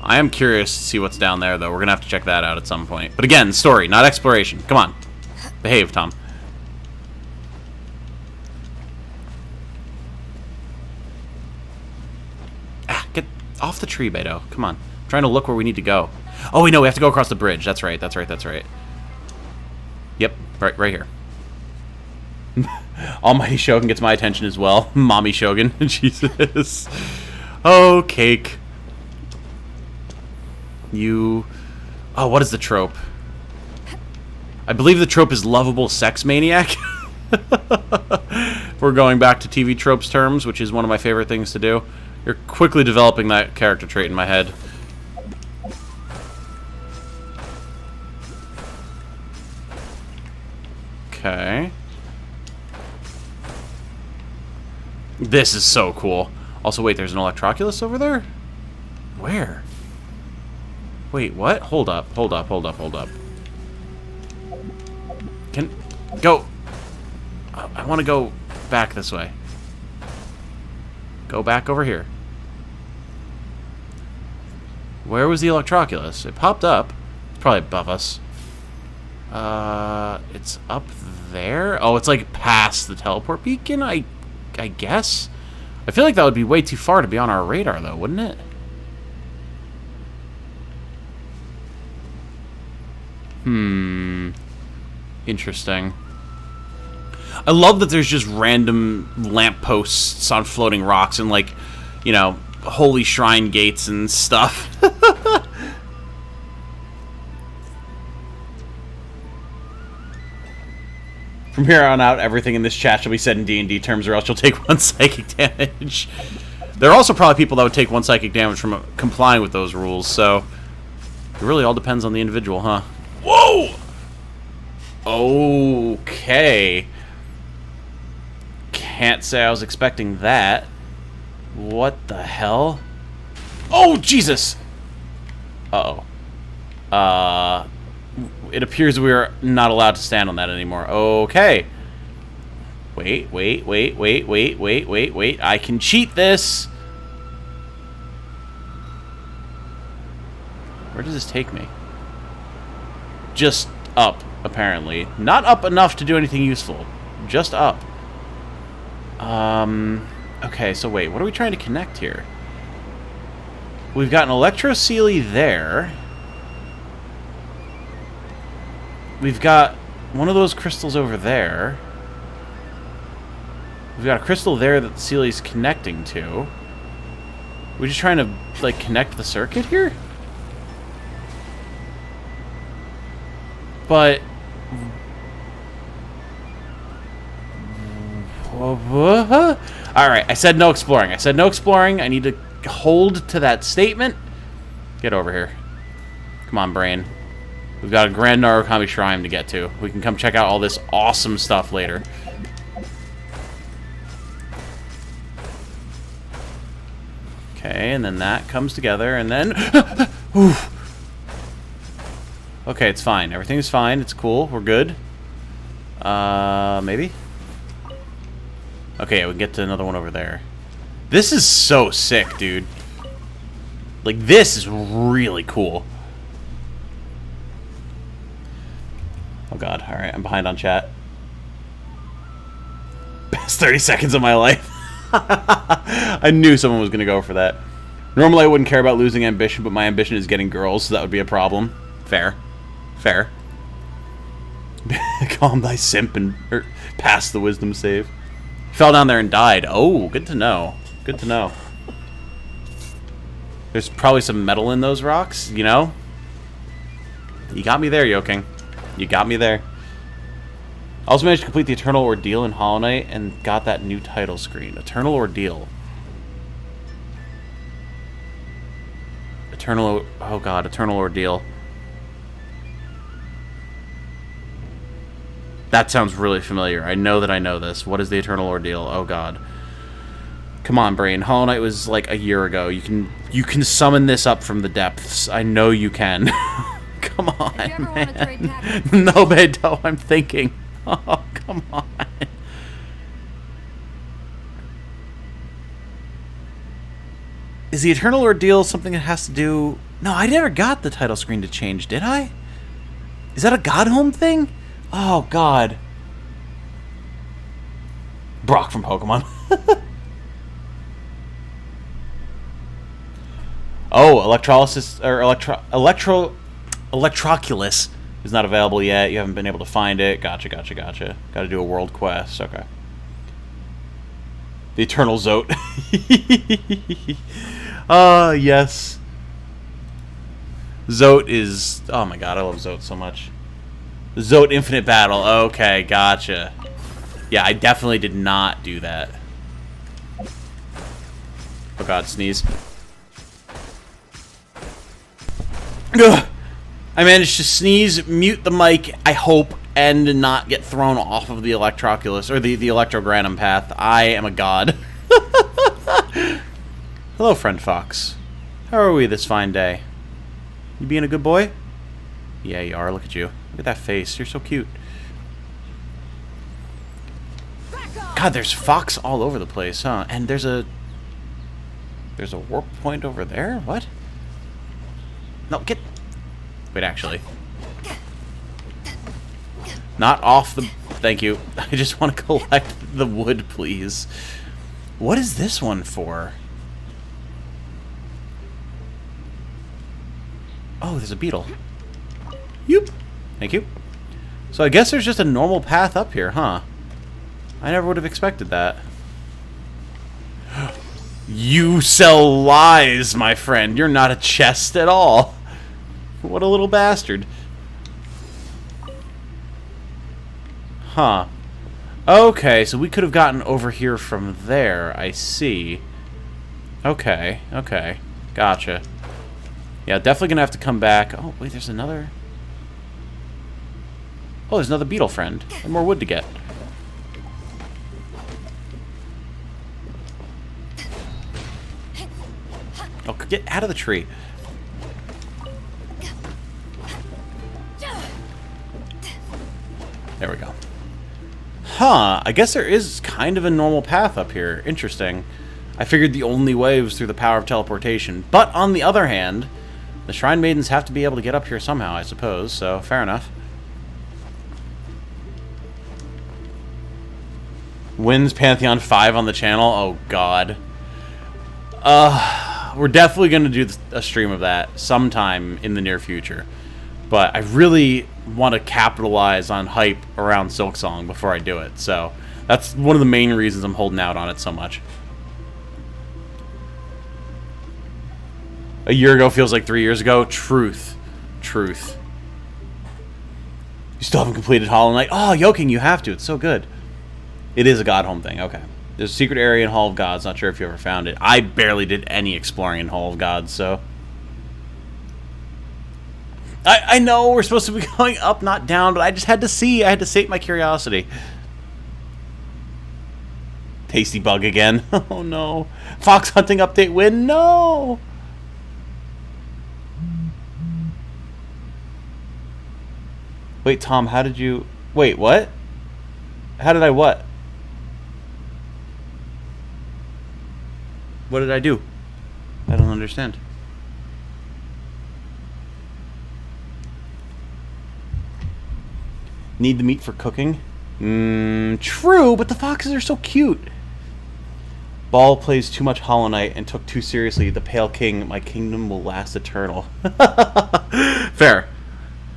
I am curious to see what's down there, though. We're going to have to check that out at some point. But again, story, not exploration. Come on. Behave, Tom. Ah, get off the tree, Beto. Come on. I'm trying to look where we need to go. Oh, wait, no, we have to go across the bridge. That's right, that's right, that's right. Yep, right here. Almighty Shogun gets my attention as well. Mommy Shogun. Jesus. Oh, cake. You... Oh, what is the trope? I believe the trope is lovable sex maniac. We're going back to TV tropes terms, which is one of my favorite things to do. You're quickly developing that character trait in my head. Okay. This is so cool. Also, wait, there's an Electroculus over there? Where? Wait, what? Hold up, hold up, hold up, hold up. Can... Go! I want to go back this way. Go back over here. Where was the Electroculus? It popped up. It's probably above us. It's up there? Oh, it's like past the teleport beacon, I guess? I feel like that would be way too far to be on our radar, though, wouldn't it? Interesting. I love that there's just random lampposts on floating rocks and, like, you know, holy shrine gates and stuff. From here on out, everything in this chat shall be said in D&D terms, or else you'll take 1 psychic damage. There are also probably people that would take 1 psychic damage from complying with those rules, so it really all depends on the individual, huh? Whoa! Okay. Can't say I was expecting that. What the hell? Oh, Jesus! Uh-oh. It appears we are not allowed to stand on that anymore. Okay. Wait. I can cheat this. Where does this take me? Just up, apparently. Not up enough to do anything useful. Just up. Okay, so wait. What are we trying to connect here? We've got an Electro-Sealy there. We've got one of those crystals over there. We've got a crystal there that the Sealy's connecting to. We're just trying to, like, connect the circuit here? But... Alright, I said no exploring. I said no exploring. I need to hold to that statement. Get over here. Come on, brain. We've got a Grand Narukami Shrine to get to. We can come check out all this awesome stuff later. Okay, and then that comes together, and then... Okay, it's fine. Everything's fine. It's cool. We're good. Maybe? Okay, yeah, we can get to another one over there. This is so sick, dude. Like, this is really cool. Oh god, alright, I'm behind on chat. Best 30 seconds of my life. I knew someone was gonna go for that. Normally I wouldn't care about losing ambition, but my ambition is getting girls, so that would be a problem. Fair. Fair. Calm thy simp and pass the wisdom save. Fell down there and died. Oh, good to know. Good to know. There's probably some metal in those rocks, you know? You got me there, Yoking. You got me there. I also managed to complete the Eternal Ordeal in Hollow Knight and got that new title screen. Eternal Ordeal. Oh god, Eternal Ordeal. That sounds really familiar. I know that I know this. What is the Eternal Ordeal? Oh god. Come on, brain. Hollow Knight was like a year ago. You can summon this up from the depths. I know you can. Come on, man. No, Beto, I'm thinking. Oh, come on. Is the Eternal Ordeal something that has to do... No, I never got the title screen to change, did I? Is that a Godhome thing? Oh, God. Brock from Pokemon. Oh, Electrolysis... Or Electroculus is not available yet. You haven't been able to find it. Gotcha. Gotta do a world quest. Okay. The Eternal Zote. Yes. Zote is... Oh my god, I love Zote so much. Zote Infinite Battle. Okay, gotcha. Yeah, I definitely did not do that. Oh god, sneeze. Ugh. I managed to sneeze, mute the mic, I hope, and not get thrown off of the Electroculus, or the Electrogranum path. I am a god. Hello, friend Fox. How are we this fine day? You being a good boy? Yeah, you are. Look at you. Look at that face. You're so cute. God, there's Fox all over the place, huh? And there's a warp point over there? What? No, get... Wait, actually. Not off the... Thank you. I just want to collect the wood, please. What is this one for? Oh, there's a beetle. Yoop. Thank you. So I guess there's just a normal path up here, huh? I never would have expected that. You sell lies, my friend. You're not a chest at all. What a little bastard. Huh. Okay, so we could have gotten over here from there. I see. Okay, okay. Gotcha. Yeah, definitely gonna have to come back. Oh, wait, there's another... Oh, there's another beetle friend. And more wood to get. Oh, get out of the tree. There we go. Huh, I guess there is kind of a normal path up here. Interesting. I figured the only way was through the power of teleportation. But on the other hand, the Shrine Maidens have to be able to get up here somehow, I suppose, so fair enough. Wins Pantheon 5 on the channel? Oh, God. We're definitely going to do a stream of that sometime in the near future. But I really want to capitalize on hype around Silksong before I do it. So that's one of the main reasons I'm holding out on it so much. A year ago feels like 3 years ago. Truth. Truth. You still haven't completed Hollow Knight? Oh, Yoking, you have to. It's so good. It is a God Home thing. Okay. There's a secret area in Hall of Gods. Not sure if you ever found it. I barely did any exploring in Hall of Gods, so... I know we're supposed to be going up, not down, but I just had to see. I had to sate my curiosity. Tasty bug again. Oh, no. Fox hunting update win? No! Wait, Tom, how did you... Wait, what? How did I what? What did I do? I don't understand. Need the meat for cooking? True, but the foxes are so cute. Ball plays too much Hollow Knight and took too seriously the Pale King. My kingdom will last eternal. Fair.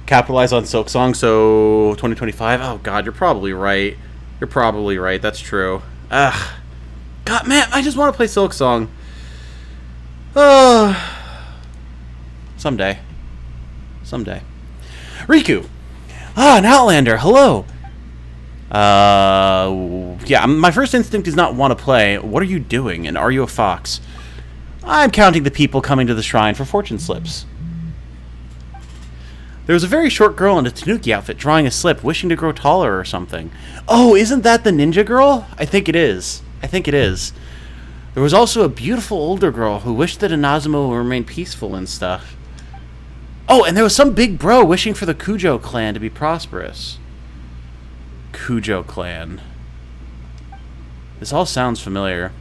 Capitalize on Silksong, so 2025. Oh God, you're probably right. You're probably right. That's true. Ugh. God, man, I just want to play Silksong. Someday. Someday. Riku. Ah, an Outlander. Hello. Yeah, my first instinct is not want to play. What are you doing? And are you a fox? I'm counting the people coming to the shrine for fortune slips. There was a very short girl in a tanuki outfit drawing a slip, wishing to grow taller or something. Oh, isn't that the ninja girl? I think it is. I think it is. There was also a beautiful older girl who wished that Inazuma would remain peaceful and stuff. Oh, and there was some big bro wishing for the Kujo clan to be prosperous. Kujo clan. This all sounds familiar.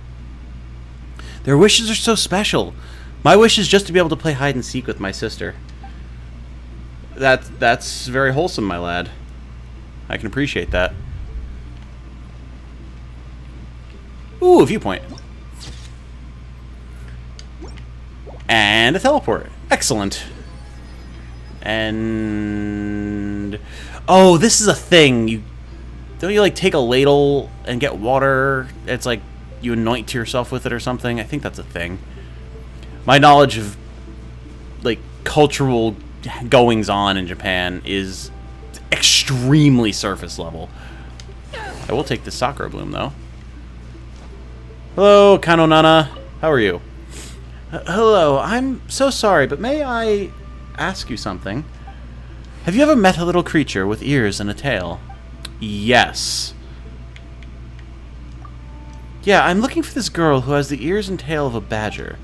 Their wishes are so special. My wish is just to be able to play hide and seek with my sister. That's very wholesome, my lad. I can appreciate that. Ooh, a viewpoint. And a teleport. Excellent. And... Oh, this is a thing. Don't you, like, take a ladle and get water? It's like you anoint to yourself with it or something? I think that's a thing. My knowledge of, like, cultural goings-on in Japan is extremely surface level. I will take this Sakura bloom, though. Hello, Kano Nana. How are you? Hello, I'm so sorry, but may I ask you something? Have you ever met a little creature with ears and a tail? Yes. Yeah, I'm looking for this girl who has the ears and tail of a badger.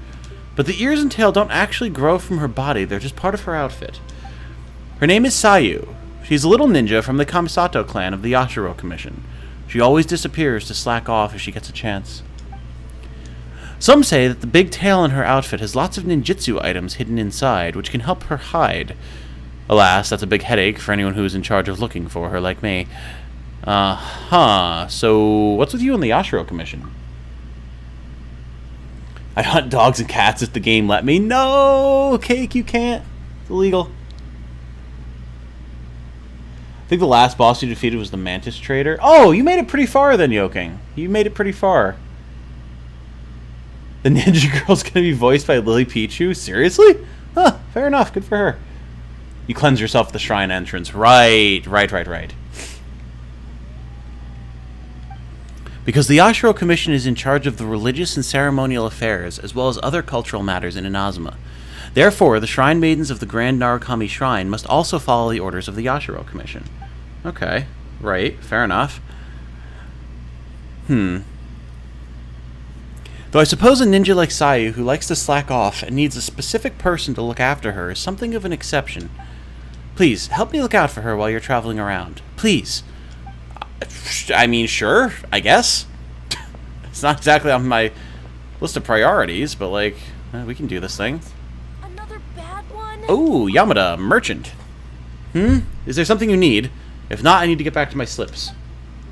But the ears and tail don't actually grow from her body, they're just part of her outfit. Her name is Sayu. She's a little ninja from the Kamisato clan of the Yashiro Commission. She always disappears to slack off if she gets a chance. Some say that the big tail in her outfit has lots of ninjutsu items hidden inside, which can help her hide. Alas, that's a big headache for anyone who is in charge of looking for her like me. So what's with you and the Yashiro Commission? I hunt dogs and cats if the game let me. No, Cake, you can't. It's illegal. think the last boss you defeated was the Mantis Trader. Oh, you made it pretty far then, Yoking. You made it pretty far. The Ninja Girl's gonna be voiced by Lily Pichu? Seriously? Huh, fair enough. Good for her. You cleanse yourself at the shrine entrance. Right. Because the Yashiro Commission is in charge of the religious and ceremonial affairs, as well as other cultural matters in Inazuma. Therefore, the Shrine Maidens of the Grand Narukami Shrine must also follow the orders of the Yashiro Commission. Okay, right, fair enough. Though I suppose a ninja like Sayu, who likes to slack off and needs a specific person to look after her, is something of an exception. Please, help me look out for her while you're traveling around. Please. I mean, sure, I guess. It's not exactly on my list of priorities, but, like, we can do this thing. Another bad one? Oh, Yamada, merchant. Is there something you need? If not, I need to get back to my slips.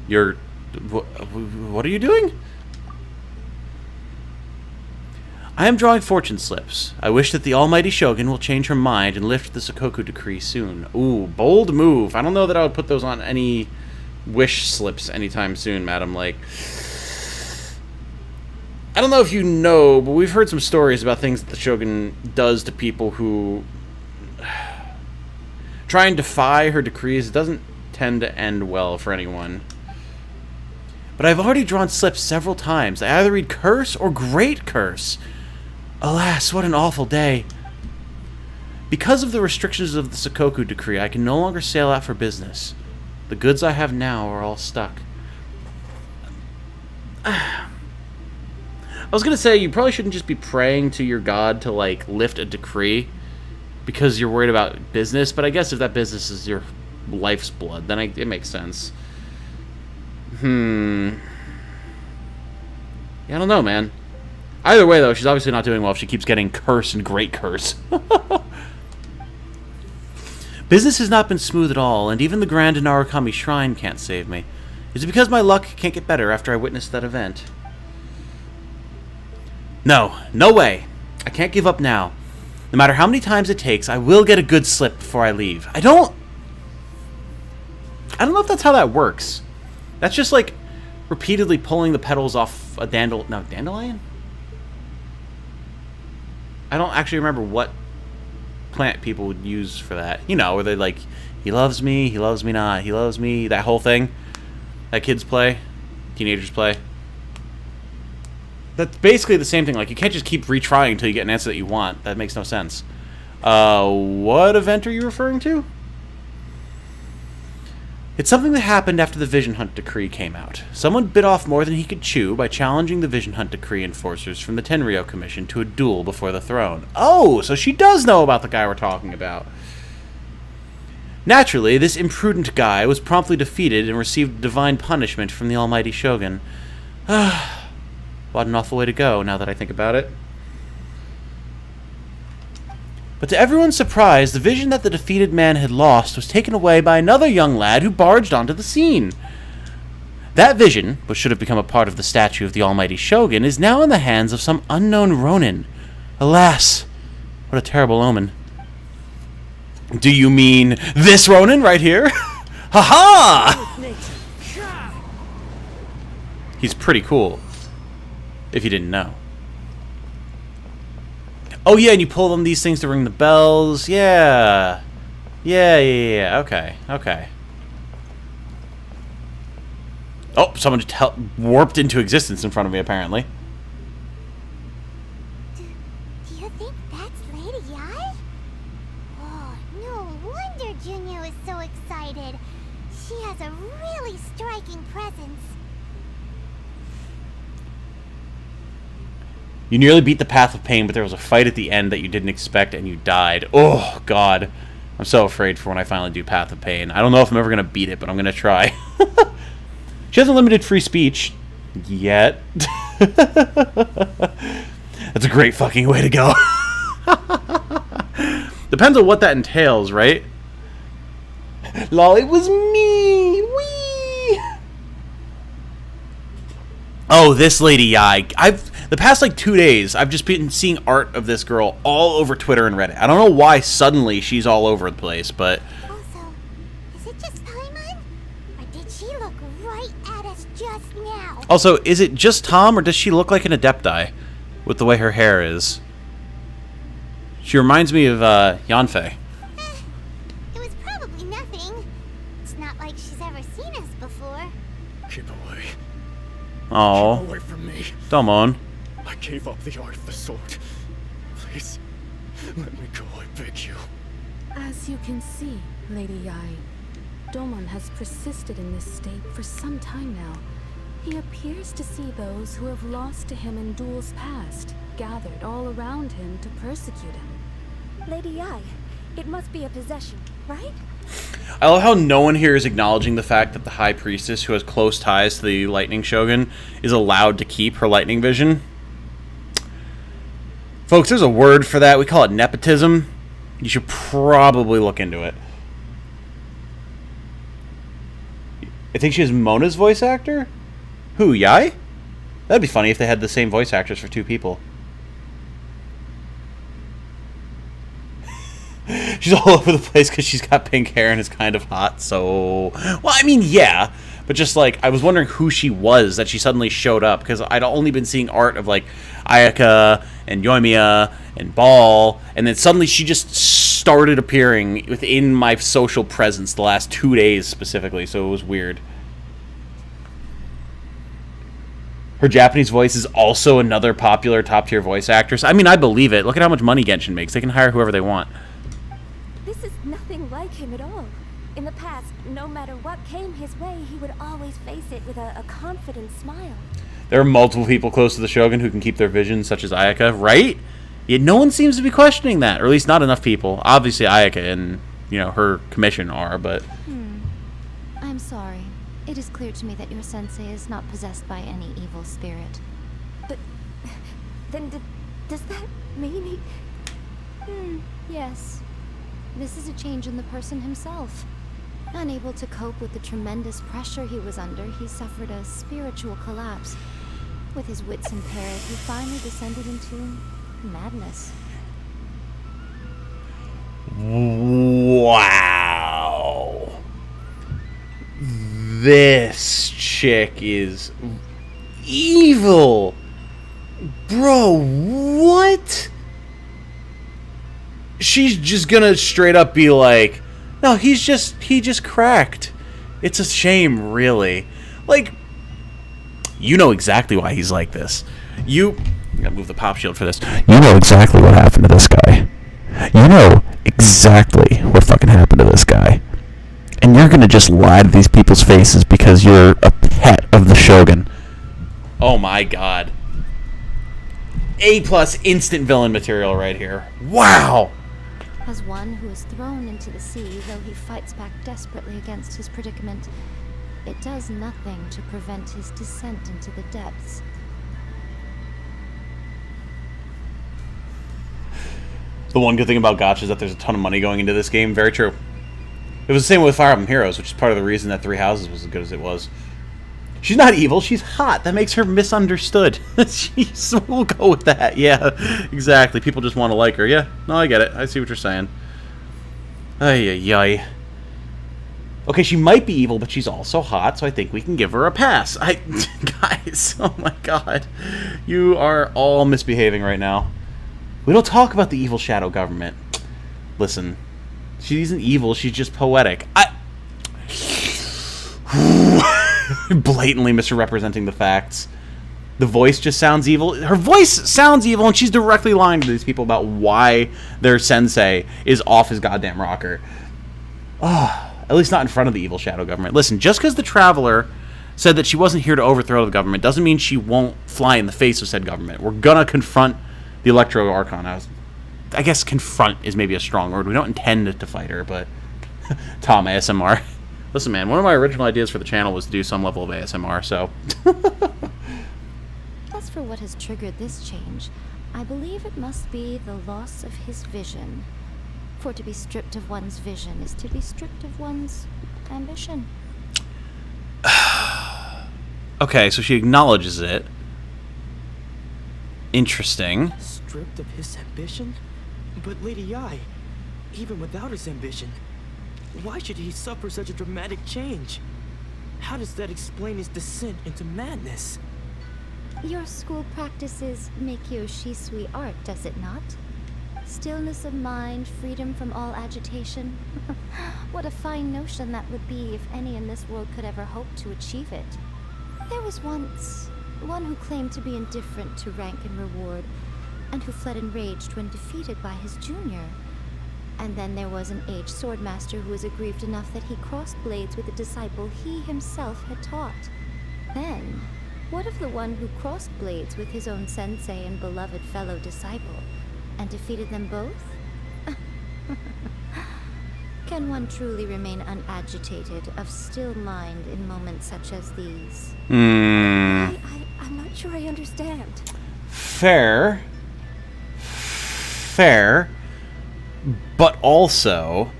What are you doing? I am drawing fortune slips. I wish that the almighty Shogun will change her mind and lift the Sakoku decree soon. Ooh, bold move. I don't know that I would put those on any wish slips anytime soon, madam. Like, I don't know if you know, but we've heard some stories about things that the Shogun does to people who try and defy her decrees. It doesn't tend to end well for anyone. But I've already drawn slips several times. I either read curse or great curse. Alas, what an awful day. Because of the restrictions of the Sakoku decree, I can no longer sail out for business. The goods I have now are all stuck. I was going to say, you probably shouldn't just be praying to your god to, like, lift a decree because you're worried about business, but I guess if that business is your life's blood, then it makes sense. Yeah, I don't know, man. Either way, though, she's obviously not doing well if she keeps getting curse and great curse. Business has not been smooth at all, and even the Grand Narukami Shrine can't save me. Is it because my luck can't get better after I witnessed that event? No way. I can't give up now. No matter how many times it takes, I will get a good slip before I leave. I don't know if that's how that works. That's just like repeatedly pulling the petals off a dandelion? I don't actually remember what plant people would use for that. You know, where they're like, he loves me not, he loves me, that whole thing that kids play, teenagers play. That's basically the same thing. Like, you can't just keep retrying until you get an answer that you want. That makes no sense. What event are you referring to? It's something that happened after the Vision Hunt Decree came out. Someone bit off more than he could chew by challenging the Vision Hunt Decree enforcers from the Tenryou Commission to a duel before the throne. Oh, so she does know about the guy we're talking about. Naturally, this imprudent guy was promptly defeated and received divine punishment from the almighty Shogun. What an awful way to go, now that I think about it. But to everyone's surprise, the vision that the defeated man had lost was taken away by another young lad who barged onto the scene. That vision, which should have become a part of the statue of the almighty Shogun, is now in the hands of some unknown Ronin. Alas, what a terrible omen. Do you mean this Ronin right here? Ha-ha! He's pretty cool, if you didn't know. Oh yeah, and you pull them these things to ring the bells. Yeah. Okay. Oh, someone just warped into existence in front of me, apparently. Do you think that's Lady Yai? Oh, no wonder Junior is so excited. She has a really striking presence. You nearly beat the Path of Pain, but there was a fight at the end that you didn't expect, and you died. Oh, God. I'm so afraid for when I finally do Path of Pain. I don't know if I'm ever going to beat it, but I'm going to try. She has unlimited free speech. Yet. That's a great fucking way to go. Depends on what that entails, right? Lol, it was me! Whee! Oh, this Lady Yai. The past, 2 days, I've just been seeing art of this girl all over Twitter and Reddit. I don't know why suddenly she's all over the place, but... Also, is it just Paimon? Also, is it just Tom, or does she look like an Adepti with the way her hair is? She reminds me of Yanfei. It was probably nothing. It's not like she's ever seen us before. Keep away. Oh, Keep away from me. Damon. I gave up the art of the sword. Please, let me go, I beg you. As you can see, Lady Yai, Domon has persisted in this state for some time now. He appears to see those who have lost to him in duels past, gathered all around him to persecute him. Lady Yai, it must be a possession, right? I love how no one here is acknowledging the fact that the High Priestess, who has close ties to the Lightning Shogun, is allowed to keep her lightning vision. Folks, there's a word for that. We call it nepotism. You should probably look into it. I think she is Mona's voice actor? Who, Yai? That'd be funny if they had the same voice actors for two people. She's all over the place because she's got pink hair and is kind of hot, so... Well, I mean, yeah. But just, like, I was wondering who she was that she suddenly showed up. Because I'd only been seeing art of, like, Ayaka and Yoimiya and Ball. And then suddenly she just started appearing within my social presence the last 2 days specifically. So it was weird. Her Japanese voice is also another popular top-tier voice actress. I mean, I believe it. Look at how much money Genshin makes. They can hire whoever they want. This is nothing like him at all. In the past, no matter what came his way, he would always face it with a confident smile. There are multiple people close to the Shogun who can keep their vision, such as Ayaka, right? Yet no one seems to be questioning that, or at least not enough people. Obviously, Ayaka and, you know, her commission are, but... I'm sorry. It is clear to me that your sensei is not possessed by any evil spirit. But... then does that mean he... Yes. This is a change in the person himself. Unable to cope with the tremendous pressure he was under, he suffered a spiritual collapse. With his wits impaired, he finally descended into madness. Wow. This chick is evil. Bro, what? She's just gonna straight up be like, no, he just cracked. It's a shame, really. Like, you know exactly why he's like this. I gotta move the pop shield for this. You know exactly what happened to this guy. You know exactly what fucking happened to this guy. And you're gonna just lie to these people's faces because you're a pet of the Shogun. Oh my god. A+ instant villain material right here. Wow! As one who is thrown into the sea, though he fights back desperately against his predicament, it does nothing to prevent his descent into the depths. The one good thing about Gacha is that there's a ton of money going into this game. Very true. It was the same with Fire Emblem Heroes, which is part of the reason that Three Houses was as good as it was. She's not evil, she's hot. That makes her misunderstood. We'll go with that. Yeah, exactly. People just want to like her. Yeah, no, I get it. I see what you're saying. Ay, ay, ay. Okay, she might be evil, but she's also hot, so I think we can give her a pass. Guys, oh my god. You are all misbehaving right now. We don't talk about the evil shadow government. Listen, she isn't evil, she's just poetic. Blatantly misrepresenting the facts. The voice just sounds evil. Her voice sounds evil, and she's directly lying to these people about why their sensei is off his goddamn rocker. At least not in front of the evil shadow government. Listen, just because the Traveler said that she wasn't here to overthrow the government doesn't mean she won't fly in the face of said government. We're gonna confront the Electro Archon. I guess confront is maybe a strong word. We don't intend to fight her, but... Tom ASMR. Listen, man, one of my original ideas for the channel was to do some level of ASMR, so... As for what has triggered this change, I believe it must be the loss of his vision. For to be stripped of one's vision is to be stripped of one's ambition. Okay, so she acknowledges it. Interesting. Stripped of his ambition? But Lady Yai, even without his ambition, why should he suffer such a dramatic change? How does that explain his descent into madness? Your school practices make you shisui art, does it not? Stillness of mind, freedom from all agitation. What a fine notion that would be if any in this world could ever hope to achieve it. There was once one who claimed to be indifferent to rank and reward, and who fled enraged when defeated by his junior. And then there was an aged swordmaster who was aggrieved enough that he crossed blades with a disciple he himself had taught. Then, what of the one who crossed blades with his own sensei and beloved fellow disciple, and defeated them both? Can one truly remain unagitated, of still mind in moments such as these? I'm not sure I understand. Fair. But also,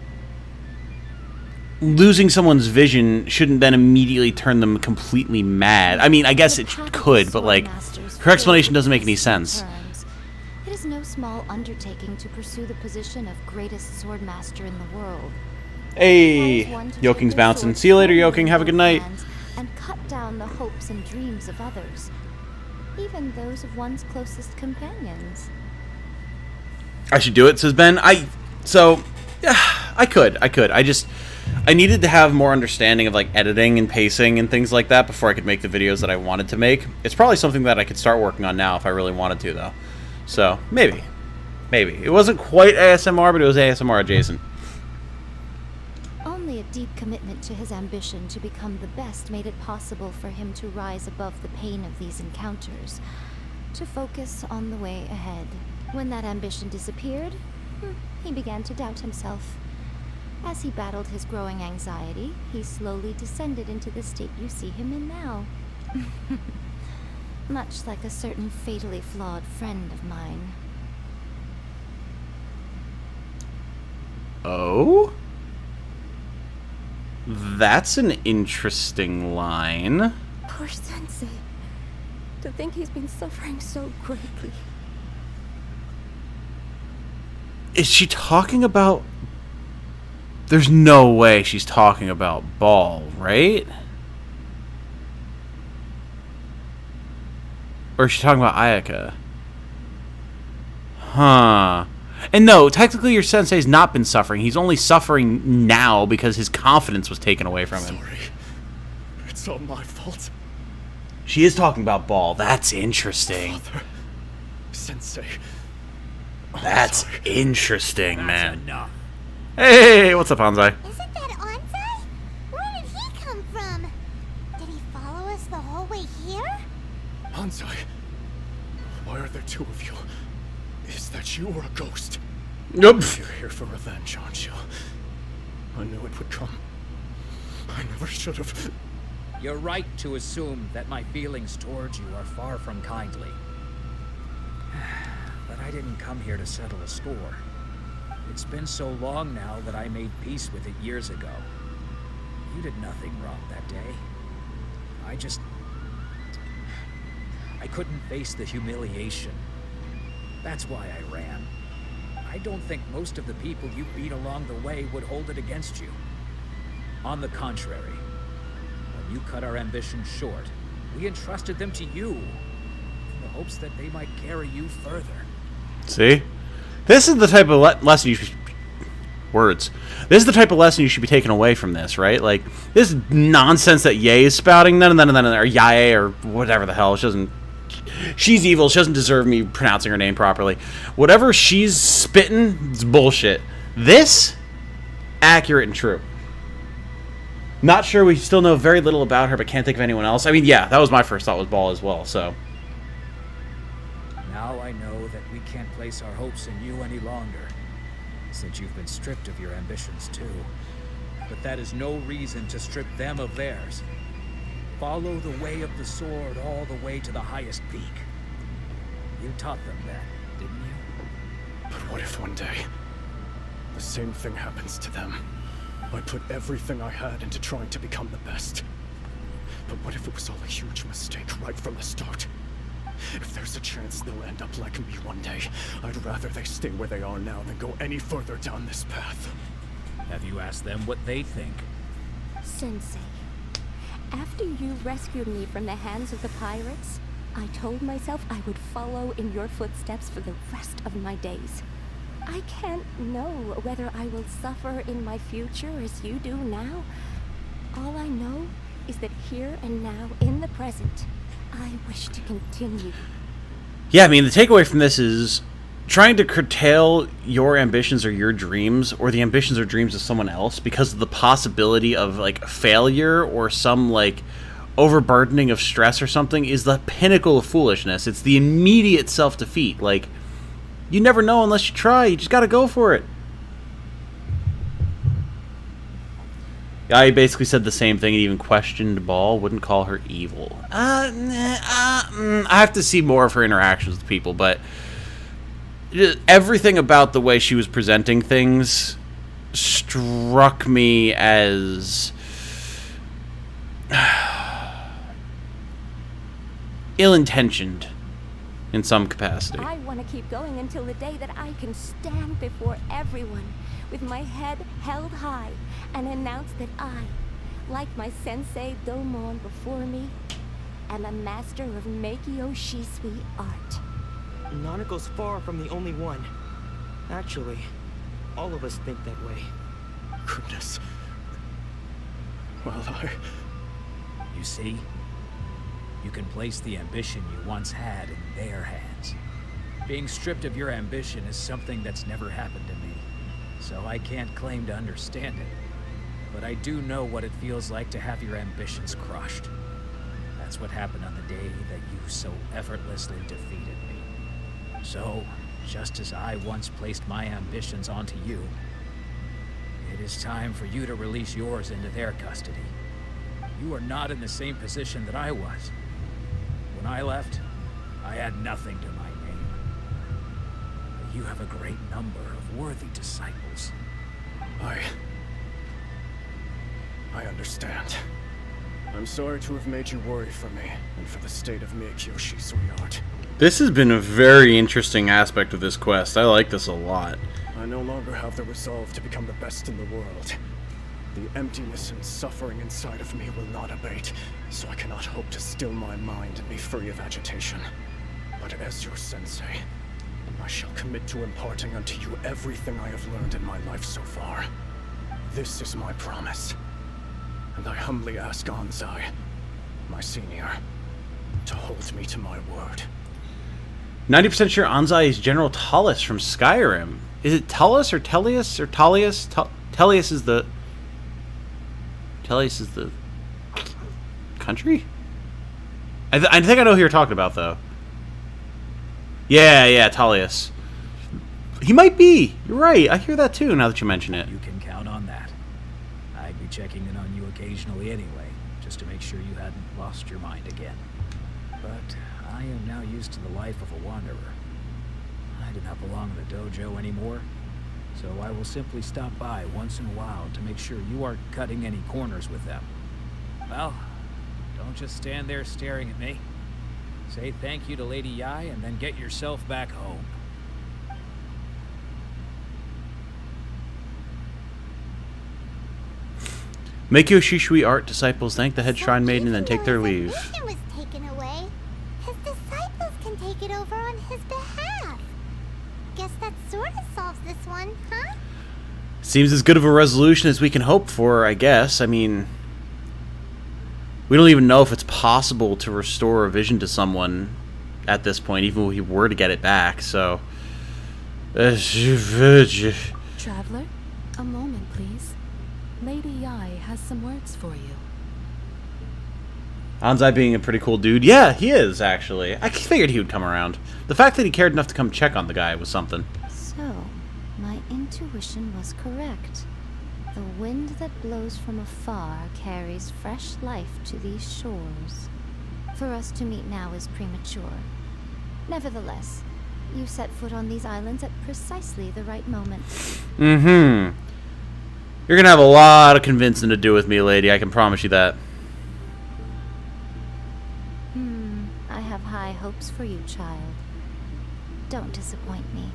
losing someone's vision shouldn't then immediately turn them completely mad. I mean, I guess it could, but like, her explanation doesn't make any sense. It is no small undertaking to pursue the position of greatest swordmaster in the world. Hey, Yoking's bouncing. See you later, Yoking. Have a good night. And cut down the hopes and dreams of others, even those of one's closest companions. I should do it, says Ben. I could. I needed to have more understanding of like editing and pacing and things like that before I could make the videos that I wanted to make. It's probably something that I could start working on now if I really wanted to, though. So maybe. It wasn't quite ASMR, but it was ASMR adjacent. Only a deep commitment to his ambition to become the best made it possible for him to rise above the pain of these encounters, to focus on the way ahead. When that ambition disappeared, he began to doubt himself. As he battled his growing anxiety, he slowly descended into the state you see him in now. Much like a certain fatally flawed friend of mine. Oh? That's an interesting line. Poor Sensei. To think he's been suffering so greatly. Is she talking about... There's no way she's talking about Ball, right? Or is she talking about Ayaka? Huh. And no, technically your sensei's not been suffering. He's only suffering now because his confidence was taken away from him. Sorry. It's all my fault. She is talking about Ball. That's interesting. Father. Sensei. That's interesting, man. Enough. Hey, what's up, Hanzai? Isn't that Ansai? Where did he come from? Did he follow us the whole way here? Hanzai, why are there two of you? Is that you or a ghost? Nope. You're here for revenge, aren't you? I knew it would come. I never should have. You're right to assume that my feelings towards you are far from kindly. But I didn't come here to settle a score. It's been so long now that I made peace with it years ago. You did nothing wrong that day. I couldn't face the humiliation. That's why I ran. I don't think most of the people you beat along the way would hold it against you. On the contrary, when you cut our ambitions short, we entrusted them to you, in the hopes that they might carry you further. See? This is the type of lesson you should... Words. This is the type of lesson you should be taking away from this, right? Like, this nonsense that Yae is spouting, or Yae, or whatever the hell. She doesn't... She's evil. She doesn't deserve me pronouncing her name properly. Whatever she's spitting, it's bullshit. This, accurate and true. Not sure, we still know very little about her, but can't think of anyone else. I mean, yeah, that was my first thought, was Ball as well, so... Now I know that we can't place our hopes in you any longer, since you've been stripped of your ambitions too. But that is no reason to strip them of theirs. Follow the way of the sword all the way to the highest peak. You taught them that, didn't you? But what if one day, the same thing happens to them? I put everything I had into trying to become the best. But what if it was all a huge mistake right from the start? If there's a chance they'll end up like me one day, I'd rather they stay where they are now than go any further down this path. Have you asked them what they think? Sensei, After you rescued me from the hands of the pirates, I told myself I would follow in your footsteps for the rest of my days. I can't know whether I will suffer in my future as you do now. All I know is that here and now, in the present, I wish to continue. Yeah, I mean, the takeaway from this is trying to curtail your ambitions or your dreams or the ambitions or dreams of someone else because of the possibility of, like, failure or some, like, overburdening of stress or something is the pinnacle of foolishness. It's the immediate self-defeat. Like, you never know unless you try. You just gotta go for it. I basically said the same thing and even questioned Ball. Wouldn't call her evil. I have to see more of her interactions with people, but everything about the way she was presenting things struck me as ill-intentioned in some capacity. I want to keep going until the day that I can stand before everyone with my head held high and announce that I, like my sensei Domon before me, am a master of Meikyo Shisui art. Nanako's far from the only one. Actually, all of us think that way. Goodness. Well, You see? You can place the ambition you once had in their hands. Being stripped of your ambition is something that's never happened to me, so I can't claim to understand it. But I do know what it feels like to have your ambitions crushed. That's what happened on the day that you so effortlessly defeated me. So, just as I once placed my ambitions onto you, it is time for you to release yours into their custody. You are not in the same position that I was. When I left, I had nothing to my name. But you have a great number of worthy disciples. I understand. I'm sorry to have made you worry for me, and for the state of Meikyo Shisui art. This has been a very interesting aspect of this quest. I like this a lot. I no longer have the resolve to become the best in the world. The emptiness and suffering inside of me will not abate, so I cannot hope to still my mind and be free of agitation. But as your sensei, I shall commit to imparting unto you everything I have learned in my life so far. This is my promise. And I humbly ask Anzai, my senior, to hold me to my word. 90% sure Anzai is General Tullius from Skyrim. Is it Tullus or Tellius or Tullius? Tellius is the... Tellius is the... country? I think I know who you're talking about, though. Yeah, Tullius. He might be. You're right. I hear that, too, now that you mention it. You can count on that. I'd be checking in on you occasionally anyway, just to make sure you hadn't lost your mind again. But I am now used to the life of a wanderer. I do not belong in the dojo anymore, so I will simply stop by once in a while to make sure you aren't cutting any corners with them. Well, don't just stand there staring at me. Say thank you to Lady Yai and then get yourself back home. Meikyo Shisui art disciples thank the head shrine maiden and then take their leave. Mission was taken away. His disciples can take it over on his behalf. Guess that sort of solves this one, huh? Seems as good of a resolution as we can hope for, I guess. I mean, we don't even know if it's possible to restore a vision to someone at this point, even if we were to get it back, so... Traveler, a moment, please. Lady Yai has some words for you. Anzai being a pretty cool dude. Yeah, he is, actually. I figured he would come around. The fact that he cared enough to come check on the guy was something. So, my intuition was correct. The wind that blows from afar carries fresh life to these shores. For us to meet now is premature. Nevertheless, you set foot on these islands at precisely the right moment. Mm-hmm. You're gonna have a lot of convincing to do with me, lady. I can promise you that. I have high hopes for you, child. Don't disappoint me.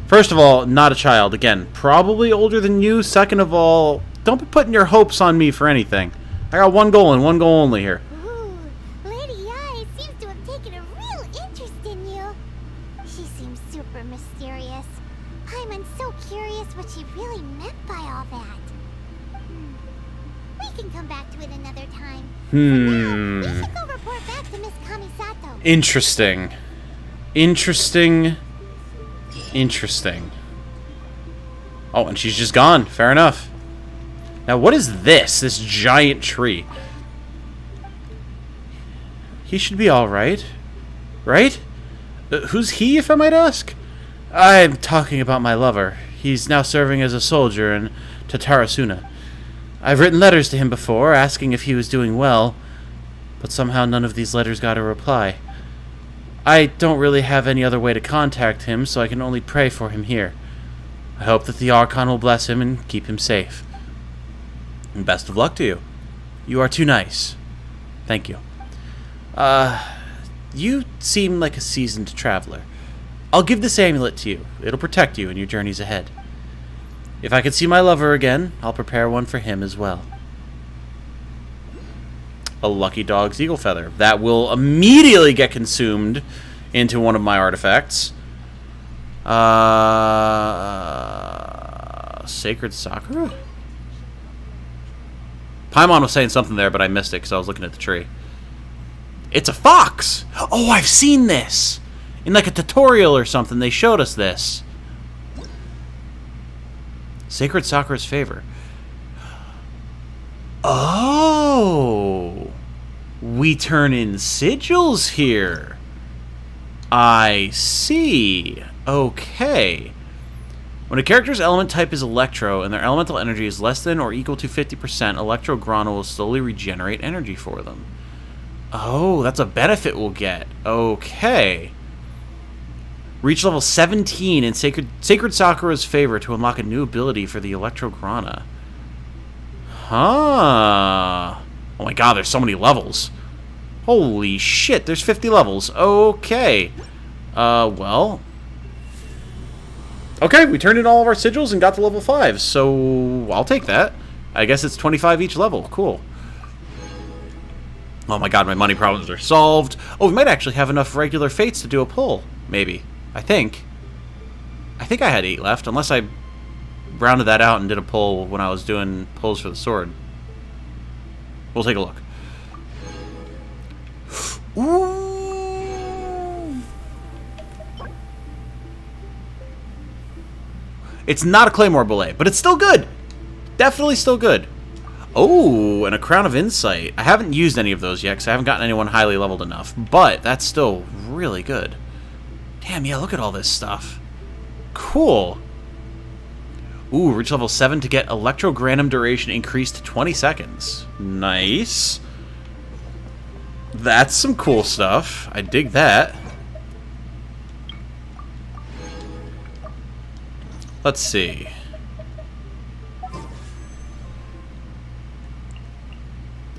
First of all, not a child. Again, probably older than you. Second of all, don't be putting your hopes on me for anything. I got one goal and one goal only here. Ooh, Lady Yae seems to have taken a real interest in you. She seems super mysterious. Paimon's so curious what she really meant by all that. We can come back to it another time. We should go report back to Miss Kamisato. Interesting. Interesting. Interesting. Oh, and she's just gone. Fair enough. Now, what is this? This giant tree. He should be alright. Right? Who's he, if I might ask? I'm talking about my lover. He's now serving as a soldier in Tatarasuna. I've written letters to him before, asking if he was doing well, but somehow none of these letters got a reply. I don't really have any other way to contact him, so I can only pray for him here. I hope that the Archon will bless him and keep him safe. And best of luck to you. You are too nice. Thank you. You seem like a seasoned traveler. I'll give this amulet to you. It'll protect you in your journeys ahead. If I could see my lover again, I'll prepare one for him as well. A lucky dog's eagle feather. That will immediately get consumed into one of my artifacts. Sacred Sakura? Paimon was saying something there, but I missed it because I was looking at the tree. It's a fox! Oh, I've seen this! In like a tutorial or something, they showed us this. Sacred Sakura's favor. Oh! We turn in sigils here. I see. Okay. When a character's element type is Electro and their elemental energy is less than or equal to 50%, Electro Grana will slowly regenerate energy for them. Oh, that's a benefit we'll get. Okay. Reach level 17 in Sacred Sakura's favor to unlock a new ability for the Electro Grana. Huh. Oh my god, there's so many levels. Holy shit, there's 50 levels. Okay. Well. Okay, we turned in all of our sigils and got to level 5, so I'll take that. I guess it's 25 each level. Cool. Oh my god, my money problems are solved. Oh, we might actually have enough regular fates to do a pull. Maybe. I think I had 8 left, unless I rounded that out and did a pull when I was doing pulls for the sword. We'll take a look. Ooh. It's not a Claymore Belay, but it's still good. Definitely still good. Oh, and a Crown of Insight. I haven't used any of those yet because I haven't gotten anyone highly leveled enough, but that's still really good. Damn, yeah, look at all this stuff. Cool. Ooh, reach level 7 to get Electrogranum duration increased to 20 seconds. Nice. That's some cool stuff. I dig that. Let's see.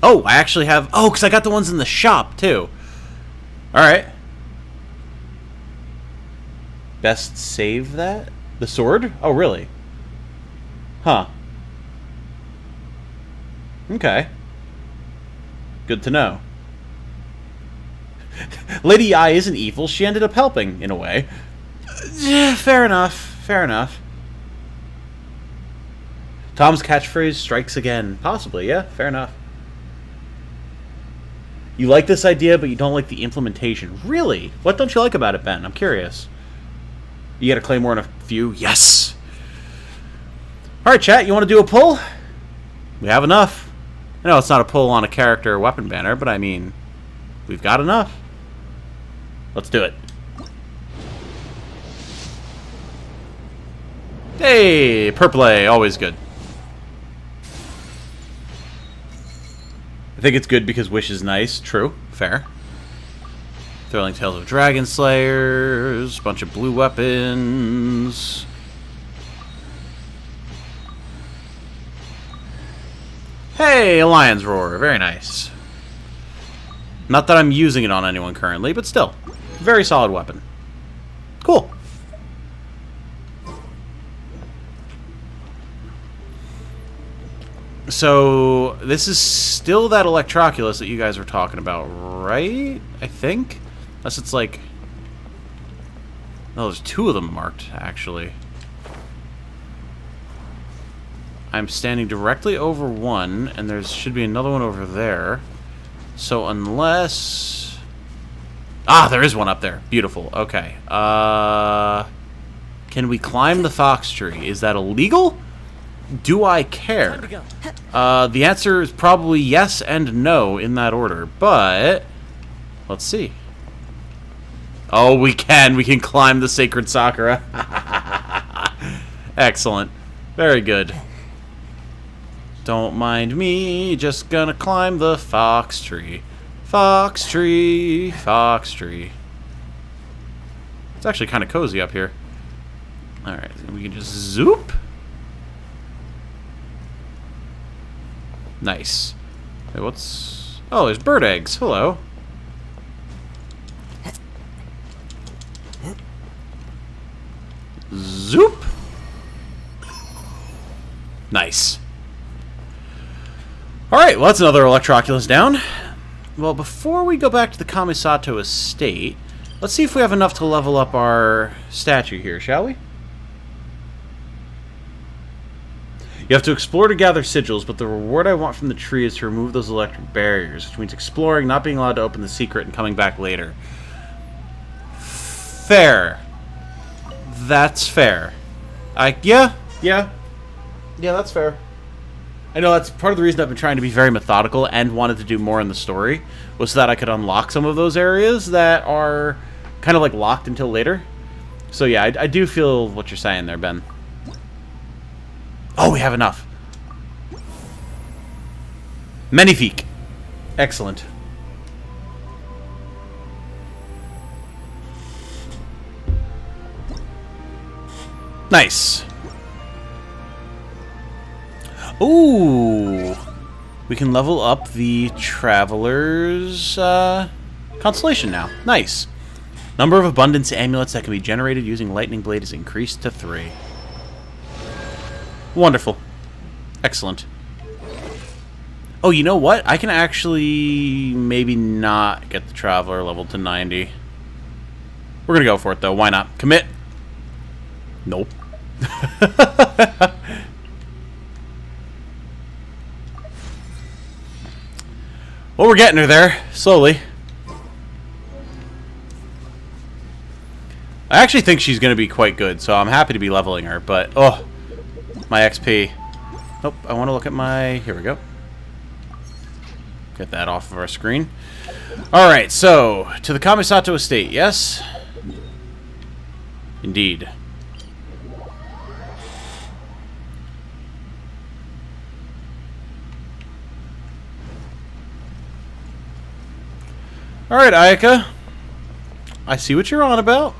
Oh, I actually have... Oh, because I got the ones in the shop, too. Alright. Best save that? The sword? Oh, really? Huh. Okay. Good to know. Lady Yae isn't evil. She ended up helping, in a way. Yeah, fair enough. Fair enough. Tom's catchphrase strikes again. Possibly, yeah. Fair enough. You like this idea, but you don't like the implementation. Really? What don't you like about it, Ben? I'm curious. You got a claymore and a few? Yes! Alright, chat, you want to do a pull? We have enough. I know it's not a pull on a character or weapon banner, but I mean, we've got enough. Let's do it. Hey, purple A, always good. I think it's good because Wish is nice. True. Fair. Thrilling Tales of Dragon Slayers. Bunch of blue weapons. Hey, a Lion's Roar. Very nice. Not that I'm using it on anyone currently, but still. Very solid weapon. Cool. So, this is still that Electroculus that you guys were talking about, right? I think? Unless it's like... Oh, there's 2 of them marked, actually. I'm standing directly over one, and there should be another one over there. So, unless... Ah, there is one up there. Beautiful. Okay. Can we climb the fox tree? Is that illegal? Do I care? The answer is probably yes and no in that order, but let's see. Oh, we can. We can climb the sacred Sakura. Excellent. Very good. Don't mind me, just gonna climb the fox tree. Fox tree, fox tree. It's actually kind of cozy up here. Alright, we can just zoop. Nice. Hey, what's... Oh, there's bird eggs. Hello. Zoop. Nice. Alright, well that's another Electroculus down. Well, before we go back to the Kamisato estate, let's see if we have enough to level up our statue here, shall we? You have to explore to gather sigils, but the reward I want from the tree is to remove those electric barriers, which means exploring, not being allowed to open the secret, and coming back later. Fair. That's fair. Yeah, that's fair. I know that's part of the reason I've been trying to be very methodical and wanted to do more in the story, was so that I could unlock some of those areas that are kind of like locked until later. So yeah, I do feel what you're saying there, Ben. Oh, we have enough. Magnifique. Excellent. Nice. Ooh. We can level up the Traveler's constellation now. Nice. Number of abundance amulets that can be generated using Lightning Blade is increased to 3. Wonderful. Excellent. Oh, you know what? I can actually maybe not get the Traveler leveled to 90. We're gonna go for it, though. Why not? Commit. Nope. Well, we're getting her there. Slowly. I actually think she's gonna be quite good, so I'm happy to be leveling her, but... Oh! My XP. Nope, I want to look at my... Here we go. Get that off of our screen. Alright, so, to the Kamisato estate, yes? Indeed. Alright, Ayaka. I see what you're on about.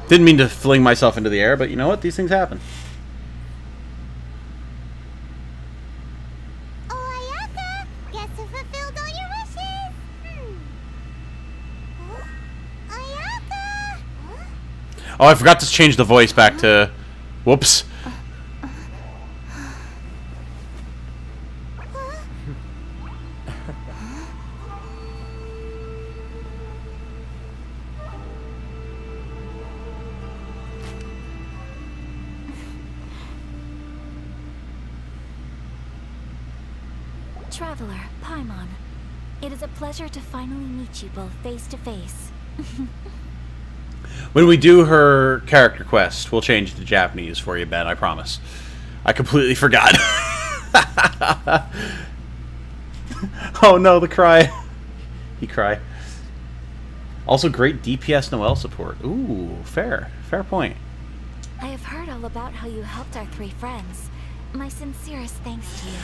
Didn't mean to fling myself into the air, but you know what? These things happen. Oh, Ayaka! Guess who fulfilled all your wishes? Ayaka! Oh, I forgot to change the voice back to... Whoops. Traveler, Paimon. It is a pleasure to finally meet you both face to face. When we do her character quest, we'll change it to Japanese for you, Ben, I promise. I completely forgot. Oh no, the cry. He cry. Also great DPS Noel support. Ooh, fair. Fair point. I have heard all about how you helped our 3 friends. My sincerest thanks to you.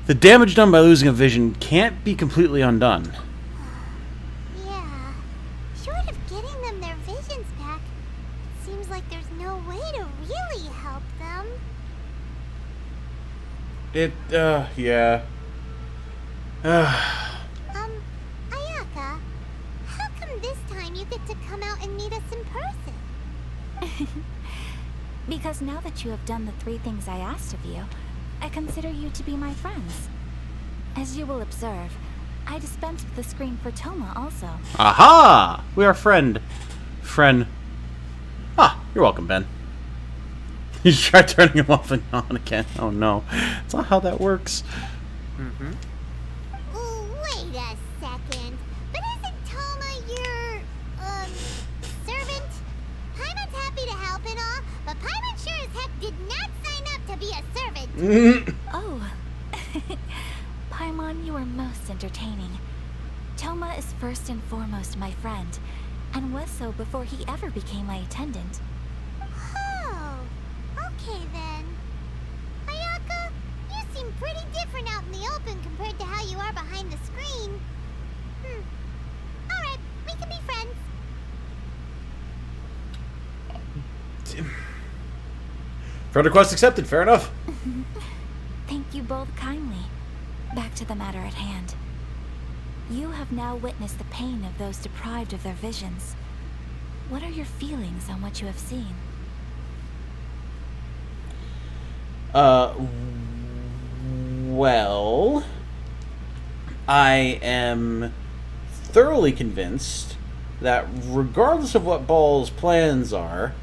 The damage done by losing a vision can't be completely undone. Yeah. Short of getting them their visions back, it seems like there's no way to really help them. Yeah. Ayaka, how come this time you get to come out and meet us in person? Because because now that you have done the 3 things I asked of you, I consider you to be my friends. As you will observe, I dispensed with the screen for Toma also. Aha! We are friend. Ah, you're welcome, Ben. You tried turning him off and on again. Oh no. That's not how that works. Mm-hmm. Wait a second. But isn't Toma your, servant? Paimon's happy to help and all, but Paimon sure as heck did not sign up to be a servant. Oh. Paimon, you are most entertaining. Toma is first and foremost my friend, and was so before he ever became my attendant. Oh, okay then. Ayaka, you seem pretty different out in the open compared to how you are behind the screen. Alright, we can be friends. Friend request accepted, fair enough. Thank you both kindly. Back to the matter at hand. You have now witnessed the pain of those deprived of their visions. What are your feelings on what you have seen? Well, I am thoroughly convinced that regardless of what Ball's plans are,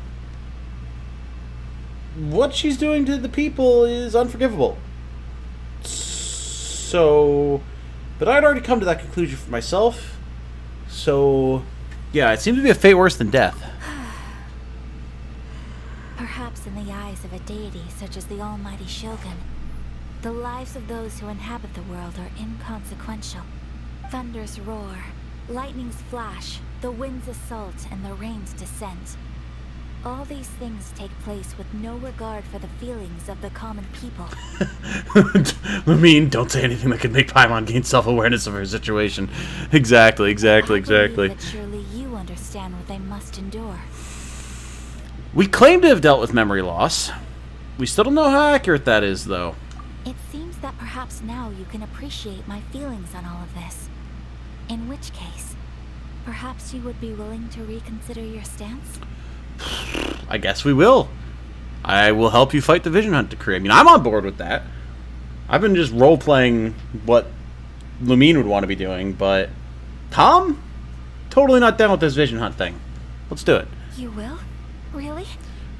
what she's doing to the people is unforgivable. So, but I'd already come to that conclusion for myself. So, yeah, it seems to be a fate worse than death. Perhaps in the eyes of a deity such as the almighty Shogun, the lives of those who inhabit the world are inconsequential. Thunders roar, lightnings flash, the winds assault, and the rains descend. All these things take place with no regard for the feelings of the common people. I mean, don't say anything that could make Paimon gain self-awareness of her situation. Exactly. I believe that surely you understand what they must endure. We claim to have dealt with memory loss. We still don't know how accurate that is, though. It seems that perhaps now you can appreciate my feelings on all of this. In which case, perhaps you would be willing to reconsider your stance? I guess we will. I will help you fight the Vision Hunt decree. I mean, I'm on board with that. I've been just role-playing what Lumine would want to be doing, but Tom? Totally not down with this Vision Hunt thing. Let's do it. You will? Really?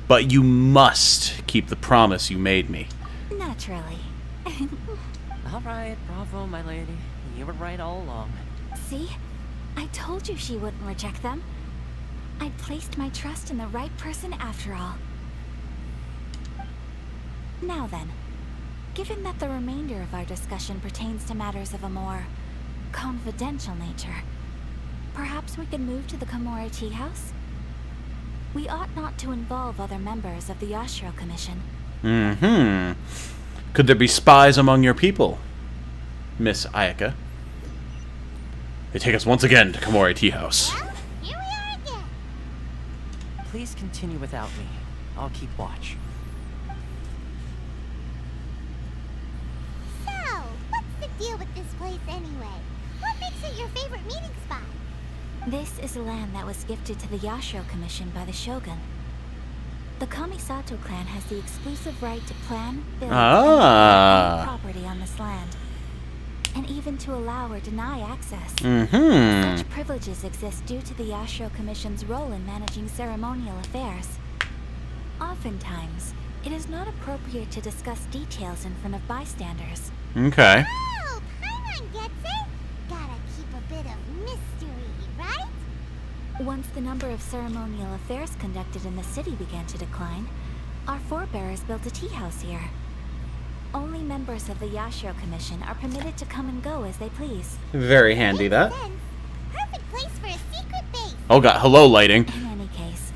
But you must keep the promise you made me. Naturally. Alright, bravo, my lady. You were right all along. See? I told you she wouldn't reject them. I'd placed my trust in the right person after all. Now then, given that the remainder of our discussion pertains to matters of a more confidential nature, perhaps we can move to the Komori Tea House? We ought not to involve other members of the Yashiro Commission. Could there be spies among your people, Miss Ayaka? They take us once again to Komori Tea House. Well, here we are again. Please continue without me. I'll keep watch. So, what's the deal with this place anyway? What makes it your favorite meeting spot? This is land that was gifted to the Yashiro Commission by the Shogun. The Kamisato clan has the exclusive right to plan, build, and any property on this land, and even to allow or deny access. Such privileges exist due to the Yashiro Commission's role in managing ceremonial affairs. Oftentimes, it is not appropriate to discuss details in front of bystanders. Okay. Oh, Paimon gets it. Gotta keep a bit of mystery, right? Once the number of ceremonial affairs conducted in the city began to decline, our forebears built a tea house here. Only members of the Yashiro Commission are permitted to come and go as they please. Very handy, that. Perfect place for a secret base. Oh god, hello, lighting. In any case,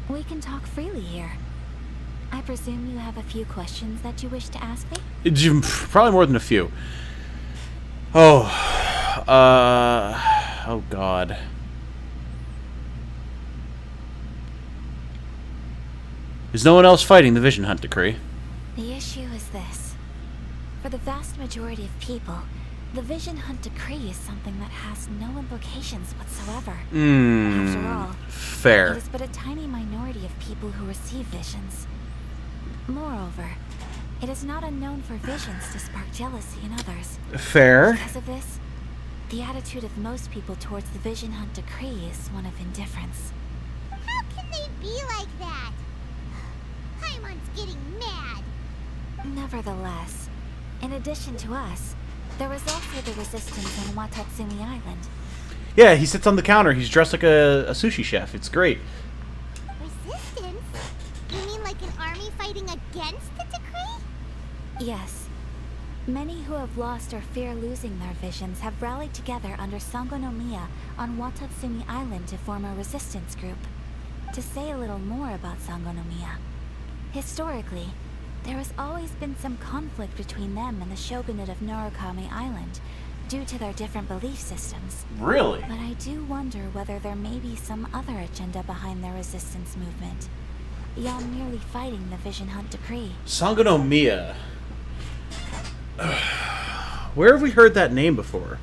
we can talk freely here. I presume you have a few questions that you wish to ask me? Probably more than a few. Oh god. Is no one else fighting the Vision Hunt decree? The issue is this. For the vast majority of people, the Vision Hunt decree is something that has no implications whatsoever. After all, fair. it is but a tiny minority of people who receive visions. Moreover, it is not unknown for visions to spark jealousy in others. Fair. Because of this, the attitude of most people towards the Vision Hunt decree is one of indifference. How can they be like that? Paimon's getting mad. Nevertheless, in addition to us, there is also the resistance on Watatsumi Island. Yeah, he sits on the counter. He's dressed like a sushi chef. It's great. Resistance? You mean like an army fighting against the decree? Yes. Many who have lost or fear losing their visions have rallied together under Sangonomiya on Watatsumi Island to form a resistance group. To say a little more about Sangonomiya, historically, there has always been some conflict between them and the shogunate of Norokami Island due to their different belief systems. Really? But I do wonder whether there may be some other agenda behind their resistance movement, beyond merely fighting the Vision Hunt decree. Sangonomiya. Where have we heard that name before?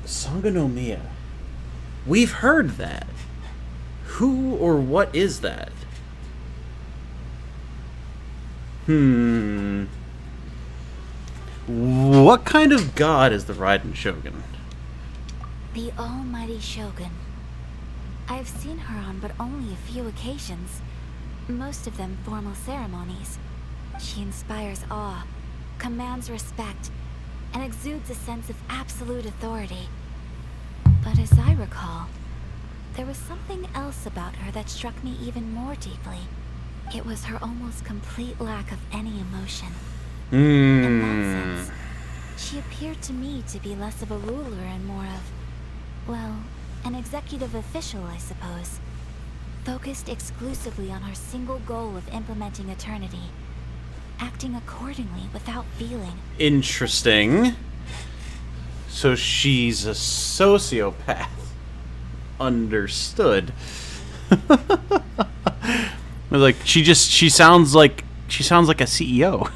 Sangonomiya. We've heard that. Who or what is that? What kind of god is the Raiden Shogun? The almighty Shogun. I've seen her on but only a few occasions, most of them formal ceremonies. She inspires awe, commands respect, and exudes a sense of absolute authority. But as I recall, there was something else about her that struck me even more deeply. It was her almost complete lack of any emotion. In that sense, she appeared to me to be less of a ruler and more of, well, an executive official, I suppose. Focused exclusively on her single goal of implementing eternity. Acting accordingly without feeling. Interesting. So she's a sociopath. Understood. Like she sounds like a CEO.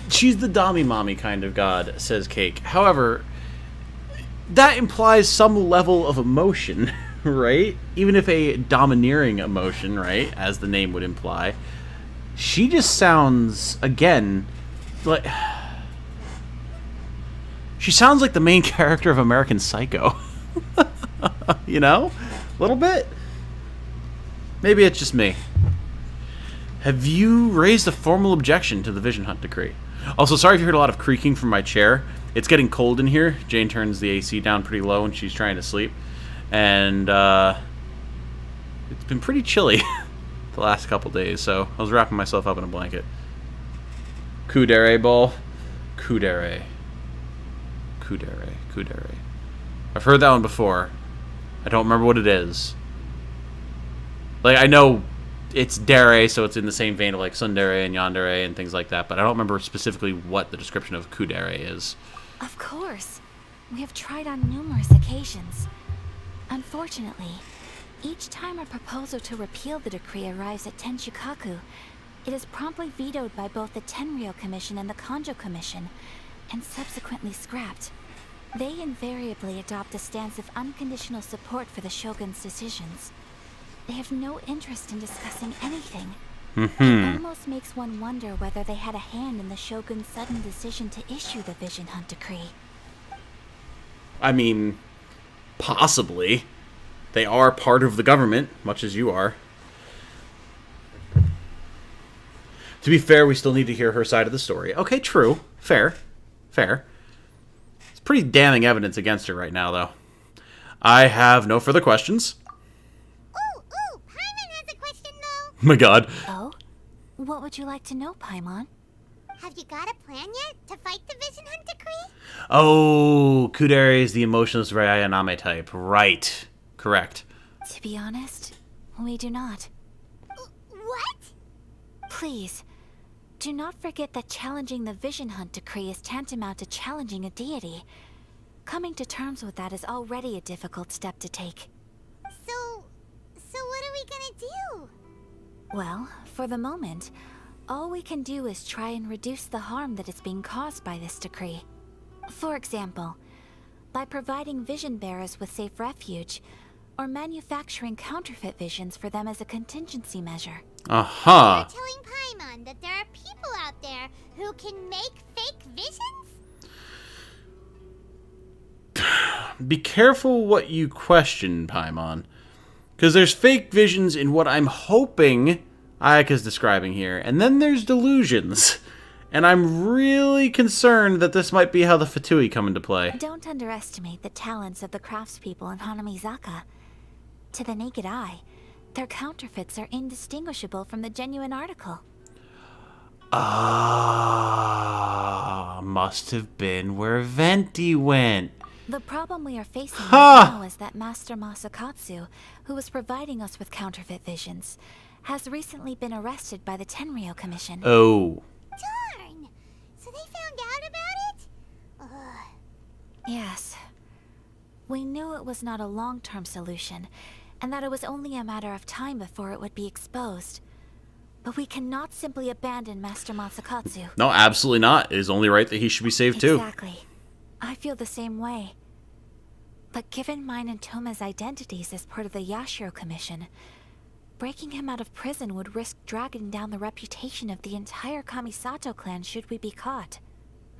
She's the Dami Mommy kind of god, says Cake. However, that implies some level of emotion, right? Even if a domineering emotion, right, as the name would imply. She just sounds, again, like... She sounds like the main character of American Psycho. You know? A little bit? Maybe it's just me. Have you raised a formal objection to the Vision Hunt decree? Also, sorry if you heard a lot of creaking from my chair. It's getting cold in here. Jane turns the AC down pretty low when she's trying to sleep. And, it's been pretty chilly the last couple days, so I was wrapping myself up in a blanket. Kudere ball. Kudere. Kudere. Kudere. I've heard that one before. I don't remember what it is. Like, I know it's dere, so it's in the same vein of like tsundere and yandere and things like that, but I don't remember specifically what the description of kudere is. Of course. We have tried on numerous occasions. Unfortunately, each time a proposal to repeal the decree arrives at Tenshukaku, it is promptly vetoed by both the Tenryou Commission and the Kanjo Commission, and subsequently scrapped. They invariably adopt a stance of unconditional support for the Shogun's decisions. They have no interest in discussing anything. It almost makes one wonder whether they had a hand in the Shogun's sudden decision to issue the Vision Hunt decree. I mean, possibly. They are part of the government, much as you are. To be fair, we still need to hear her side of the story. Okay, true. Fair. Fair. It's pretty damning evidence against her right now, though. I have no further questions. Ooh, Paimon has a question, though. Oh my god. Oh? What would you like to know, Paimon? Have you got a plan yet to fight the Vision Hunt decree? Oh, Kudere is the emotionless Ryaname type. Right. Correct. To be honest, we do not. What? Please, do not forget that challenging the Vision Hunt decree is tantamount to challenging a deity. Coming to terms with that is already a difficult step to take. So what are we gonna do? Well, for the moment, all we can do is try and reduce the harm that is being caused by this decree. For example, by providing vision bearers with safe refuge, or manufacturing counterfeit visions for them as a contingency measure. Aha. You're telling Paimon that there are people out there who can make fake visions? Be careful what you question, Paimon. Because there's fake visions in what I'm hoping Ayaka's describing here. And then there's delusions. And I'm really concerned that this might be how the Fatui come into play. Don't underestimate the talents of the craftspeople in Hanamizaka. To the naked eye, their counterfeits are indistinguishable from the genuine article. Ah, must have been where Venti went. The problem we are facing right now is that Master Masakatsu, who was providing us with counterfeit visions, has recently been arrested by the Tenryo Commission. Oh. Darn! So they found out about it? Ugh. Yes. We knew it was not a long-term solution, and that it was only a matter of time before it would be exposed. But we cannot simply abandon Master Masakatsu. No, absolutely not. It is only right that he should be saved too. Exactly. I feel the same way. But given mine and Toma's identities as part of the Yashiro Commission, breaking him out of prison would risk dragging down the reputation of the entire Kamisato clan should we be caught.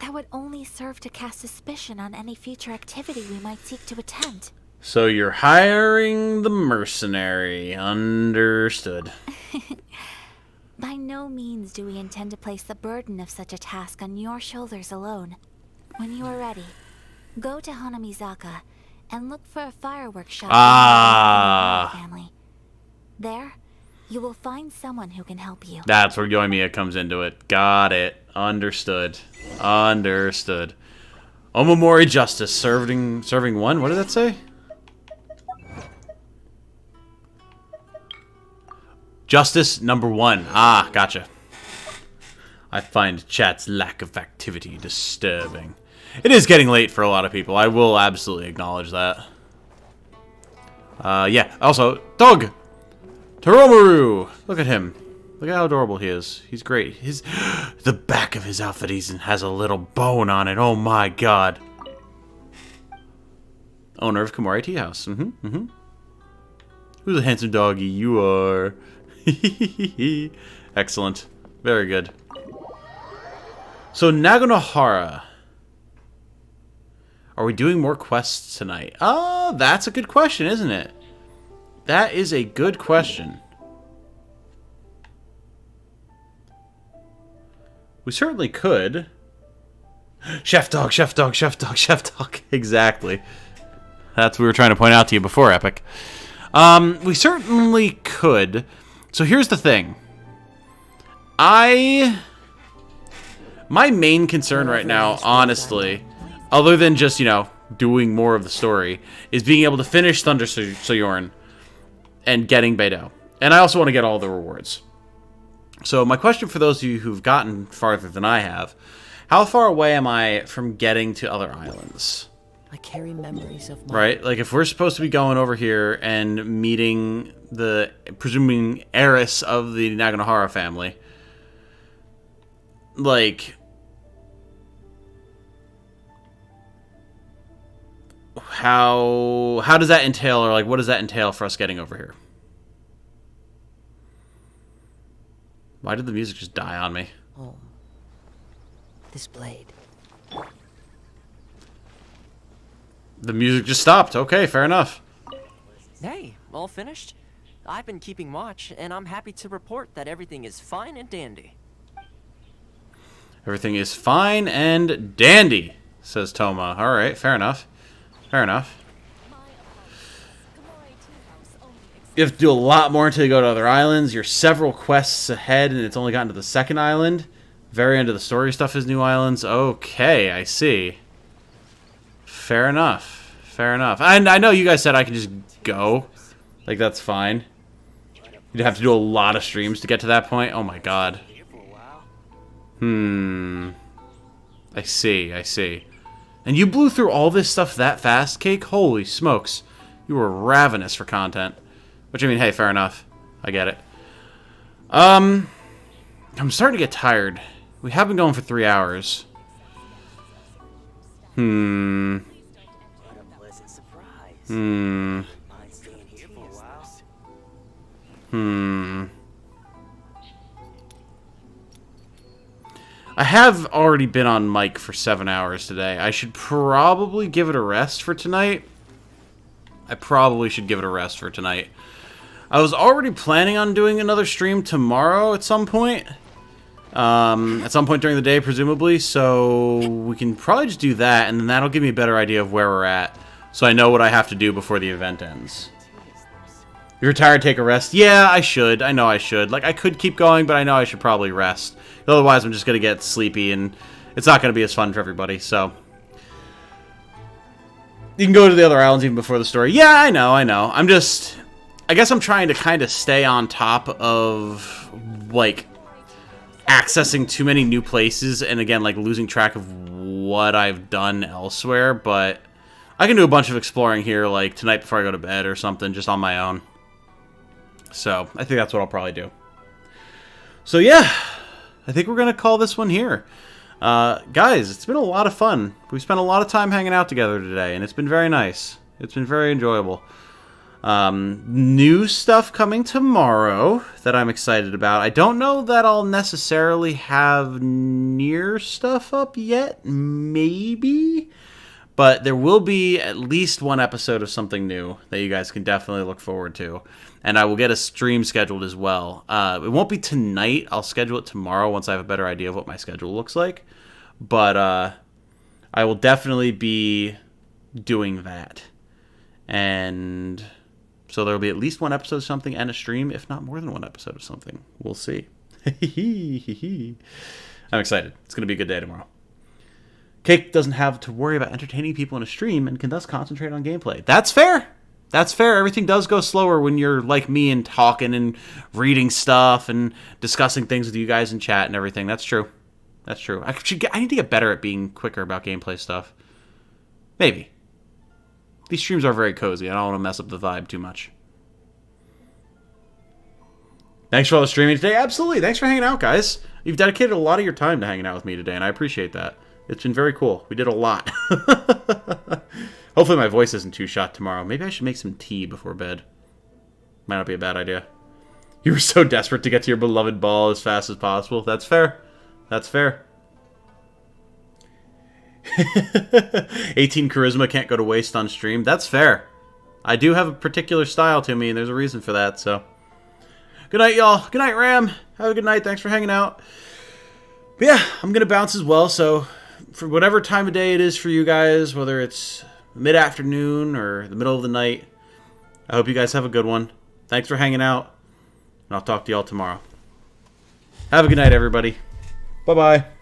That would only serve to cast suspicion on any future activity we might seek to attempt. So you're hiring the mercenary. Understood. By no means do we intend to place the burden of such a task on your shoulders alone. When you are ready, go to Hanamizaka and look for a fireworks shop in the family. There, you will find someone who can help you. That's where Yoimiya comes into it. Got it. Understood. Understood. Omamori Justice, serving one? What did that say? Justice number 1. Ah, gotcha. I find chat's lack of activity disturbing. It is getting late for a lot of people. I will absolutely acknowledge that. Yeah. Also, dog! Toromaru! Look at him. Look at how adorable he is. He's great. The back of his outfit has a little bone on it. Oh my god. Owner of Komori Tea House. Who's a handsome doggy? You are. Excellent. Very good. So, Naganohara. Are we doing more quests tonight? Oh, that's a good question, isn't it? That is a good question. We certainly could. Chef dog, chef dog, chef dog, chef dog. Exactly. That's what we were trying to point out to you before, Epic. We certainly could. So here's the thing. My main concern right now, honestly, other than just, doing more of the story, is being able to finish Thunder Sojourn and getting Beidou. And I also want to get all the rewards. So my question for those of you who've gotten farther than I have, how far away am I from getting to other islands? I carry memories of my... Right? Like, if we're supposed to be going over here and meeting the presuming heiress of the Naganohara family, like... How does that entail, or like what does that entail for us getting over here? Why did the music just die on me? Oh. This blade. The music just stopped. Okay, fair enough. Hey, all finished? I've been keeping watch, and I'm happy to report that everything is fine and dandy. Everything is fine and dandy, says Toma. Alright, fair enough. Fair enough. You have to do a lot more until you go to other islands. You're several quests ahead, and it's only gotten to the second island. Very end of the story stuff is new islands. Okay, I see. Fair enough. Fair enough. And I know you guys said I can just go. Like, that's fine. You'd have to do a lot of streams to get to that point. Oh my god. I see, I see. And you blew through all this stuff that fast, Cake? Holy smokes. You were ravenous for content. Which, I mean, hey, fair enough. I get it. I'm starting to get tired. We have been going for 3 hours. I have already been on mic for 7 hours today. I should probably give it a rest for tonight. I probably should give it a rest for tonight. I was already planning on doing another stream tomorrow at some point. At some point during the day, presumably. So we can probably just do that, and then that'll give me a better idea of where we're at. So I know what I have to do before the event ends. You're tired, take a rest? Yeah, I should. I know I should. Like, I could keep going, but I know I should probably rest. Otherwise, I'm just going to get sleepy, and it's not going to be as fun for everybody, so... You can go to the other islands even before the story. Yeah, I know. I'm just... I guess I'm trying to kind of stay on top of, like, accessing too many new places, and again, like, losing track of what I've done elsewhere, but I can do a bunch of exploring here, like, tonight before I go to bed or something, just on my own. So, I think that's what I'll probably do. So, yeah. I think we're going to call this one here. Guys, it's been a lot of fun. We've spent a lot of time hanging out together today, and it's been very nice. It's been very enjoyable. New stuff coming tomorrow that I'm excited about. I don't know that I'll necessarily have near stuff up yet. Maybe. But there will be at least one episode of something new that you guys can definitely look forward to. And I will get a stream scheduled as well. It won't be tonight. I'll schedule it tomorrow once I have a better idea of what my schedule looks like. But I will definitely be doing that. And so there will be at least one episode of something and a stream, if not more than one episode of something. We'll see. I'm excited. It's going to be a good day tomorrow. Cake doesn't have to worry about entertaining people in a stream and can thus concentrate on gameplay. That's fair. That's fair. Everything does go slower when you're like me and talking and reading stuff and discussing things with you guys in chat and everything. That's true. That's true. I need to get better at being quicker about gameplay stuff. Maybe. These streams are very cozy. I don't want to mess up the vibe too much. Thanks for all the streaming today. Absolutely. Thanks for hanging out, guys. You've dedicated a lot of your time to hanging out with me today, and I appreciate that. It's been very cool. We did a lot. Hopefully my voice isn't too shot tomorrow. Maybe I should make some tea before bed. Might not be a bad idea. You were so desperate to get to your beloved ball as fast as possible. That's fair. That's fair. 18 charisma can't go to waste on stream. That's fair. I do have a particular style to me, and there's a reason for that, so. Good night, y'all. Good night, Ram. Have a good night. Thanks for hanging out. But yeah, I'm going to bounce as well, so for whatever time of day it is for you guys, whether it's mid-afternoon or the middle of the night, I hope you guys have a good one. Thanks for hanging out, and I'll talk to y'all tomorrow. Have a good night, everybody. Bye-bye.